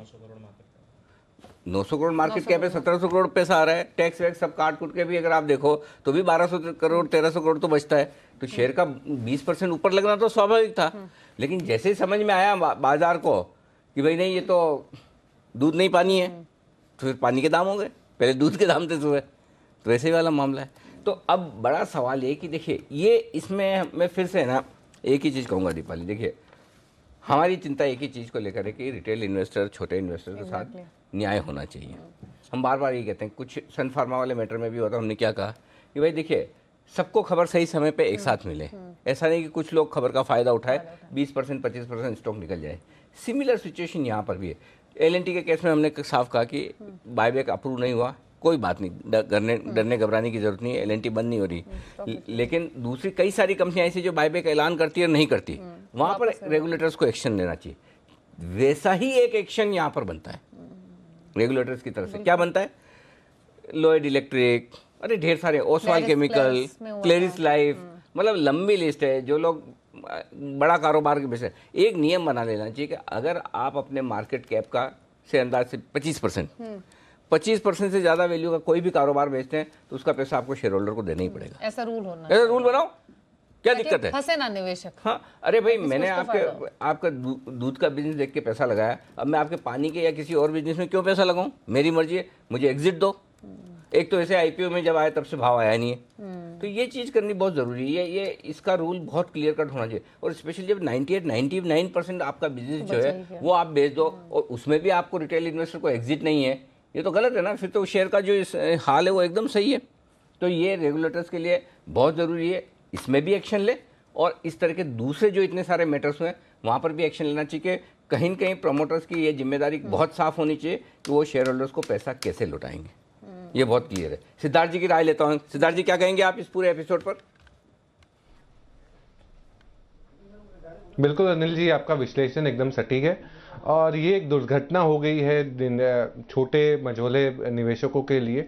900 करोड़ मार्केट कैप है, 1700 करोड़ पैसा आ रहा है, टैक्स वैक्स सब काट कूट के भी अगर आप देखो तो भी 1200 करोड़ 1300 करोड़ तो बचता है। तो शेयर का 20% ऊपर लगना तो स्वाभाविक था। लेकिन जैसे ही समझ में आया बाजार को कि भाई नहीं ये तो दूध नहीं पानी है, तो फिर पानी के दाम हो गए, पहले दूध के दाम थे सुबह, तो वैसे ही वाला मामला है। तो अब बड़ा सवाल ये कि देखिए ये इसमें मैं फिर से ना एक ही चीज़ कहूँगा दीपाली, देखिए हमारी चिंता एक ही चीज़ को लेकर है कि रिटेल इन्वेस्टर, छोटे इन्वेस्टर के साथ न्याय होना चाहिए। हम बार बार ये कहते हैं, कुछ सन फार्मा वाले मैटर में भी होता, हमने क्या कहा कि भाई देखिए सबको खबर सही समय पे एक साथ मिले, ऐसा नहीं कि कुछ लोग खबर का फ़ायदा उठाए 20% 25% स्टॉक निकल जाए। सिमिलर सिचुएशन यहाँ पर भी है। एल&टी के केस में हमने साफ कहा कि बायबैक अप्रूव नहीं हुआ, कोई बात नहीं, डरने घबराने की जरूरत नहीं है, एल&टी बंद नहीं हो रही। लेकिन दूसरी कई सारी कंपनियां ऐसी जो बायबैक ऐलान करती है और नहीं करती, वहां पर रेगुलेटर्स को एक्शन लेना चाहिए। वैसा ही एक एक्शन यहाँ पर बनता है रेगुलेटर्स की तरफ से। क्या बनता है? लॉयड इलेक्ट्रिक, अरे ढेर सारे, ओसवाल केमिकल, क्लेरिस लाइफ, मतलब लंबी लिस्ट है। जो लोग बड़ा कारोबार के विषय, एक नियम बना लेना चाहिए कि अगर आप अपने मार्केट कैप का से अंदाज से 25% से ज़्यादा वैल्यू का कोई भी कारोबार बेचते हैं तो उसका पैसा आपको शेयर होल्डर को देना ही पड़ेगा। ऐसा रूल होना, ऐसा रूल बनाओ, क्या दिक्कत है? फंसे ना निवेशक। हाँ, अरे भाई मैंने आपका दूध का बिजनेस देख के पैसा लगाया, अब मैं आपके पानी के या किसी और बिजनेस में क्यों पैसा लगाऊं? मेरी मर्जी है, मुझे एग्जिट दो। एक तो ऐसे आईपीओ में जब आया तब से भाव आया नहीं है, तो ये चीज़ करनी बहुत ज़रूरी है। ये इसका रूल बहुत क्लियर कट होना चाहिए। और स्पेशली जब 98-99% आपका बिजनेस जो है वो आप बेच दो और उसमें भी आपको रिटेल इन्वेस्टर को एग्जिट नहीं है, ये तो गलत है ना। फिर तो शेयर का जो हाल है वो एकदम सही है। तो ये रेगुलेटर्स के लिए बहुत ज़रूरी है, इसमें भी एक्शन ले और इस तरह के दूसरे जो इतने सारे मैटर्स हुए वहाँ पर भी एक्शन लेना चाहिए कि कहीं न कहीं प्रमोटर्स की ये जिम्मेदारी बहुत साफ होनी चाहिए कि वो शेयर होल्डर्स को पैसा कैसे लौटाएंगे, ये बहुत क्लियर है। सिद्धार्थ जी की राय लेता हूँ। सिद्धार्थ जी, क्या कहेंगे आप इस पूरे एपिसोड पर? बिल्कुल अनिल जी, आपका विश्लेषण एकदम सटीक है और ये एक दुर्घटना हो गई है छोटे मझोले निवेशकों के लिए।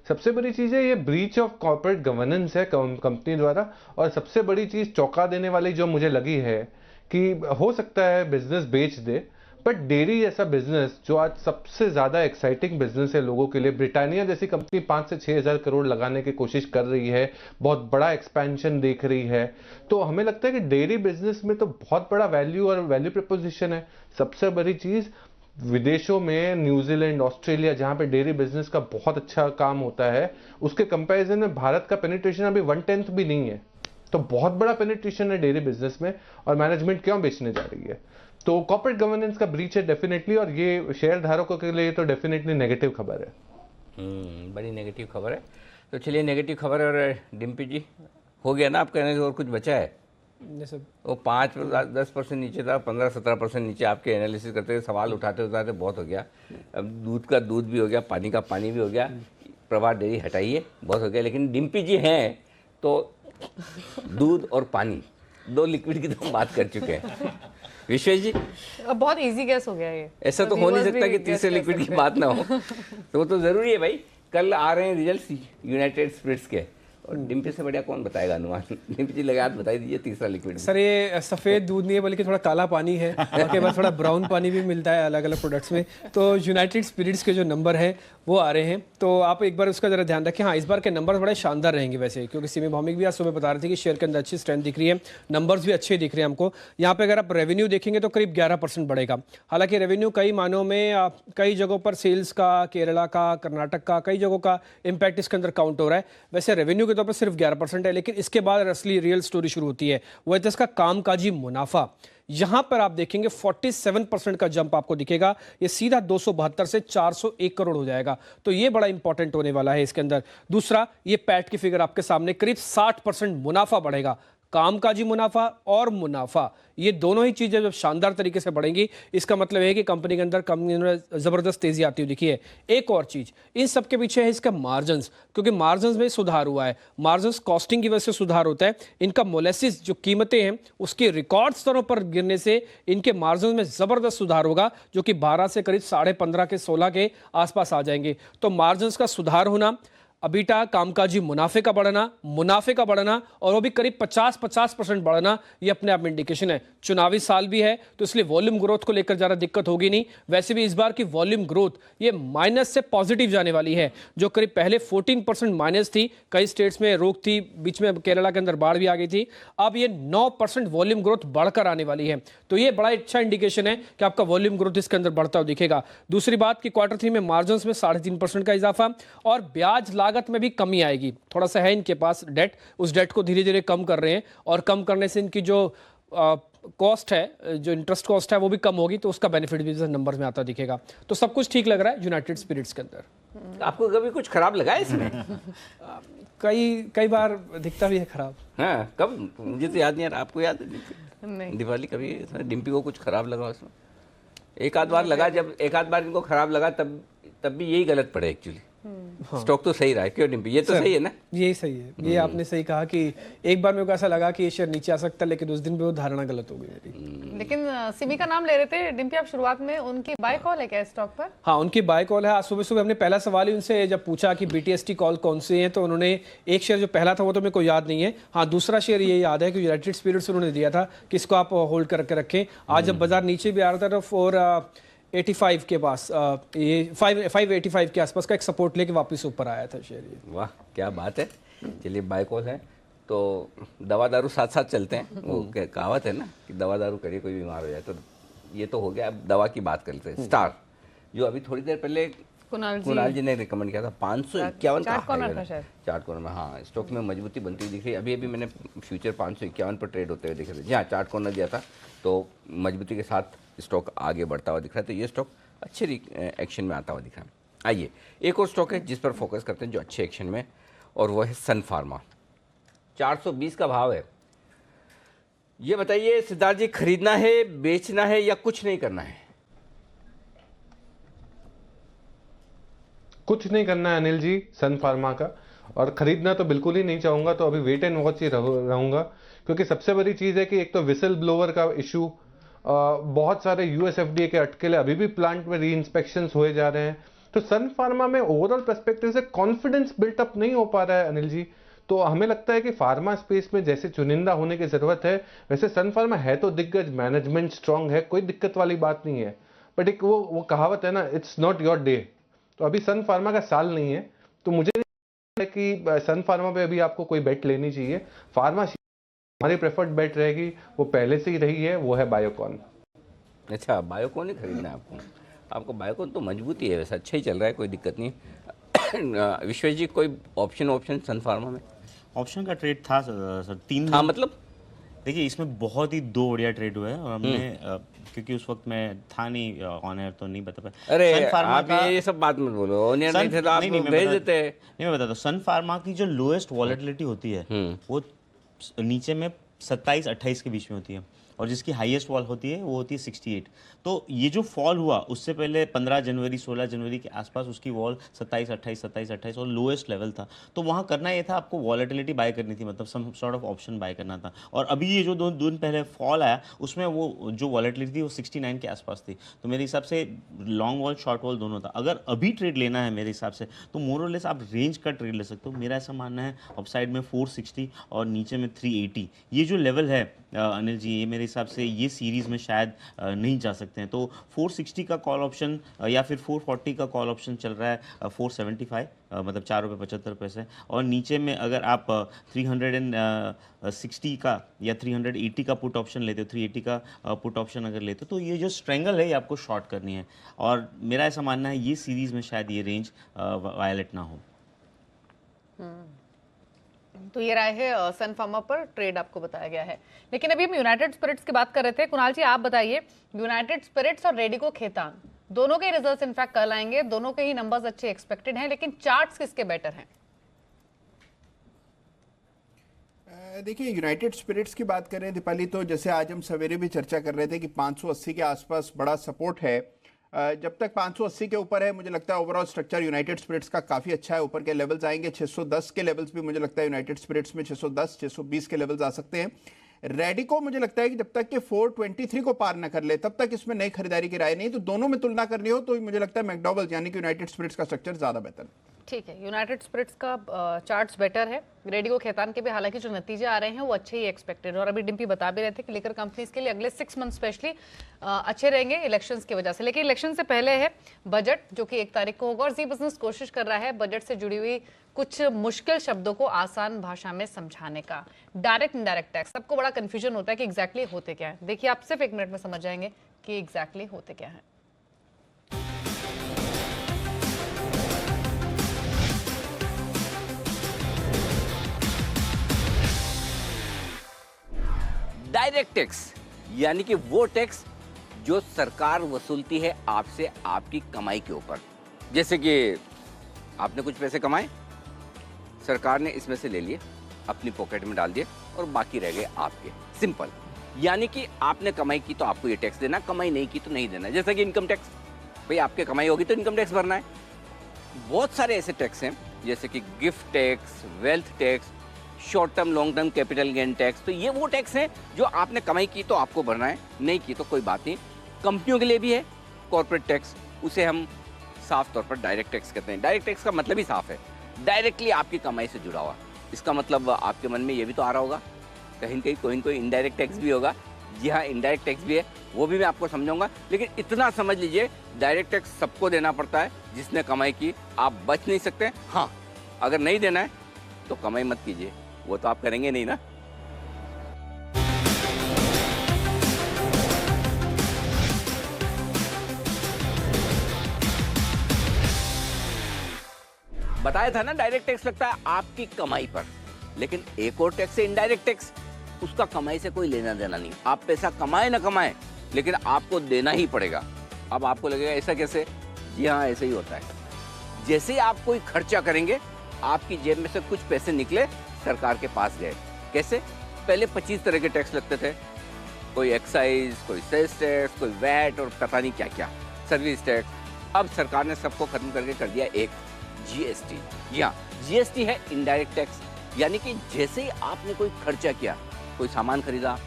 सबसे बड़ी चीज़ है ये ब्रीच ऑफ कॉर्पोरेट गवर्नेंस है कंपनी द्वारा। और सबसे बड़ी चीज़ चौंका देने वाली जो मुझे लगी है कि हो सकता है बिजनेस बेच दे, बट डेयरी जैसा बिजनेस जो आज सबसे ज़्यादा एक्साइटिंग बिजनेस है लोगों के लिए, ब्रिटानिया जैसी कंपनी 5 से 6 हज़ार करोड़ लगाने की कोशिश कर रही है, बहुत बड़ा एक्सपेंशन देख रही है, तो हमें लगता है कि डेयरी बिजनेस में तो बहुत बड़ा वैल्यू और वैल्यू प्रपोजिशन है। सबसे बड़ी चीज़ विदेशों में न्यूजीलैंड, ऑस्ट्रेलिया, जहां पे डेयरी बिजनेस का बहुत अच्छा काम होता है, उसके कंपैरिजन में भारत का पेनिट्रेशन अभी 1/10 भी नहीं है। तो बहुत बड़ा पेनिट्रेशन है डेयरी बिजनेस में और मैनेजमेंट क्यों बेचने जा रही है? तो कॉर्पोरेट गवर्नेंस का ब्रीच है डेफिनेटली, और ये शेयर धारकों के लिए तो डेफिनेटली नेगेटिव खबर है। बड़ी नेगेटिव खबर है। तो चलिए, नेगेटिव खबर है। और डिम्पी जी, हो गया ना आपका एनालिसिस? और कुछ बचा है? वो 5-10% नीचे था, 15-17% नीचे आपके एनालिसिस करते सवाल उठाते बहुत हो गया। अब दूध का दूध भी हो गया, पानी का पानी भी हो गया, प्रभात डेयरी हटाइए, बहुत हो गया। लेकिन डिम्पी जी हैं तो दूध और पानी दो लिक्विड की तो हम बात कर चुके हैं। विश्वेश जी, अब बहुत इजी गैस हो गया ये। ऐसा तो हो नहीं सकता कि तीसरे लिक्विड की बात ना हो। तो वो तो जरूरी है भाई। कल आ रहे हैं रिजल्ट्स यूनाइटेड स्पिरिट्स के, और डिम्पी से बढ़िया कौन बताएगा अनुमान? डिम्पी जी लगा बता दीजिए तीसरा लिक्विड। सर ये सफ़ेद दूध नहीं है बल्कि थोड़ा काला पानी है, और के बाद थोड़ा ब्राउन पानी भी मिलता है अलग अलग प्रोडक्ट्स में। तो यूनाइटेड स्पिरिट्स के जो नंबर है वो आ रहे हैं, तो आप एक बार उसका जरा ध्यान रखें। हाँ, इस बार के नंबर बड़े शानदार रहेंगे वैसे, क्योंकि सिमी भौमिक भी आज सुबह बता रहे थे कि शेयर के अंदर अच्छी स्ट्रेंथ दिख रही है, नंबर्स भी अच्छे दिख रहे हैं हमको। यहाँ पे अगर आप रेवेन्यू देखेंगे तो करीब 11% बढ़ेगा। हालांकि रेवेन्यू कई मानों में कई जगहों पर सेल्स का, केरला का, कर्नाटक का, कई जगहों का इम्पैक्ट इसके अंदर काउंट हो रहा है। वैसे रेवेन्यू के तौर पर सिर्फ 11% है, लेकिन इसके बाद असली रियल स्टोरी शुरू होती है, वो है इसका कामकाजी मुनाफा। यहां पर आप देखेंगे 47% का जंप आपको दिखेगा, ये सीधा 272 से 401 करोड़ हो जाएगा। तो ये बड़ा इंपॉर्टेंट होने वाला है इसके अंदर। दूसरा, ये पैट की फिगर आपके सामने, करीब 60% मुनाफा बढ़ेगा। कामकाजी मुनाफा और मुनाफा, ये दोनों ही चीजें जब शानदार तरीके से बढ़ेंगी, इसका मतलब है कि कंपनी के अंदर जबरदस्त तेजी आती हुई दिखी है। एक और चीज इन सब के पीछे है इसका मार्जिन्स, क्योंकि मार्जिन्स में सुधार हुआ है। मार्जिन्स कॉस्टिंग की वजह से सुधार होता है। इनका मोलेसिस जो कीमतें हैं उसके रिकॉर्ड स्तरों पर गिरने से इनके मार्जिन में जबरदस्त सुधार होगा, जो कि 12 से करीब 15.5 के 16 के आसपास आ जाएंगे। तो मार्जिन्स का सुधार होना, अबीटा कामकाजी मुनाफे का बढ़ना और वो भी करीब 50% बढ़ना, ये अपने आप में इंडिकेशन है। चुनावी साल भी है तो इसलिए वॉल्यूम ग्रोथ को लेकर ज़्यादा दिक्कत होगी नहीं। वैसे भी इस बार की वॉल्यूम ग्रोथ ये माइनस से पॉजिटिव जाने वाली है, जो करीब पहले 14% माइनस थी, कई स्टेट्स में रोक थी, बीच में केरला के अंदर बाढ़ भी आ गई थी। अब ये 9% वॉल्यूम ग्रोथ बढ़कर आने वाली है, तो ये बड़ा अच्छा इंडिकेशन है कि आपका वॉल्यूम ग्रोथ इसके अंदर बढ़ता हुआ दिखेगा। दूसरी बात कि Q3 में मार्जिन में 3.5% का इजाफा और ब्याज लागत में भी कमी आएगी। थोड़ा सा है इनके पास डेट, उस डेट को धीरे धीरे कम कर रहे हैं और कम करने से इनकी जो कॉस्ट है, जो इंटरेस्ट कॉस्ट है वो भी कम होगी, तो उसका बेनिफिट भी नंबर में आता दिखेगा। तो सब कुछ ठीक लग रहा है यूनाइटेड स्पिरिट्स के अंदर। आपको कभी कुछ खराब लगा है इसमें? कई बार दिखता भी है खराब। हाँ, कब? मुझे तो याद नहीं आ रहा, आपको याद है? नहीं। दिवाली कभी डिम्पी को कुछ खराब लगा उसमें? एक आध बार लगा, जब एक आध बार इनको खराब लगा तब भी यही गलत पड़े एक्चुअली। स्टॉक तो सही रहा है, क्यों डिम्पी? ये तो सही है ना? यही सही है, ये आपने सही कहा कि एक बार मेरे को ऐसा लगा कि ये शेयर नीचे आ सकता है, लेकिन उस दिन भी वो धारणा गलत हो गई मेरी। लेकिन सिमी का नाम ले रहे थे डिम्पी आप शुरुआत में, उनकी बाय कॉल है क्या स्टॉक पर? हाँ, उनकी बाय कॉल है। आज सुबह सुबह हमने पहला सवाल ही उनसे जब पूछा कि BTST कॉल कौन से हैं, तो उन्होंने एक शेयर जो पहला था वो तो मेरे को याद नहीं है, हाँ दूसरा शेयर ये याद है कि यूनाइटेड स्पिरिट्स उन्होंने दिया था कि इसको आप होल्ड करके रखें। आज जब बाजार नीचे भी आ रहा था तो 485 के पास, ये 585 के आसपास का एक सपोर्ट लेके वापस ऊपर आया था शेयर। ये वाह, क्या बात है। चलिए, बाय कॉल है तो दवा दारू साथ साथ चलते हैं। वो कहावत है ना कि दवा दारू करिए कोई बीमार हो जाए, तो ये तो हो गया। अब दवा की बात करते हैं। स्टार, जो अभी थोड़ी देर पहले कुणाल जी ने रिकमेंड किया था, 551 का चार्ट कॉर्नर में। हाँ, स्टॉक में मजबूती बनती हुई दिख रही है। अभी मैंने फ्यूचर 551 पर ट्रेड होते हुए दिख रहे थे। जी हाँ, चार्ट कॉर्नर दिया था तो मजबूती के साथ स्टॉक आगे बढ़ता हुआ दिख रहा है। तो ये स्टॉक अच्छे एक्शन में आता हुआ दिख रहा है। आइए, एक और स्टॉक है जिस पर फोकस करते हैं जो अच्छे एक्शन में, और वो है सन फार्मा। 420 का भाव है। ये बताइए सिद्धार्थ जी, खरीदना है, बेचना है या कुछ नहीं करना है? कुछ नहीं करना है अनिल जी सन फार्मा का, और खरीदना तो बिल्कुल ही नहीं चाहूंगा। तो अभी वेट एंड वॉच ही रहूंगा, क्योंकि सबसे बड़ी चीज है कि एक तो विसल ब्लोअर का इशू, बहुत सारे यूएस FDA के अटकेले, अभी भी प्लांट में री इंस्पेक्शन हुए जा रहे हैं। तो सन फार्मा में ओवरऑल पर्सपेक्टिव से कॉन्फिडेंस बिल्टअप नहीं हो पा रहा है अनिल जी। तो हमें लगता है कि फार्मा स्पेस में जैसे चुनिंदा होने की जरूरत है, वैसे सन फार्मा है तो दिग्गज, मैनेजमेंट स्ट्रांग है, कोई दिक्कत वाली बात नहीं है। बट एक वो कहावत है ना, इट्स नॉट योर डे। तो अभी सन फार्मा का साल नहीं है, तो मुझे नहीं लगता कि सन फार्मा पे अभी आपको कोई बेट लेनी चाहिए। फार्मा हमारी प्रेफर्ड बेट रहेगी, वो पहले से ही रही है, वो है बायोकॉन। अच्छा, बायोकॉन ही खरीदना है आपको? बायोकॉन तो मजबूती है, वैसे अच्छा ही चल रहा है, कोई दिक्कत नहीं। विश्वेश जी, कोई ऑप्शन सन फार्मा में? ऑप्शन का ट्रेड था सर 3 हाँ, मतलब देखिए इसमें बहुत ही 2 बढ़िया ट्रेड हुए हैं, और हमने क्योंकि उस वक्त मैं था नहीं ऑन एयर, तो नहीं बता पाया। अरे आप ये सब बात मत बोलो, ऑन एयर नहीं थे तो आप भेज देते। नहीं, मैं बताता हूँ। सन फार्मा की जो लोएस्ट वॉलेटिलिटी होती है वो नीचे में 27-28 के बीच में होती है, और जिसकी हाईएस्ट वॉल होती है वो होती है 68। तो ये जो फॉल हुआ उससे पहले 15 जनवरी 16 जनवरी के आसपास उसकी वॉल 27-28 और लोएस्ट लेवल था। तो वहाँ करना ये था, आपको वॉलेटिलिटी बाय करनी थी, मतलब some sort of option buy करना था। और अभी ये जो 2 दिन पहले फॉल आया उसमें वो जो वॉलेटिलिटी थी वो 69 के आसपास थी। तो मेरे हिसाब से लॉन्ग वॉल शॉर्ट वॉल दोनों था। अगर अभी ट्रेड लेना है मेरे हिसाब से तो मोर और लेस आप रेंज का ट्रेड ले सकते हो। मेरा ऐसा मानना है अपसाइड में 460 और नीचे में 380, ये जो लेवल है अनिल जी, ये मेरे हिसाब से ये सीरीज़ में शायद नहीं जा सकते हैं। तो 460 का कॉल ऑप्शन या फिर 440 का कॉल ऑप्शन चल रहा है 475, मतलब 4 रुपये 75 पैसे। और नीचे में अगर आप 360 का या 380 का पुट ऑप्शन लेते हो, 380 का पुट ऑप्शन अगर लेते हो, तो ये जो स्ट्रेंगल है ये आपको शॉर्ट करनी है। और मेरा ऐसा मानना है ये सीरीज़ में शायद ये रेंज वायलेट ना हो। तो ये राय है सन फार्मा पर ट्रेड आपको बताया गया है। लेकिन अभी हम यूनाइटेड स्पिरिट्स की बात कर रहे थे। कुणाल जी, आप बताइए, यूनाइटेड स्पिरिट्स और रेडिको खेतान दोनों के रिजल्ट्स इनफैक्ट कल आएंगे, दोनों के ही नंबर्स अच्छे एक्सपेक्टेड हैं, लेकिन चार्ट्स किसके बेटर हैं? देखिए, यूनाइटेड स्पिरिट्स की बात करें दीपाली, तो जैसे आज हम सवेरे भी चर्चा कर रहे थे कि 580 के आसपास बड़ा सपोर्ट है। जब तक 580 के ऊपर है, मुझे लगता है ओवरऑल स्ट्रक्चर यूनाइटेड स्पिरिट्स का काफी अच्छा है। ऊपर के लेवल्स आएंगे, 610 के लेवल्स भी मुझे लगता है यूनाइटेड स्पिरिट्स में 610 620 के लेवल्स आ सकते हैं। रेडिको मुझे लगता है कि जब तक कि 423 को पार न कर ले तब तक इसमें नई खरीदारी की राय नहीं। तो दोनों में तुलना करनी हो तो मुझे लगता है मैकडॉवेल्स यानी कि यूनाइटेड स्पिरिट्स का स्ट्रक्चर ज्यादा बेहतर है। ठीक है, यूनाइटेड स्पिरिट्स का चार्ट्स बेटर है। रेडिको खेतान के भी हालांकि जो नतीजे आ रहे हैं वो अच्छे ही एक्सपेक्टेड है। और अभी डिम्पी बता भी रहे थे कि लिकर कंपनीज के लिए अगले 6 मंथ स्पेशली अच्छे रहेंगे इलेक्शंस की वजह से। लेकिन इलेक्शन से पहले है बजट, जो कि 1 तारीख को होगा, और जी बिजनेस कोशिश कर रहा है बजट से जुड़ी हुई कुछ मुश्किल शब्दों को आसान भाषा में समझाने का। डायरेक्ट इनडायरेक्ट टैक्स, सबको बड़ा कंफ्यूजन होता है कि एग्जैक्टली होते क्या है। देखिए, आप सिर्फ 1 मिनट में समझ जाएंगे कि एग्जैक्टली होते क्या है। डायरेक्ट टैक्स, यानी कि वो टैक्स जो सरकार वसूलती है आपसे आपकी कमाई के ऊपर। जैसे कि आपने कुछ पैसे कमाए, सरकार ने इसमें से ले लिए, अपनी पॉकेट में डाल दिए और बाकी रह गए आपके। सिंपल। यानी कि आपने कमाई की तो आपको ये टैक्स देना, कमाई नहीं की तो नहीं देना। जैसा कि इनकम टैक्स, भाई आपके कमाई होगी तो इनकम टैक्स भरना है। बहुत सारे ऐसे टैक्स हैं जैसे कि gift tax, wealth tax, short term long term capital gain tax. तो ये वो टैक्स हैं जो आपने कमाई की तो आपको भरना है, नहीं की तो कोई बात नहीं। कंपनियों के लिए भी है कॉर्पोरेट टैक्स, उसे हम साफ तौर पर डायरेक्ट टैक्स कहते हैं। डायरेक्ट टैक्स का मतलब ही साफ है, डायरेक्टली आपकी कमाई से जुड़ा हुआ। इसका मतलब आपके मन में ये भी तो आ रहा होगा कहीं न कहीं कोई इनडायरेक्ट टैक्स भी होगा। जी हाँ, इनडायरेक्ट टैक्स भी है, वो भी मैं आपको समझाऊंगा। लेकिन इतना समझ लीजिए, डायरेक्ट टैक्स सबको देना पड़ता है जिसने कमाई की। आप बच नहीं सकते। हाँ, अगर नहीं देना है तो कमाई मत कीजिए, वो तो आप करेंगे नहीं ना। बताया था ना, डायरेक्ट टैक्स लगता है आपकी कमाई पर, लेकिन एक और टैक्स है इनडायरेक्ट टैक्स, उसका कमाई से कोई लेना देना नहीं। आप पैसा कमाए ना कमाए, लेकिन आपको देना ही पड़ेगा। अब आपको लगेगा ऐसा कैसे? जी हाँ, ऐसे ही होता है। जैसे ही आप कोई खर्चा करेंगे, आपकी जेब में से कुछ पैसे निकले, सरकार के पास गए। कैसे? पहले 25 तरह के टैक्स लगते थे, कोई एक्साइज, कोई सेल्स टैक्स, कोई वैट और पता नहीं क्या क्या, सर्विस टैक्स। अब सरकार ने सबको खत्म करके कर दिया एक जीएसटी। जी हाँ, जीएसटी है इनडायरेक्ट टैक्स। यानी कि जैसे ही आपने कोई खर्चा किया, कोई सामान खरीदा,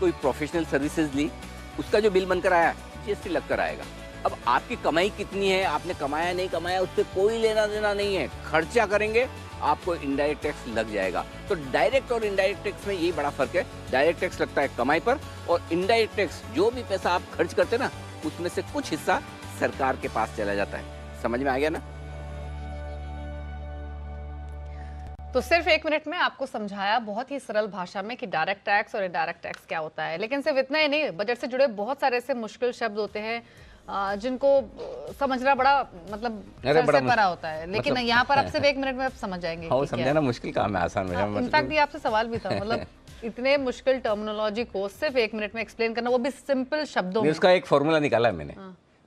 कोई प्रोफेशनल सर्विसेज ली, उसका जो बिल बनकर आया, जीएसटी लगकर आएगा। अब आपकी कमाई कितनी है, आपने कमाया नहीं कमाया, उससे कोई लेना देना नहीं है। खर्चा करेंगे, आपको इनडायरेक्ट टैक्स लग जाएगा। तो डायरेक्ट और इनडायरेक्ट टैक्स में यही बड़ा फर्क है। डायरेक्ट टैक्स लगता है कमाई पर, और इनडायरेक्ट टैक्स जो भी पैसा आप खर्च करते ना, उसमें से कुछ हिस्सा सरकार के पास चला जाता है। समझ में आ गया ना? तो सिर्फ 1 मिनट में आपको समझाया बहुत ही सरल भाषा में कि डायरेक्ट टैक्स और इनडायरेक्ट टैक्स क्या होता है। लेकिन सिर्फ इतना ही नहीं, बजट से जुड़े बहुत सारे ऐसे मुश्किल शब्द होते हैं जिनको समझना बड़ा मतलब सर से परा होता है। लेकिन मतलब, यहाँ पर आप सिर्फ 1 मिनट में आप समझ जाएंगे। हाँ, समझाना मुश्किल काम है, आसान है। इनफैक्ट ये आपसे सवाल भी था, मतलब इतने मुश्किल टर्मिनोलॉजी को सिर्फ 1 मिनट में एक्सप्लेन करना, वो भी सिंपल शब्दों में। उसका एक फॉर्मूला निकाला है मैंने।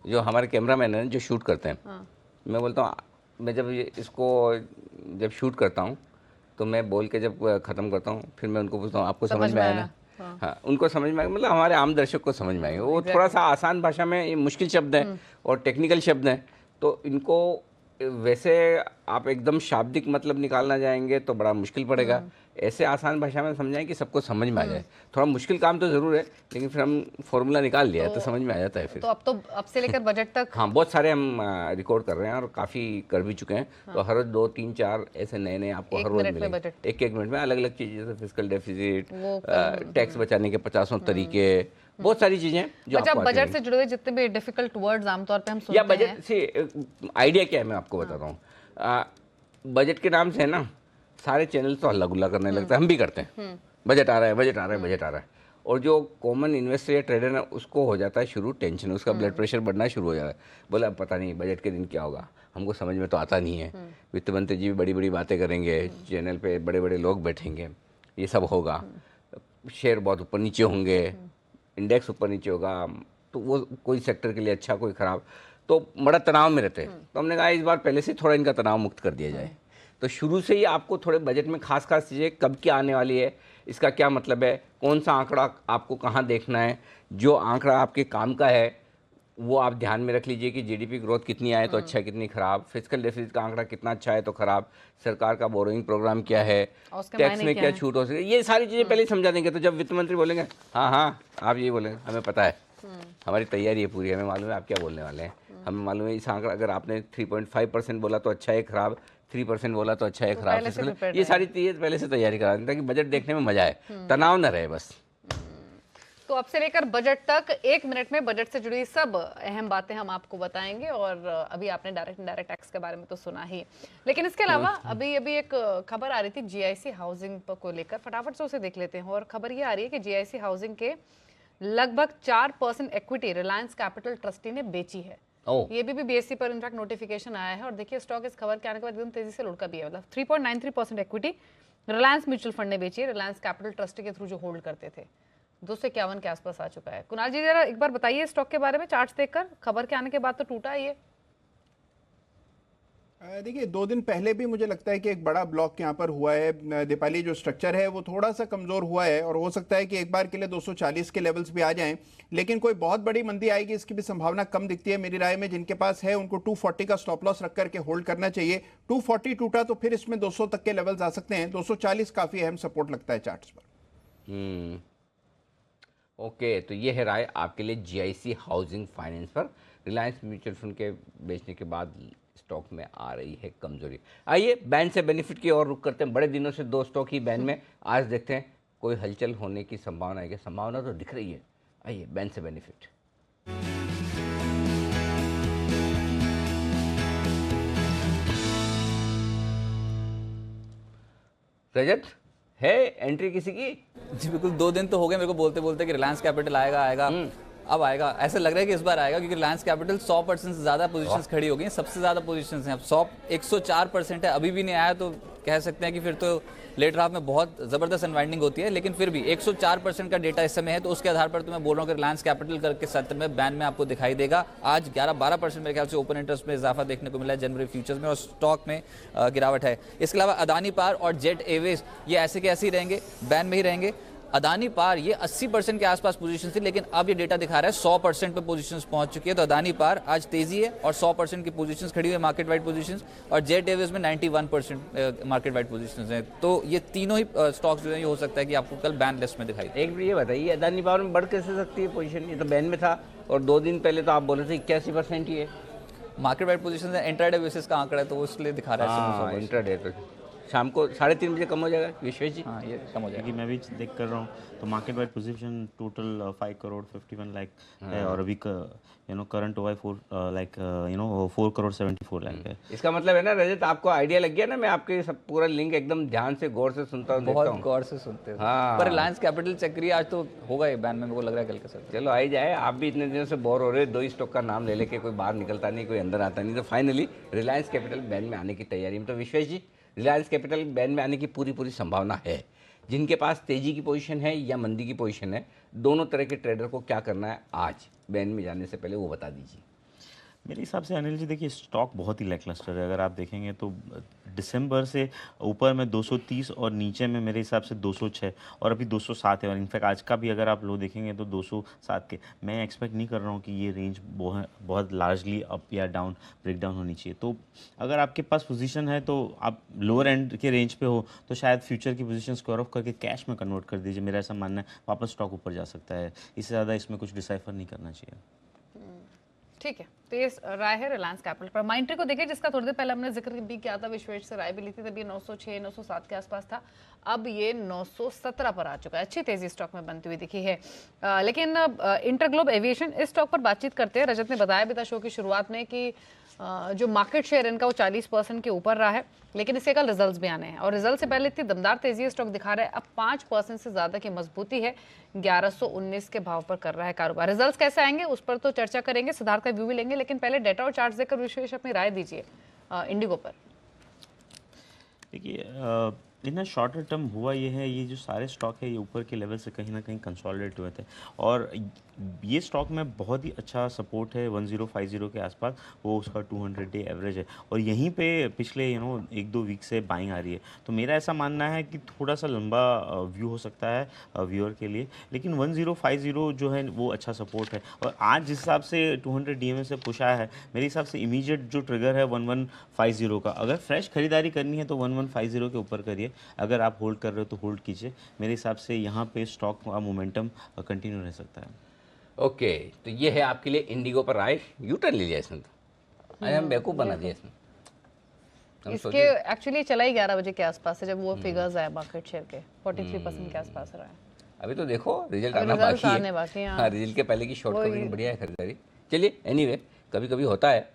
जो हमारे कैमरामैन है जो शूट करते हैं, मैं बोलता हूँ, मैं जब इसको जब शूट करता हूँ तो मैं बोल के जब खत्म करता हूँ, फिर मैं उनको पूछता हूँ आपको समझ में आया ना? हाँ, उनको समझ में आएगा, मतलब हमारे आम दर्शक को समझ में आएगा। वो थोड़ा सा आसान भाषा में, ये मुश्किल शब्द हैं और टेक्निकल शब्द हैं, तो इनको वैसे आप एकदम शाब्दिक मतलब निकालना जाएंगे तो बड़ा मुश्किल पड़ेगा। ऐसे आसान भाषा में समझाएं कि सबको समझ में आ जाए। थोड़ा मुश्किल काम तो जरूर है, लेकिन फिर हम फॉर्मूला निकाल लिया है तो समझ में आ जाता है फिर। तो अब से लेकर बजट तक हाँ, बहुत सारे हम रिकॉर्ड कर रहे हैं और काफ़ी कर भी चुके हैं। तो हर रोज 2, 3, 4 ऐसे नए आपको हर रोज मिलेंगे। एक मिनट में अलग अलग चीज़ें, जैसे फिस्कल डेफिसिट, टैक्स बचाने के 50 तरीके, बहुत सारी चीज़ें जो अच्छा, बजट से जुड़े हुए जितने भी डिफिकल्ट वर्ड्स आमतौर पे हम सुनते हैं। बजट से आइडिया क्या है मैं आपको बताता हूँ। बजट के नाम से ना सारे चैनल तो हल्ला गुल्ला करने लगता है, हम भी करते हैं, बजट आ रहा है, बजट आ रहा है, बजट आ रहा है। और जो कॉमन इन्वेस्टर या ट्रेडर है उसको हो जाता है शुरू टेंशन, उसका ब्लड प्रेशर बढ़ना शुरू हो जाता है। बोला पता नहीं बजट के दिन क्या होगा, हमको समझ में तो आता नहीं है। वित्त मंत्री जी भी बड़ी बड़ी बातें करेंगे, चैनल पे बड़े बड़े लोग बैठेंगे, ये सब होगा, शेयर बहुत ऊपर नीचे होंगे, इंडेक्स ऊपर नीचे होगा, तो वो कोई सेक्टर के लिए अच्छा कोई ख़राब, तो बड़ा तनाव में रहते हैं। तो हमने कहा इस बार पहले से थोड़ा इनका तनाव मुक्त कर दिया जाए। तो शुरू से ही आपको थोड़े बजट में खास चीज़ें, कब क्या आने वाली है, इसका क्या मतलब है, कौन सा आंकड़ा आपको कहाँ देखना है, जो आंकड़ा आपके काम का है वो आप ध्यान में रख लीजिए कि जीडीपी ग्रोथ कितनी आए तो अच्छा है, कितनी खराब, फिस्कल डेफिसिट का आंकड़ा कितना अच्छा है तो खराब, सरकार का बोरोइंग प्रोग्राम क्या है, टैक्स में क्या छूट हो सके, ये सारी चीज़ें पहले समझा देंगे। तो जब वित्त मंत्री बोलेंगे हाँ हाँ आप ये बोलेंगे, हमें पता है, हमारी तैयारी है पूरी, हमें मालूम है आप क्या बोलने वाले हैं, हमें मालूम है इस आंकड़ा अगर आपने 3.5% बोला तो अच्छा है खराब, 3% बोला तो अच्छा है खराब। ये सारी चीज़ें पहले से तैयारी करा दें ताकि बजट देखने में मजा आए, तनाव न रहे बस। तो अब से लेकर बजट तक 1 मिनट में बजट से जुड़ी सब अहम बातें हम आपको बताएंगे। और अभी आपने डायरेक्ट इनडायरेक्ट टैक्स के बारे में तो सुना ही, लेकिन इसके अलावा अभी एक खबर आ रही थी जीआईसी हाउसिंग को लेकर, फटाफट से उसे देख लेते हैं। और खबर ये आ रही है कि जीआईसी हाउसिंग के लगभग 4% इक्विटी रिलायंस कैपिटल ट्रस्टी ने बेची है। ये भी बीएससी पर इनफैक्ट नोटिफिकेशन आया है। और देखिए स्टॉक इस खबर के आने के बाद एकदम तेजी से लुढ़का भी है, मतलब 3.93% इक्विटी रिलायंस म्यूचुअल फंड ने बेची है, रिलायंस कैपिटल ट्रस्टी के थ्रू जो होल्ड करते थे। 251 के आसपास आ चुका है। कुणाल जी जरा एक बार बताइए स्टॉक के बारे में, चार्ट्स देखकर, खबर के आने के बाद तो टूटा है ये। देखिए 2 दिन पहले भी मुझे लगता है कि एक बड़ा ब्लॉक यहाँ पर हुआ है। दीपाली जो स्ट्रक्चर है वो थोड़ा सा कमजोर हुआ है और हो सकता है कि एक बार के लिए 240 के लेवल्स भी आ जाएं, लेकिन कोई बहुत बड़ी मंदी आएगी इसकी भी संभावना कम दिखती है मेरी राय में। जिनके पास है उनको 240 का स्टॉप लॉस रख करके होल्ड करना चाहिए। 240 टूटा तो फिर इसमें 200 तक के लेवल्स आ सकते हैं। 240 काफी अहम सपोर्ट लगता है चार्ट्स पर। ओके, तो ये है राय आपके लिए जीआईसी हाउसिंग फाइनेंस पर। रिलायंस म्यूचुअल फंड के बेचने के बाद स्टॉक में आ रही है कमजोरी। आइए बैंड से बेनिफिट की ओर रुख करते हैं। बड़े दिनों से 2 स्टॉक ही बैंड में, आज देखते हैं कोई हलचल होने की संभावना है क्या? संभावना तो दिख रही है। आइए बैंड से बेनिफिट। रजत, है एंट्री किसी की? जी बिल्कुल, 2 दिन तो हो गए मेरे को बोलते बोलते कि रिलायंस कैपिटल आएगा। अब आएगा, ऐसा लग रहा है कि इस बार आएगा, क्योंकि रिलायंस कैपिटल 100% से ज़्यादा पोजीशंस खड़ी हो गई हैं। सबसे ज़्यादा पोजीशंस हैं अब 104% है। अभी भी नहीं आया तो कह सकते हैं कि फिर तो लेट हाफ में बहुत ज़बरदस्त अनवाइंडिंग होती है, लेकिन फिर भी 104% का डेटा इस समय है। तो उसके आधार पर तो मैं बोल रहा हूँ कि रिलायंस कैपिटल करके सत्र में बैन में आपको दिखाई देगा। आज 11-12% मेरे ख्याल से ओपन इंटरेस्ट में इजाफा देखने को मिला है जनवरी फ्यूचर्स में, और स्टॉक में गिरावट है। इसके अलावा अदानी पावर और जेट एयरवेज ये ऐसे के ऐसे ही रहेंगे, बैन में ही रहेंगे। अदानी पार ये 80% के आसपास पोजीशन थी, लेकिन अब ये डेटा दिखा रहा है 100% पे पोजीशंस पहुंच चुकी है। तो अदानी पार आज तेजी है और 100% की पोजीशंस खड़ी हुई है, मार्केट वाइड पोजीशंस, और जेट एयरवेज में 91% मार्केट वाइड पोजीशंस हैं। तो ये तीनों ही स्टॉक्स जो है ये हो सकता है कि आपको कल बैन लिस्ट में दिखाई दे। एक मिनट ये बताइए, अदानी पावर में बढ़ कैसे सकती है पोजीशन? ये तो बैन में था और 2 दिन पहले तो आप बोल रहे थे 81% ही है। मार्केट वाइड पोजीशन है, इंट्राडे बेसिस का आंकड़ा है, तो उसके लिए दिखा रहा है। इंट्राडे तो शाम को 3:30 बजे कम हो जाएगा विश्वेश जी? हाँ, ये कम हो जाएगा। क्योंकि मैं भी देख कर रहा हूँ तो market wide position total 5 crore 51 lakh है, और अभी करंट OI 4 करोड़ 74 लाख है। इसका मतलब है ना रजत, आपको आइडिया लग गया ना? मैं आपके सब पूरा लिंक एकदम ध्यान से गौर से सुनता हूँ, बहुत गौर से सुनते हैं। हाँ। पर रिलायंस कैपिटल चेक करिए, आज तो होगा ये बैन में, मेरे को लग रहा है कल के साथ। चलो आई जाए, आप भी इतने दिनों से बोर हो रहे, 2 ही स्टॉक का नाम ले लेके कोई बाहर निकलता नहीं, कोई अंदर आता नहीं, तो फाइनली रिलायंस कैपिटल बैन में आने की तैयारी में। तो विश्वेश जी, रिलायंस कैपिटल बैन में आने की पूरी संभावना है। जिनके पास तेजी की पोजीशन है या मंदी की पोजीशन है, दोनों तरह के ट्रेडर को क्या करना है आज बैन में जाने से पहले, वो बता दीजिए। मेरे हिसाब से अनिल जी देखिए, स्टॉक बहुत ही लैकलस्टर है। अगर आप देखेंगे तो दिसंबर से ऊपर में 230 और नीचे में मेरे हिसाब से 206 और अभी 207 है, और इनफैक्ट आज का भी अगर आप लो देखेंगे तो 207 के। मैं एक्सपेक्ट नहीं कर रहा हूँ कि ये रेंज बहुत लार्जली अप या डाउन ब्रेक डाउन होनी चाहिए। तो अगर आपके पास पोजीशन है तो आप लोअर एंड के रेंज पे हो तो शायद फ्यूचर की पोजीशन स्क्वायर ऑफ करके कैश में कन्वर्ट कर दीजिए। मेरा ऐसा मानना है, वापस स्टॉक ऊपर जा सकता है। इससे ज़्यादा इसमें कुछ डिसाइफर नहीं करना चाहिए। ठीक है, तो ये राय है रिलायंस कैपिटल पर। माइंट्री को देखिए, जिसका थोड़ी देर पहले हमने जिक्र भी किया था, विश्वेश से राय भी ली थी, तब ये 906 907 के आसपास था, अब ये 917 पर आ चुका है। अच्छी तेजी स्टॉक में बनती हुई दिखी है। लेकिन इंटरग्लोब एविएशन, इस स्टॉक पर बातचीत करते हैं। रजत ने बताया भी था शो की शुरुआत में कि जो मार्केट शेयर इनका वो 40% के ऊपर रहा है, लेकिन इसके कल रिजल्ट्स भी आने हैं, और रिजल्ट से पहले इतनी दमदार तेजी स्टॉक दिखा रहा है। अब 5% से ज्यादा की मजबूती है, 1119 के भाव पर कर रहा है कारोबार। रिजल्ट्स कैसे आएंगे उस पर तो चर्चा करेंगे, सिद्धार्थ का व्यू भी लेंगे, लेकिन पहले डेटा और चार्ट देकर विशेष अपनी राय दीजिए इंडिगो पर। देखिए इन शॉर्टर टर्म हुआ ये है, ये जो सारे स्टॉक है ये ऊपर के लेवल से कहीं ना कहीं कंसोलिडेट हुए थे, और ये स्टॉक में बहुत ही अच्छा सपोर्ट है 1050 के आसपास, वो उसका 200 डे एवरेज है, और यहीं पे पिछले 1-2 वीक से बाइंग आ रही है। तो मेरा ऐसा मानना है कि थोड़ा सा लंबा व्यू हो सकता है व्यूअर के लिए, लेकिन 1050 जो है वो अच्छा सपोर्ट है। और आज जिस हिसाब से 200 DMA से पुश आया है, मेरे हिसाब से इमीडिएट जो ट्रिगर है 1150 का। अगर फ्रेश खरीदारी करनी है तो 1150 के ऊपर करिए, अगर आप होल्ड कर रहे हो तो होल्ड कीजिए। मेरे हिसाब से यहाँ पे स्टॉक का मोमेंटम कंटिन्यू रह सकता है। ओके, तो ये है आपके लिए इंडिगो पर राय। यू टर्न ले लिया इसने, तो आज हम बेवकूफ़ बना दिया इसने। इसके एक्चुअली चला ही 11 बजे के आसपास है जब वो फिगर्स आए मार्केट शेयर के, 43% के आसपास रहा है। अभी तो देखो रिजल्ट आना बाकी है। हाँ, रिजल्ट के पहले की शॉर्ट कवरिंग बढ़िया है खरीदारी। चलिए एनीवे, कभी कभी होता है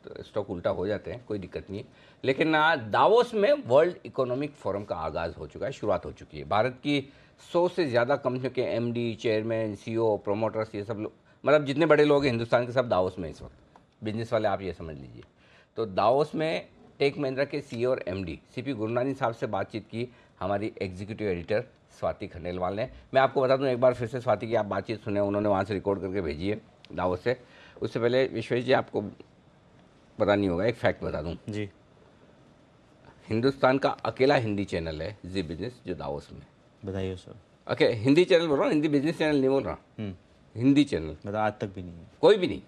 तो स्टॉक उल्टा हो जाते हैं, कोई दिक्कत नहीं है। लेकिन दावोस में वर्ल्ड इकोनॉमिक फोरम का आगाज़ हो चुका है, शुरुआत हो चुकी है। भारत की 100 से ज़्यादा कंपनियों के MD, चेयरमैन, CEO, प्रोमोटर्स, ये सब लोग, मतलब जितने बड़े लोग हैं हिंदुस्तान के, सब दावोस में इस वक्त। बिजनेस वाले आप ये समझ लीजिए। तो दावोस में टेक महिंद्रा के सीईओ और एमडी सीपी गुरनानी साहब से बातचीत की हमारी एग्जीक्यूटिव एडिटर स्वाति खंडेलवाल ने। मैं आपको बता दूं एक बार फिर से स्वाति की आप बातचीत सुने, उन्होंने वहाँ से रिकॉर्ड करके भेजी है दावोस से। उससे पहले विश्वेश जी आपको पता नहीं होगा, एक फैक्ट बता दूं जी। हिंदुस्तान का अकेला हिंदी चैनल है जी बिजनेस जो दावोस में। बताइए सर। ओके, हिंदी चैनल बोल रहा हूँ, हिंदी बिजनेस चैनल नहीं बोल रहा, हिंदी चैनल। मतलब आज तक भी नहीं है कोई भी नहीं,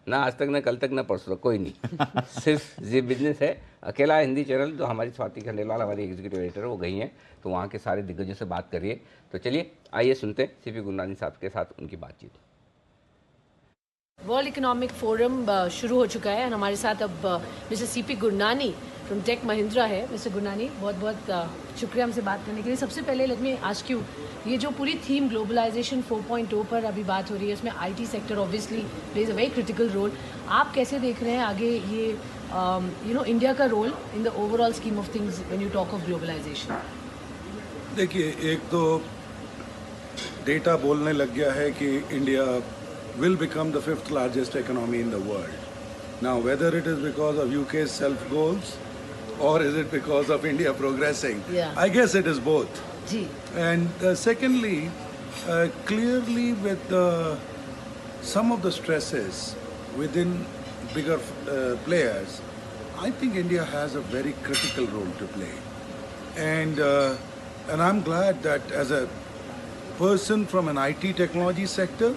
ना आज तक, ना कल तक, ना परसों तक, कोई नहीं। सिर्फ जी बिजनेस है अकेला हिंदी चैनल। जो हमारी स्वाति खंडेलवाल हमारी एग्जीक्यूटिव एडिटर वो गई हैं, तो वहाँ के सारे दिग्गजों से बात करिए। तो चलिए आइए सुनते हैं सीपी गुरनानी साहब के साथ उनकी बातचीत। वर्ल्ड इकोनॉमिक फोरम शुरू हो चुका है और हमारे साथ अब mister CP Gurnani from Tech Mahindra है। मिस्टर गुरनानी, बहुत बहुत शुक्रिया हमसे बात करने के लिए। सबसे पहले लेट मी आस्क यू, ये जो पूरी थीम ग्लोबलाइजेशन 4.0 पर अभी बात हो रही है, उसमें IT sector obviously plays a very critical role. आप कैसे देख रहे हैं आगे ये इंडिया का role in the overall scheme of things when you talk of globalisation? देखिए, एक तो डेटा बोलने लग गया है कि India will become the 5th largest economy in the world. Now, whether it is because of UK's self-goals or is it because of India progressing, I guess it is both. And secondly, clearly with some of the stresses within bigger players, I think India has a very critical role to play. And I'm glad that as a person from an IT technology sector,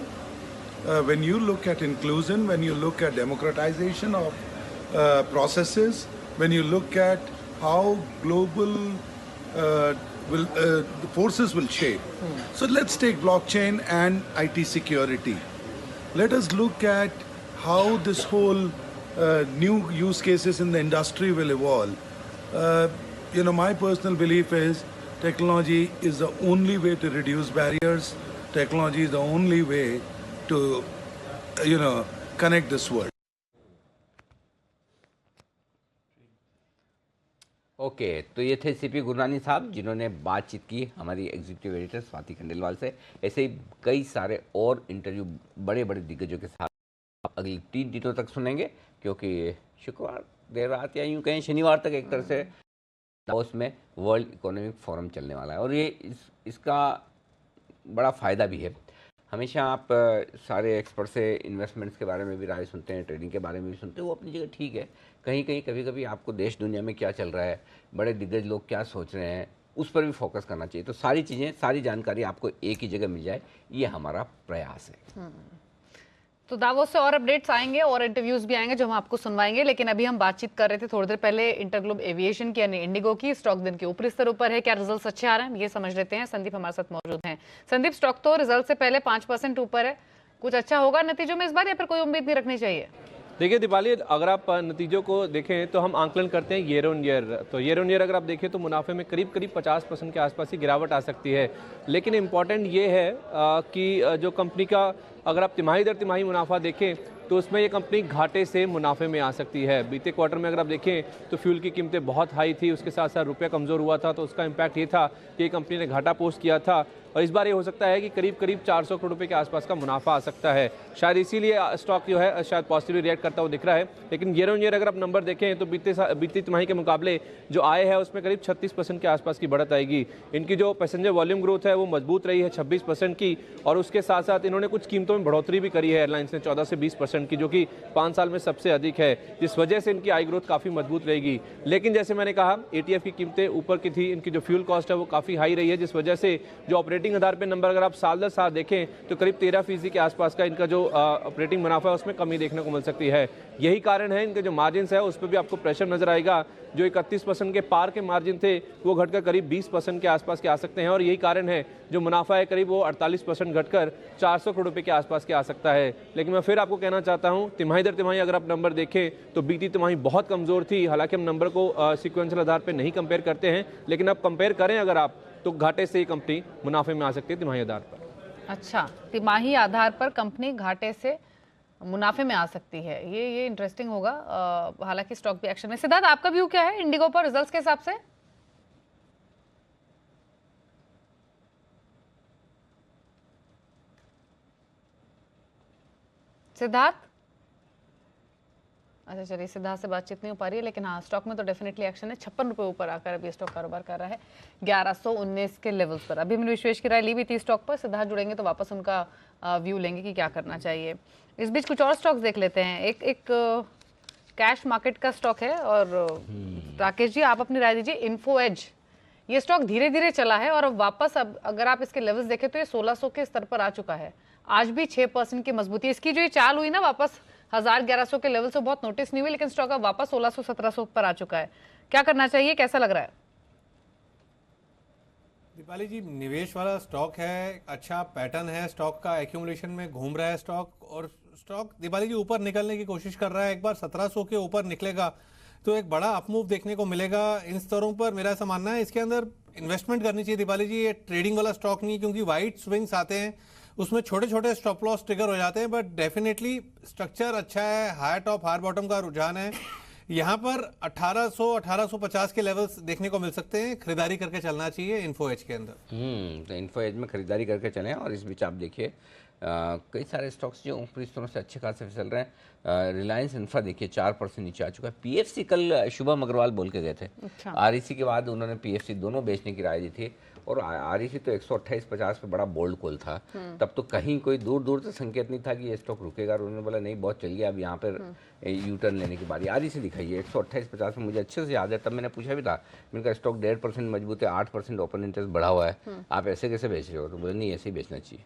when you look at inclusion, when you look at democratization of processes, when you look at how global the forces will shape. So let's take blockchain and IT security. Let us look at how this whole new use cases in the industry will evolve. My personal belief is technology is the only way to reduce barriers. Technology is the only way to connect this world. Okay, तो ये थे CP Gurnani साहब जिन्होंने बातचीत की हमारी executive editor Swati Khandelwal से। ऐसे ही कई सारे और इंटरव्यू बड़े बड़े दिग्गजों के साथ आप अगली 3 दिनों तक सुनेंगे, क्योंकि शुक्रवार देर रात या यूँ कहें शनिवार तक एक तरह से दावोस में वर्ल्ड इकोनॉमिक फोरम चलने वाला है। और ये इसका बड़ा फ़ायदा भी है। हमेशा आप सारे एक्सपर्ट से इन्वेस्टमेंट्स के बारे में भी राय सुनते हैं, ट्रेडिंग के बारे में भी सुनते हैं, वो अपनी जगह ठीक है। कहीं कहीं कभी कभी आपको देश दुनिया में क्या चल रहा है, बड़े दिग्गज लोग क्या सोच रहे हैं, उस पर भी फोकस करना चाहिए। तो सारी चीज़ें, सारी जानकारी आपको एक ही जगह मिल जाए, ये हमारा प्रयास है। तो दावोस से और अपडेट्स आएंगे और इंटरव्यूज भी आएंगे जो हम आपको सुनवाएंगे, लेकिन अभी हम बातचीत कर रहे थे थोड़ी देर पहले इंटरग्लोब एविएशन की यानी इंडिगो की। स्टॉक दिन के ऊपरी स्तर ऊपर है, क्या रिजल्ट्स अच्छे आ रहे हैं ये समझ लेते हैं। संदीप हमारे साथ मौजूद हैं। संदीप, स्टॉक तो रिजल्ट से पहले 5% ऊपर है, कुछ अच्छा होगा नतीजों में इस बार या फिर कोई उम्मीद नहीं रखनी चाहिए? देखिए दीपाली, अगर आप नतीजों को देखें तो हम आंकलन करते हैं ईयर ऑन ईयर। तो ईयर ऑन ईयर अगर आप देखें तो मुनाफे में करीब 50% के आसपास ही गिरावट आ सकती है। लेकिन इम्पॉर्टेंट ये है कि जो कंपनी का अगर आप तिमाही दर तिमाही मुनाफा देखें तो उसमें ये कंपनी घाटे से मुनाफे में आ सकती है। बीते क्वार्टर में अगर आप देखें तो फ्यूल की कीमतें बहुत हाई थी, उसके साथ साथ रुपया कमज़ोर हुआ था, तो उसका इम्पैक्ट ये था कि कंपनी ने घाटा पोस्ट किया था। और इस बार ये हो सकता है कि करीब 400 करोड़ रुपए के आसपास का मुनाफा आ सकता है। शायद इसीलिए स्टॉक जो है शायद पॉजिटिवली रिएक्ट करता हुआ दिख रहा है। लेकिन ईयर ऑन ईयर अगर आप नंबर देखें तो बीती तिमाही के मुकाबले जो आय है उसमें करीब 36% के आसपास की बढ़त आएगी। इनकी जो पैसेंजर वॉल्यूम ग्रोथ है वो मजबूत रही है 26% की, और उसके साथ साथ इन्होंने कुछ कीमतों में बढ़ोतरी भी करी है एयरलाइंस ने 14 से 20% की, जो कि 5 साल में सबसे अधिक है, जिस वजह से इनकी आई ग्रोथ काफ़ी मजबूत रहेगी। लेकिन जैसे मैंने कहा एटीएफ की कीमतें ऊपर की थी, इनकी जो फ्यूल कॉस्ट है वो काफ़ी हाई रही है, जिस वजह से जो ऑपरेटिंग आधार पर नंबर आप साल दर साल देखें तो करीब 13% के आसपास का इनका जो ऑपरेटिंग मुनाफा है उसमें कमी देखने को मिल सकती है। यही कारण है इनके जो मार्जिन है उस पर भी आपको प्रेशर नजर आएगा। जो 31% के पार के मार्जिन थे वो घटकर करीब 20% के आसपास के आ सकते हैं, और यही कारण है जो मुनाफा है करीब वो 48% घटकर 400 करोड़ रुपए के आसपास के आ सकता है। लेकिन मैं फिर आपको कहना चाहता हूं, तिमाही दर तिमाही अगर आप नंबर देखें तो बीती तिमाही बहुत कमजोर थी। हालांकि हम नंबर को सिक्वेंशियल आधार पर नहीं कंपेयर करते हैं, लेकिन अब कंपेयर करें अगर आप तो घाटे से ही कंपनी मुनाफे में आ सकती है तिमाही आधार पर। अच्छा, तिमाही आधार पर कंपनी घाटे से मुनाफे में आ सकती है, ये इंटरेस्टिंग होगा। हालांकि स्टॉक भी एक्शन में। सिद्धार्थ, आपका व्यू क्या है इंडिगो पर रिजल्ट्स के हिसाब से? सिद्धार्थ, अच्छा चलिए, सिद्धार्थ से बातचीत नहीं हो पा रही है, लेकिन हाँ स्टॉक में तो डेफिनेटली एक्शन है। 56 रुपए ऊपर आकर अभी स्टॉक कारोबार कर रहा है 1119 के लेवल्स पर। अभी मैंने विश्वेश की राय ली भी थी स्टॉक पर, सिद्धार्थ जुड़ेंगे तो वापस उनका व्यू लेंगे कि क्या करना चाहिए। इस बीच कुछ और स्टॉक्स देख लेते हैं। एक कैश मार्केट का स्टॉक है, और राकेश जी आप अपनी राय दीजिए। इन्फो एज, ये स्टॉक धीरे धीरे चला है और अब वापस, अब अगर आप इसके लेवल्स देखें तो ये 1600 के स्तर पर आ चुका है। आज भी 6% की मजबूती, इसकी जो ये चाल हुई ना वापस 1100 के लेवल से बहुत नोटिस नहीं हुई, लेकिन स्टॉक अब वापस 1600-1700 पर आ चुका है। क्या करना चाहिए, कैसा लग रहा है? दीपाली जी, निवेश वाला स्टॉक है, अच्छा पैटर्न है स्टॉक का, एक्यूमुलेशन में घूम रहा है स्टॉक, और स्टॉक दीपाली जी ऊपर निकलने की कोशिश कर रहा है। एक बार 1700 के ऊपर निकलेगा तो एक बड़ा अपमूव देखने को मिलेगा इन स्तरों पर। मेरा ऐसा मानना है इसके अंदर इन्वेस्टमेंट करनी चाहिए दीपाली जी। ये ट्रेडिंग वाला स्टॉक नहीं, क्योंकि वाइड स्विंग्स आते हैं, उसमें छोटे छोटे स्टॉप लॉस ट्रिगर हो जाते हैं, बट डेफिनेटली स्ट्रक्चर अच्छा है, हायर टॉप हायर बॉटम का रुझान है। यहाँ पर 1800-1850 के लेवल्स देखने को मिल सकते हैं, खरीदारी करके चलना चाहिए इन्फो एज के अंदर। तो इन्फो एज में खरीदारी करके चलें। और इस बीच आप देखिए कई सारे स्टॉक्स जो ऊपरी स्तरों से अच्छे खासे फिसल रहे हैं। रिलायंस इंफ्रा देखिए 4% नीचे आ चुका है। पीएफसी कल शुभम अग्रवाल बोल के गए थे, आरईसी के बाद उन्होंने पीएफसी दोनों बेचने की राय दी थी, और आरईसी तो 128.50 पे बड़ा बोल्ड कॉल था। तब तो कहीं कोई दूर दूर से संकेत नहीं था कि ये स्टॉक रुकेगा, और उन्होंने बोला नहीं बहुत चल गया, अब यहाँ पर यू टर्न लेने की बारी। आरईसी दिखाइए 128.50 में, मुझे अच्छे से याद है, तब मैंने पूछा भी था, मैंने कहा स्टॉक 1.5% मजबूत है, 8% ओपन इंटरेस्ट बढ़ा हुआ है, आप ऐसे कैसे बेच रहे हो? तो बोले नहीं ऐसे ही बेचना चाहिए।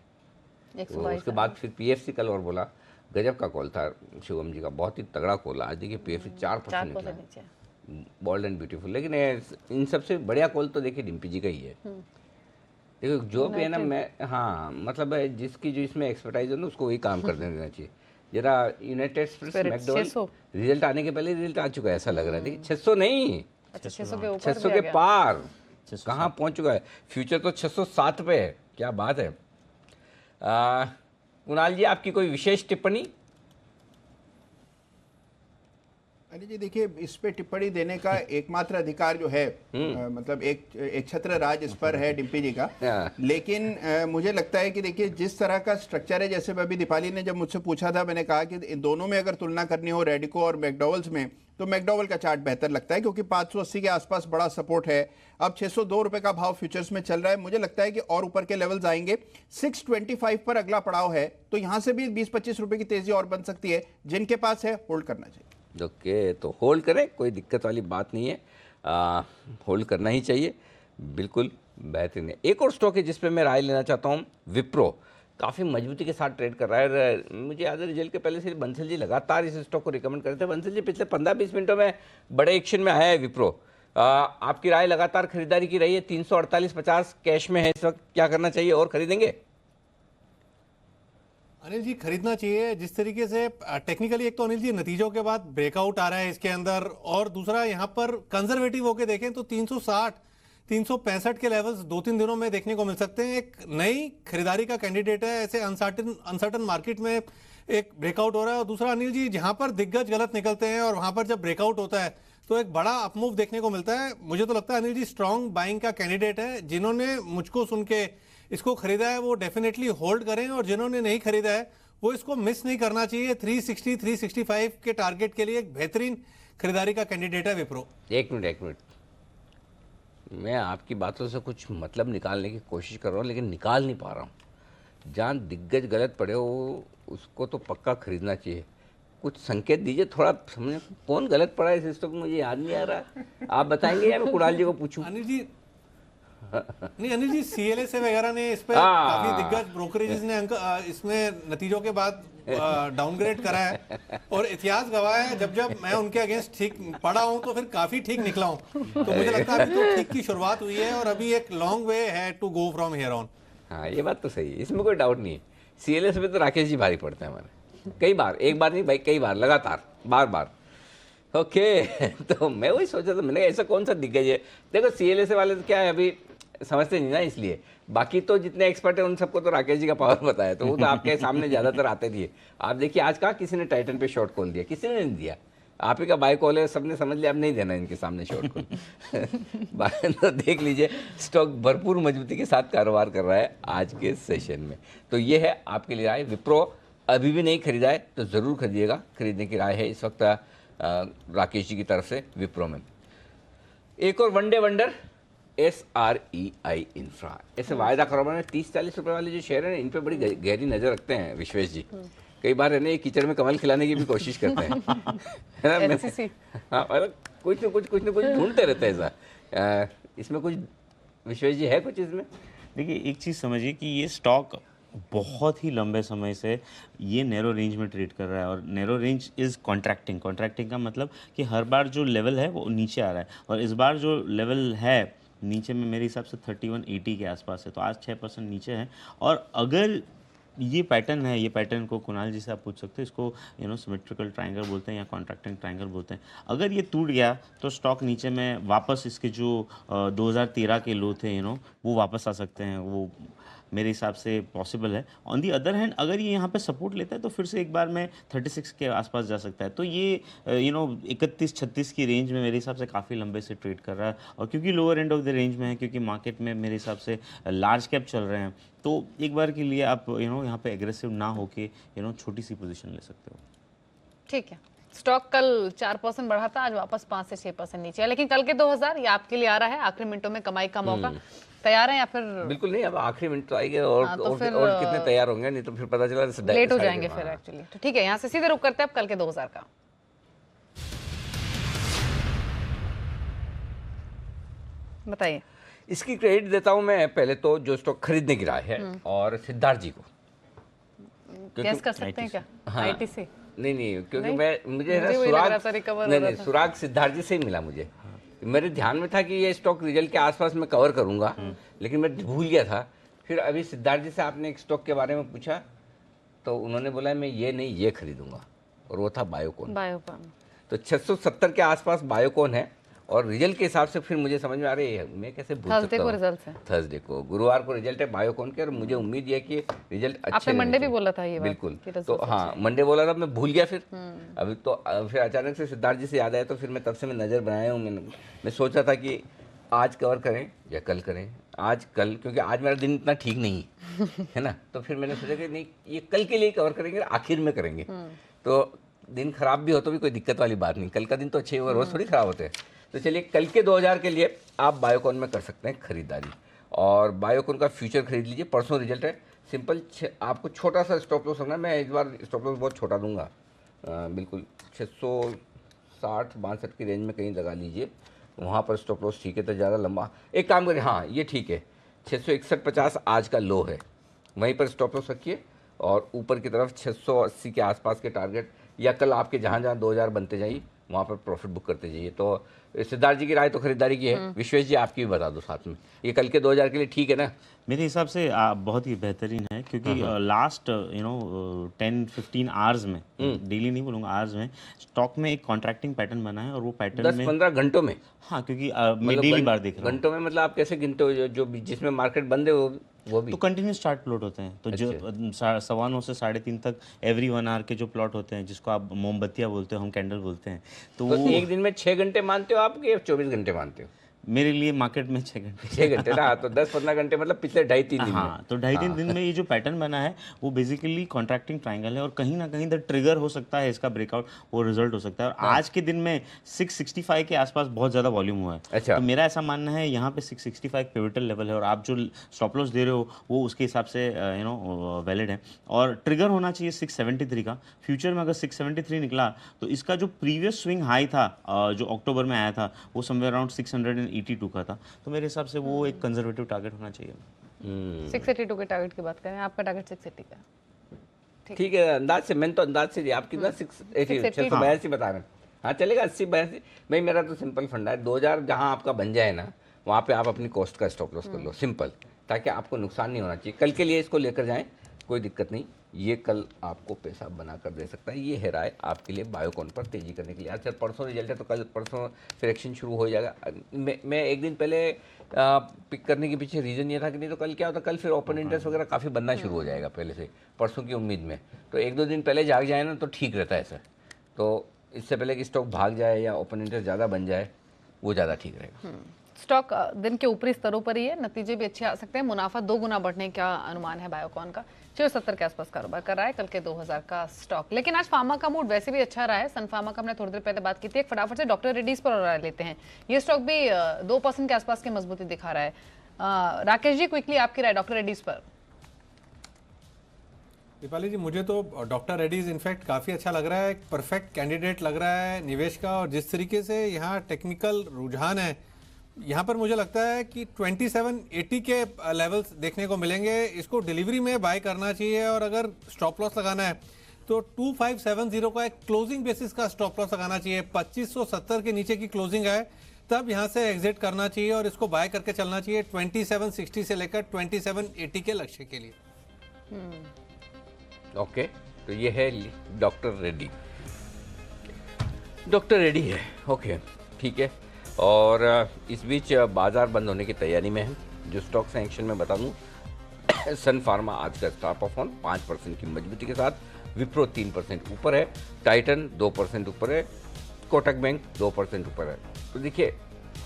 तो उसके बाद फिर पीएफसी कल और बोला, गजब का कॉल था शिवम जी का, बहुत ही तगड़ा कॉल। आज देखिए पीएफसी 4% निकला, बोल्ड एंड ब्यूटीफुल। लेकिन इन सबसे बढ़िया कॉल तो देखिए डिम्पी जी का ही है। देखो जो भी है ना, मैं हाँ मतलब है जिसकी जो इसमें एक्सपर्टाइज है ना, उसको वही काम कर देना चाहिए। जरा यूनाइटेड स्पिरिट्स मैकडोनल्ड्स रिजल्ट आने के पहले रिजल्ट आ चुका है, ऐसा लग रहा है। देखिए 600 नहीं, 600 के पार कहाँ पहुंच चुका है। फ्यूचर तो 607 पे है, क्या बात है। कुणाल जी आपकी कोई विशेष टिप्पणी? अरे जी देखिए, इस पे टिप्पणी देने का एकमात्र अधिकार जो है मतलब एक छत्र राज इस पर है डिम्पी जी का। लेकिन मुझे लगता है कि देखिए जिस तरह का स्ट्रक्चर है, जैसे अभी दीपाली ने जब मुझसे पूछा था, मैंने कहा कि इन दोनों में अगर तुलना करनी हो रेडिको और मैकडॉवेल्स में, तो मैकडॉवेल का चार्ट बेहतर लगता है, क्योंकि 580 के आसपास बड़ा सपोर्ट है। अब 602 रुपए का भाव फ्यूचर्स में चल रहा है। मुझे लगता है कि और ऊपर के लेवल्स आएंगे। 625 पर अगला पड़ाव है, तो यहां से भी 20-25 रुपए की तेजी और बन सकती है। जिनके पास है होल्ड करना चाहिए। ओके, तो होल्ड करें, कोई दिक्कत वाली बात नहीं है, होल्ड करना ही चाहिए, बिल्कुल बेहतरीन है। एक और स्टॉक है जिस पे मैं राय लेना चाहता हूँ, विप्रो। काफ़ी मजबूती के साथ ट्रेड कर रहा है। मुझे याद है रिजल्ट के पहले से बंसल जी लगातार इस स्टॉक को रिकमेंड करते थे। बंसल जी पिछले 15-20 मिनटों में बड़े एक्शन में आया है विप्रो। आपकी राय, लगातार खरीदारी की रही है, 348.50 कैश में है इस वक्त, क्या करना चाहिए और खरीदेंगे? अनिल जी खरीदना चाहिए। जिस तरीके से टेक्निकली, एक तो अनिल जी नतीजों के बाद ब्रेकआउट आ रहा है इसके अंदर, और दूसरा यहाँ पर कंजर्वेटिव होके देखें तो 360-365 के लेवल्स 2-3 दिनों में देखने को मिल सकते हैं। एक नई खरीदारी का कैंडिडेट है, ऐसे अनसर्टन मार्केट में एक ब्रेकआउट हो रहा है। और दूसरा अनिल जी, जहां पर दिग्गज गलत निकलते हैं और वहां पर जब ब्रेकआउट होता है तो एक बड़ा अपमूव देखने को मिलता है। मुझे तो लगता है अनिल जी स्ट्रॉन्ग बाइंग का कैंडिडेट है। जिन्होंने मुझको सुन के इसको खरीदा है वो डेफिनेटली होल्ड करें, और जिन्होंने नहीं खरीदा है वो इसको मिस नहीं करना चाहिए। 360-365 के टारगेट के लिए एक बेहतरीन खरीदारी का कैंडिडेट है विप्रो। एक मिनट, मैं आपकी बातों से कुछ मतलब निकालने की कोशिश कर रहा हूँ, लेकिन निकाल नहीं पा रहा हूँ। जहाँ दिग्गज गलत पड़े हो उसको तो पक्का खरीदना चाहिए। कुछ संकेत दीजिए, थोड़ा समझे कौन गलत पड़ा है इस स्टॉक में, मुझे याद नहीं आ रहा। आप बताएंगे या मैं कुणाल जी को पूछूं? अनिल जी नहीं, अनिल जी CLSA वगैरह ने इस पे काफी दिग्गज ब्रोकरेजेस ने इसमें नतीजों के बाद डाउनग्रेड करा है, और इतिहास गवाह है जब मैं उनके अगेंस्ट ठीक पड़ा हूं तो फिर काफी ठीक निकला हूं। तो मुझे लगता है अभी तो ठीक की शुरुआत हुई है, और अभी एक लॉन्ग वे है to go from here on. हाँ, ये बात तो सही है, इसमें कोई डाउट नहीं है। CLSA पे तो राकेश जी भारी पड़ते हैं हमारे, कई बार, एक बार नहीं भाई, कई बार, लगातार, बार। ओके तो मैं वही सोचा था, मैंने ऐसा कौन सा दिग्गज है। देखो CLSA वाले तो क्या है, अभी समझते नहीं ना, इसलिए बाकी तो जितने एक्सपर्ट है उन सबको तो राकेश जी का पावर पता है, तो वो तो आपके सामने ज्यादातर आते रहिए। आप देखिए आज कहा किसी ने टाइटन पे शॉर्ट कॉल दिया, किसी ने नहीं दिया, आप ही का बाय कॉल है, सबने समझ लिया अब नहीं देना इनके सामने शॉर्ट कॉल। तो देख लीजिए स्टॉक भरपूर मजबूती के साथ कारोबार कर रहा है आज के सेशन में। तो ये है आपके लिए राय। विप्रो अभी भी नहीं खरीदा है तो ज़रूर खरीदिएगा, खरीदने की राय है इस वक्त। राकेश जी की तरफ से विप्रो में। एक और वनडे वंडर SREI इंफ्रा, ऐसे वायदा कारोबार में 30-40 रुपए वाले जो शेयर हैं इन पे बड़ी गहरी नजर रखते हैं विश्वेश जी। कई बार है ना ये कीचड़ में कमल खिलाने की भी कोशिश करते हैं है ना? हाँ, कुछ न कुछ ढूंढते रहते हैं ऐसा। इसमें कुछ विश्वेश जी है कुछ इसमें? देखिए एक चीज़ समझिए कि ये स्टॉक बहुत ही लंबे समय से ये नैरो रेंज में ट्रेड कर रहा है और narrow range is contracting. Contracting का मतलब कि हर बार जो लेवल है वो नीचे आ रहा है और इस बार जो लेवल है नीचे में मेरे हिसाब से 3180 के आसपास है, तो आज 6% नीचे है। और अगर ये पैटर्न है, ये पैटर्न को कुणाल जी से आप पूछ सकते हैं, इसको सिमेट्रिकल ट्रायंगल बोलते हैं या कॉन्ट्रैक्टिंग ट्रायंगल बोलते हैं। अगर ये टूट गया तो स्टॉक नीचे में वापस इसके जो 2013 के लो थे वो वापस आ सकते हैं, वो मेरे हिसाब से पॉसिबल है। ऑन दी अदर हैंड अगर ये यहाँ पे सपोर्ट लेता है तो फिर से एक बार में 36 के आसपास जा सकता है। तो ये 31-36 की रेंज में मेरे हिसाब से काफ़ी लंबे से ट्रेड कर रहा है और क्योंकि lower end of the range में है, क्योंकि मार्केट में मेरे हिसाब से लार्ज कैप चल रहे हैं, तो एक बार के लिए आप यहाँ पे एग्रेसिव ना होके छोटी सी पोजीशन ले सकते हो। ठीक है, स्टॉक कल 4% बढ़ा था, आज वापस 5 से 6% नीचे है, लेकिन कल के 2000 ये आपके लिए आ रहा है आखिरी मिनटों में कमाई का मौका। तैयार हैं या फिर? बिल्कुल नहीं, अब आखिरी मिनट तो आएंगे और, हाँ, तो और, फिर और कितने तैयार होंगे, नहीं तो फिर पता चला लेट हो जाएंगे फिर एक्चुअली। तो ठीक है, यहाँ से सीधे रुक करते हैं अब कल के 2000 का। बताइए। इसकी क्रेडिट देता हूं मैं पहले तो जो स्टॉक खरीदने की राय है और सिद्धार्थ जी को। गेस कर सकते हैं क्या? हाँ, ITC? नहीं, क्योंकि मुझे सुराग सिद्धार्थ जी से ही मिला। मुझे मेरे ध्यान में था कि ये स्टॉक रिजल्ट के आसपास मैं कवर करूंगा, लेकिन मैं भूल गया था। फिर अभी सिद्धार्थ जी से आपने एक स्टॉक के बारे में पूछा तो उन्होंने बोला मैं ये नहीं ये खरीदूंगा, और वो था बायोकॉन। तो 670 के आसपास बायोकॉन है और रिजल्ट के हिसाब से फिर मुझे समझ में आ रही है, मैं कैसे भूल सकता हूं। थर्सडे को गुरुवार को रिजल्ट है बायोकॉन के और मुझे उम्मीद है कि रिजल्ट अच्छे। आपने मंडे भी बोला था ये बात? बिल्कुल, तो हाँ मंडे बोला था, मैं भूल गया फिर। अभी तो फिर अचानक से सिद्धार्थ जी से याद आया, तो फिर मैं तब से मैं नज़र बनाया हूँ। मैं सोच रहा था कि आज कवर करें या कल करें, आज कल, क्योंकि आज मेरा दिन इतना ठीक नहीं है ना, तो फिर मैंने सोचा कि नहीं ये कल के लिए कवर करेंगे, आखिर में करेंगे। तो दिन खराब भी हो तो भी कोई दिक्कत वाली बात नहीं, कल का दिन तो अच्छे और रोज थोड़ी खराब होते हैं। तो चलिए कल के 2000 के लिए आप बायोकॉन में कर सकते हैं खरीदारी, और बायोकॉन का फ्यूचर खरीद लीजिए। परसों रिजल्ट है, सिंपल आपको छोटा सा स्टॉप लॉस रखना है। मैं इस बार स्टॉप लॉस बहुत छोटा दूंगा, बिल्कुल 660-62 की रेंज में कहीं लगा लीजिए, वहाँ पर स्टॉप लॉस ठीक है। तो ज़्यादा लंबा एक काम करें, हाँ ये ठीक है, 661.50 आज का लो है, वहीं पर स्टॉप लॉस रखिए और ऊपर की तरफ 680 के आसपास के टारगेट, या कल आपके जहाँ 2000 बनते जाइए वहाँ पर प्रॉफिट बुक करते जाइए। तो सिद्धार्थ जी की राय तो खरीदारी की है, विश्वेश जी आपकी भी बता दो साथ में, ये कल के 2000 के लिए ठीक है ना? मेरे हिसाब से बहुत ही बेहतरीन है, क्योंकि लास्ट 10-15 आवर्स में, डेली नहीं बोलूँगा, आवर्स में स्टॉक में एक कॉन्ट्रैक्टिंग पैटर्न बना है और वो पैटर्न 10-15 घंटों में। हाँ, क्योंकि मैं डेली बार देख रहा हूँ। घंटों में मतलब आप कैसे गिनते हो? जो जिसमें मार्केट बंद है वो भी तो कंटिन्यूस चार्ट प्लॉट होते हैं, तो जो 9:15 से 3:30 तक एवरी 1 आवर के जो प्लॉट होते हैं, जिसको आप मोमबत्तियाँ बोलते हो, हम कैंडल बोलते हैं, तो वो एक दिन में 6 घंटे मानते हो आप कि 24 घंटे मानते हो? मेरे लिए मार्केट में 6 घंटे 6 घंटे ना, तो 10-15 घंटे मतलब पिछले 2.5-3 दिन। हाँ, तो 2.5-3 दिन में ये जो पैटर्न बना है वो बेसिकली कॉन्ट्रैक्टिंग ट्रायंगल है, और कहीं ना कहीं द ट्रिगर हो सकता है इसका ब्रेकआउट, वो रिजल्ट हो सकता है। और आज के दिन में 665 के आसपास बहुत ज़्यादा वॉल्यूम हुआ है। अच्छा। तो मेरा ऐसा मानना है यहाँ पे 665 पिवटल लेवल है, और आप जो स्टॉप लॉस दे रहे हो वो उसके हिसाब से वैलिड है, और ट्रिगर होना चाहिए 673 का। फ्यूचर में अगर 673 निकला तो इसका जो प्रीवियस स्विंग हाई था जो अक्टूबर में आया था वो समवेयर अराउंड 682 का था, तो मेरे हिसाब से वो एक कंजर्वेटिव टारगेट होना चाहिए। 682 के टारगेट की बात करें, आपका टारगेट 680 का। ठीक है, अंदाज से, मैंने तो अंदाज से दिया, आप कितना 682 बता रहे हैं। हाँ चलेगा, 80-82 भाई, मेरा तो सिंपल फंडा है, 2000 जहाँ आपका बन जाए ना वहाँ पे आप अपनी कॉस्ट का स्टॉप लॉस कर लो, सिंपल, ताकि आपको नुकसान नहीं होना चाहिए। कल के लिए इसको लेकर जाएं, कोई दिक्कत नहीं, ये कल आपको पैसा बना कर दे सकता है। ये है राय आपके लिए बायोकॉन पर तेजी करने के लिए। अच्छा, परसों रिजल्ट है तो कल परसों फिर एक्शन शुरू हो जाएगा। मैं एक दिन पहले पिक करने के पीछे रीज़न ये था कि नहीं तो कल क्या होता, कल फिर ओपन इंटरेस्ट वगैरह काफ़ी बनना शुरू हो जाएगा पहले से, परसों की उम्मीद में। तो 1-2 दिन पहले जाग जाए ना तो ठीक रहता है सर, तो इससे पहले कि स्टॉक भाग जाए या ओपन इंटरेस्ट ज़्यादा बन जाए वो ज़्यादा ठीक रहेगा। स्टॉक दिन के ऊपरी स्तरों पर ही है, नतीजे भी अच्छे आ सकते हैं। मुनाफा 2 गुना बढ़ने का अनुमान है बायोकॉन का। 670 के आसपास कारोबार कर रहा है, कल के 2000 का स्टॉक। लेकिन आज फार्मा का मूड वैसे भी अच्छा रहा है। सन फार्मा का हमने थोड़ी देर पहले बात की थी। एक फटाफट से डॉक्टर रेड्डीज पर राय लेते हैं। ये स्टॉक भी 2% के आसपास की मजबूती दिखा रहा है। राकेश जी, क्विकली आपकी राय डॉक्टर रेड्डीज पर। दीपाली जी, मुझे तो डॉक्टर रेड्डीज इनफैक्ट काफ़ी अच्छा लग रहा है, एक परफेक्ट कैंडिडेट लग रहा है निवेश का। और जिस तरीके से यहाँ टेक्निकल रुझान है, यहाँ पर मुझे लगता है कि 2780 के लेवल्स देखने को मिलेंगे। इसको डिलीवरी में बाय करना चाहिए और अगर स्टॉप लॉस लगाना है तो 2570 का एक क्लोजिंग बेसिस का स्टॉप लॉस लगाना चाहिए। 2570 के नीचे की क्लोजिंग है तब यहाँ से एग्जिट करना चाहिए और इसको बाय करके चलना चाहिए 2760 से लेकर 2780 के लक्ष्य के लिए। ओके, तो ये है डॉक्टर रेड्डी। डॉक्टर रेड्डी है, ओके ठीक है। और इस बीच बाजार बंद होने की तैयारी में है। जो स्टॉक सैंक्शन में बता दूं, सन फार्मा आज का स्टार परफॉर्म 5% की मजबूती के साथ, विप्रो 3% ऊपर है, टाइटन 2% ऊपर है, कोटक बैंक 2% ऊपर है। तो देखिए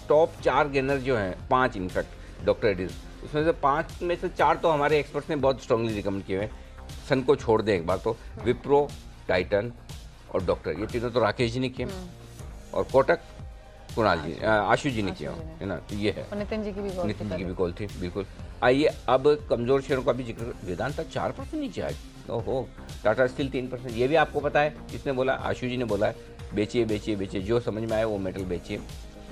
टॉप 4 गेनर जो हैं, 5 इनफैक्ट डॉक्टर रेड्डीज, उसमें से 5 में से 4 तो हमारे एक्सपर्ट्स ने बहुत स्ट्रांगली रिकमेंड किए हैं। सन को छोड़ दें एक बार तो, विप्रो, टाइटन और डॉक्टर, ये तीनों तो राकेश जी ने किए और कोटक कुणाल जी, आशु जी ने किया है ना। तो ये है, नितिन जी की भी कॉल थी बिल्कुल। आइए अब कमजोर शेयरों का भी जिक्र। वेदांता 4% नीचे आज, ओहो। टाटा स्टील 3%, ये भी आपको पता है, किसने बोला? आशु जी ने बोला है बेचिए बेचिए बेचिए, जो समझ में आए वो मेटल बेचिए।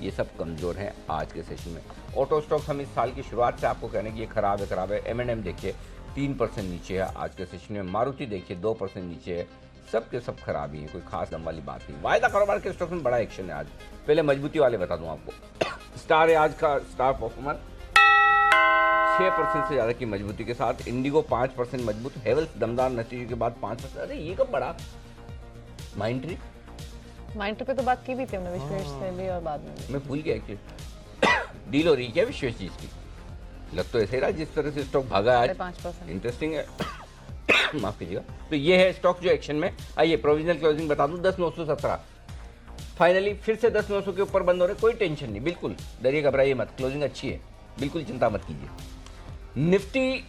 ये सब कमजोर हैं आज के सेशन में। ऑटो स्टॉक हम इस साल की शुरुआत से आपको कहने कि ये खराब है। M&M देखिए 3% नीचे है आज के सेशन में। मारुति देखिए 2% नीचे है। सब के सब खराब ही है, कोई खास दम वाली बात नहीं। वायदा कारोबार के स्टॉक में बड़ा एक्शन है आज। पहले मजबूती वाले बता दूं आपको। स्टार है आज का स्टार परफॉर्मर, 6% से ज़्यादा की मजबूती के साथ। इंडिगो 5% मजबूत। हेवल्स दमदार नतीजे के बाद 5%। अरे ये कब बढ़ा? माइंट्री पे तो बात की भी थी हमने, विश्वेश से भी और बाद में भी। मैं भूल गया एक्चुअली। डील हो रही क्या विश्वेश जी इसकी? लग तो ऐसे ही रहा जिस तरह से स्टॉक भागा आज। 5%। इंटरेस्टिंग है। माफ कीजिएगा। तो ये है स्टॉक जो एक्शन में। आइए प्रोविजनल क्लोजिंग बता दूं, 10,917 फाइनली फिर से 10,900 के ऊपर बंद हो रहे। कोई टेंशन नहीं, बिल्कुल डरिए घबराइए मत, क्लोजिंग अच्छी है, बिल्कुल चिंता मत कीजिए। निफ्टी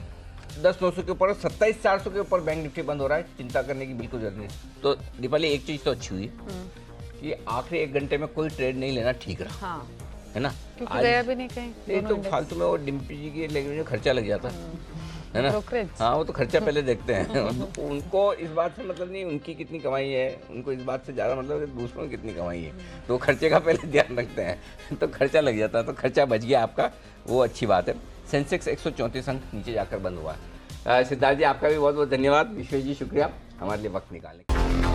10,900 के ऊपर, 27,400 के ऊपर बैंक निफ्टी बंद हो रहा है, चिंता करने की बिल्कुल जरूरत नहीं। तो दीपाली एक चीज तो अच्छी हुई कि आखिरी 1 घंटे में कोई ट्रेड नहीं लेना ठीक रहा, हाँ। है ना। क्योंकि गया भी नहीं कहीं, नहीं तो फालतू में वो डिम्पी जी की लेकिन खर्चा लग जाता है ना। हाँ, वो तो खर्चा पहले देखते हैं। उनको इस बात से मतलब नहीं उनकी कितनी कमाई है, उनको इस बात से ज़्यादा मतलब दूसरों की कितनी कमाई है, तो खर्चे का पहले ध्यान रखते हैं। तो खर्चा लग जाता है, तो खर्चा बच गया आपका, वो अच्छी बात है। सेंसेक्स 134 अंक नीचे जाकर बंद हुआ है। सिद्धार्थ जी आपका भी बहुत बहुत धन्यवाद। विश्वेश जी शुक्रिया हमारे लिए वक्त निकालने के लिए।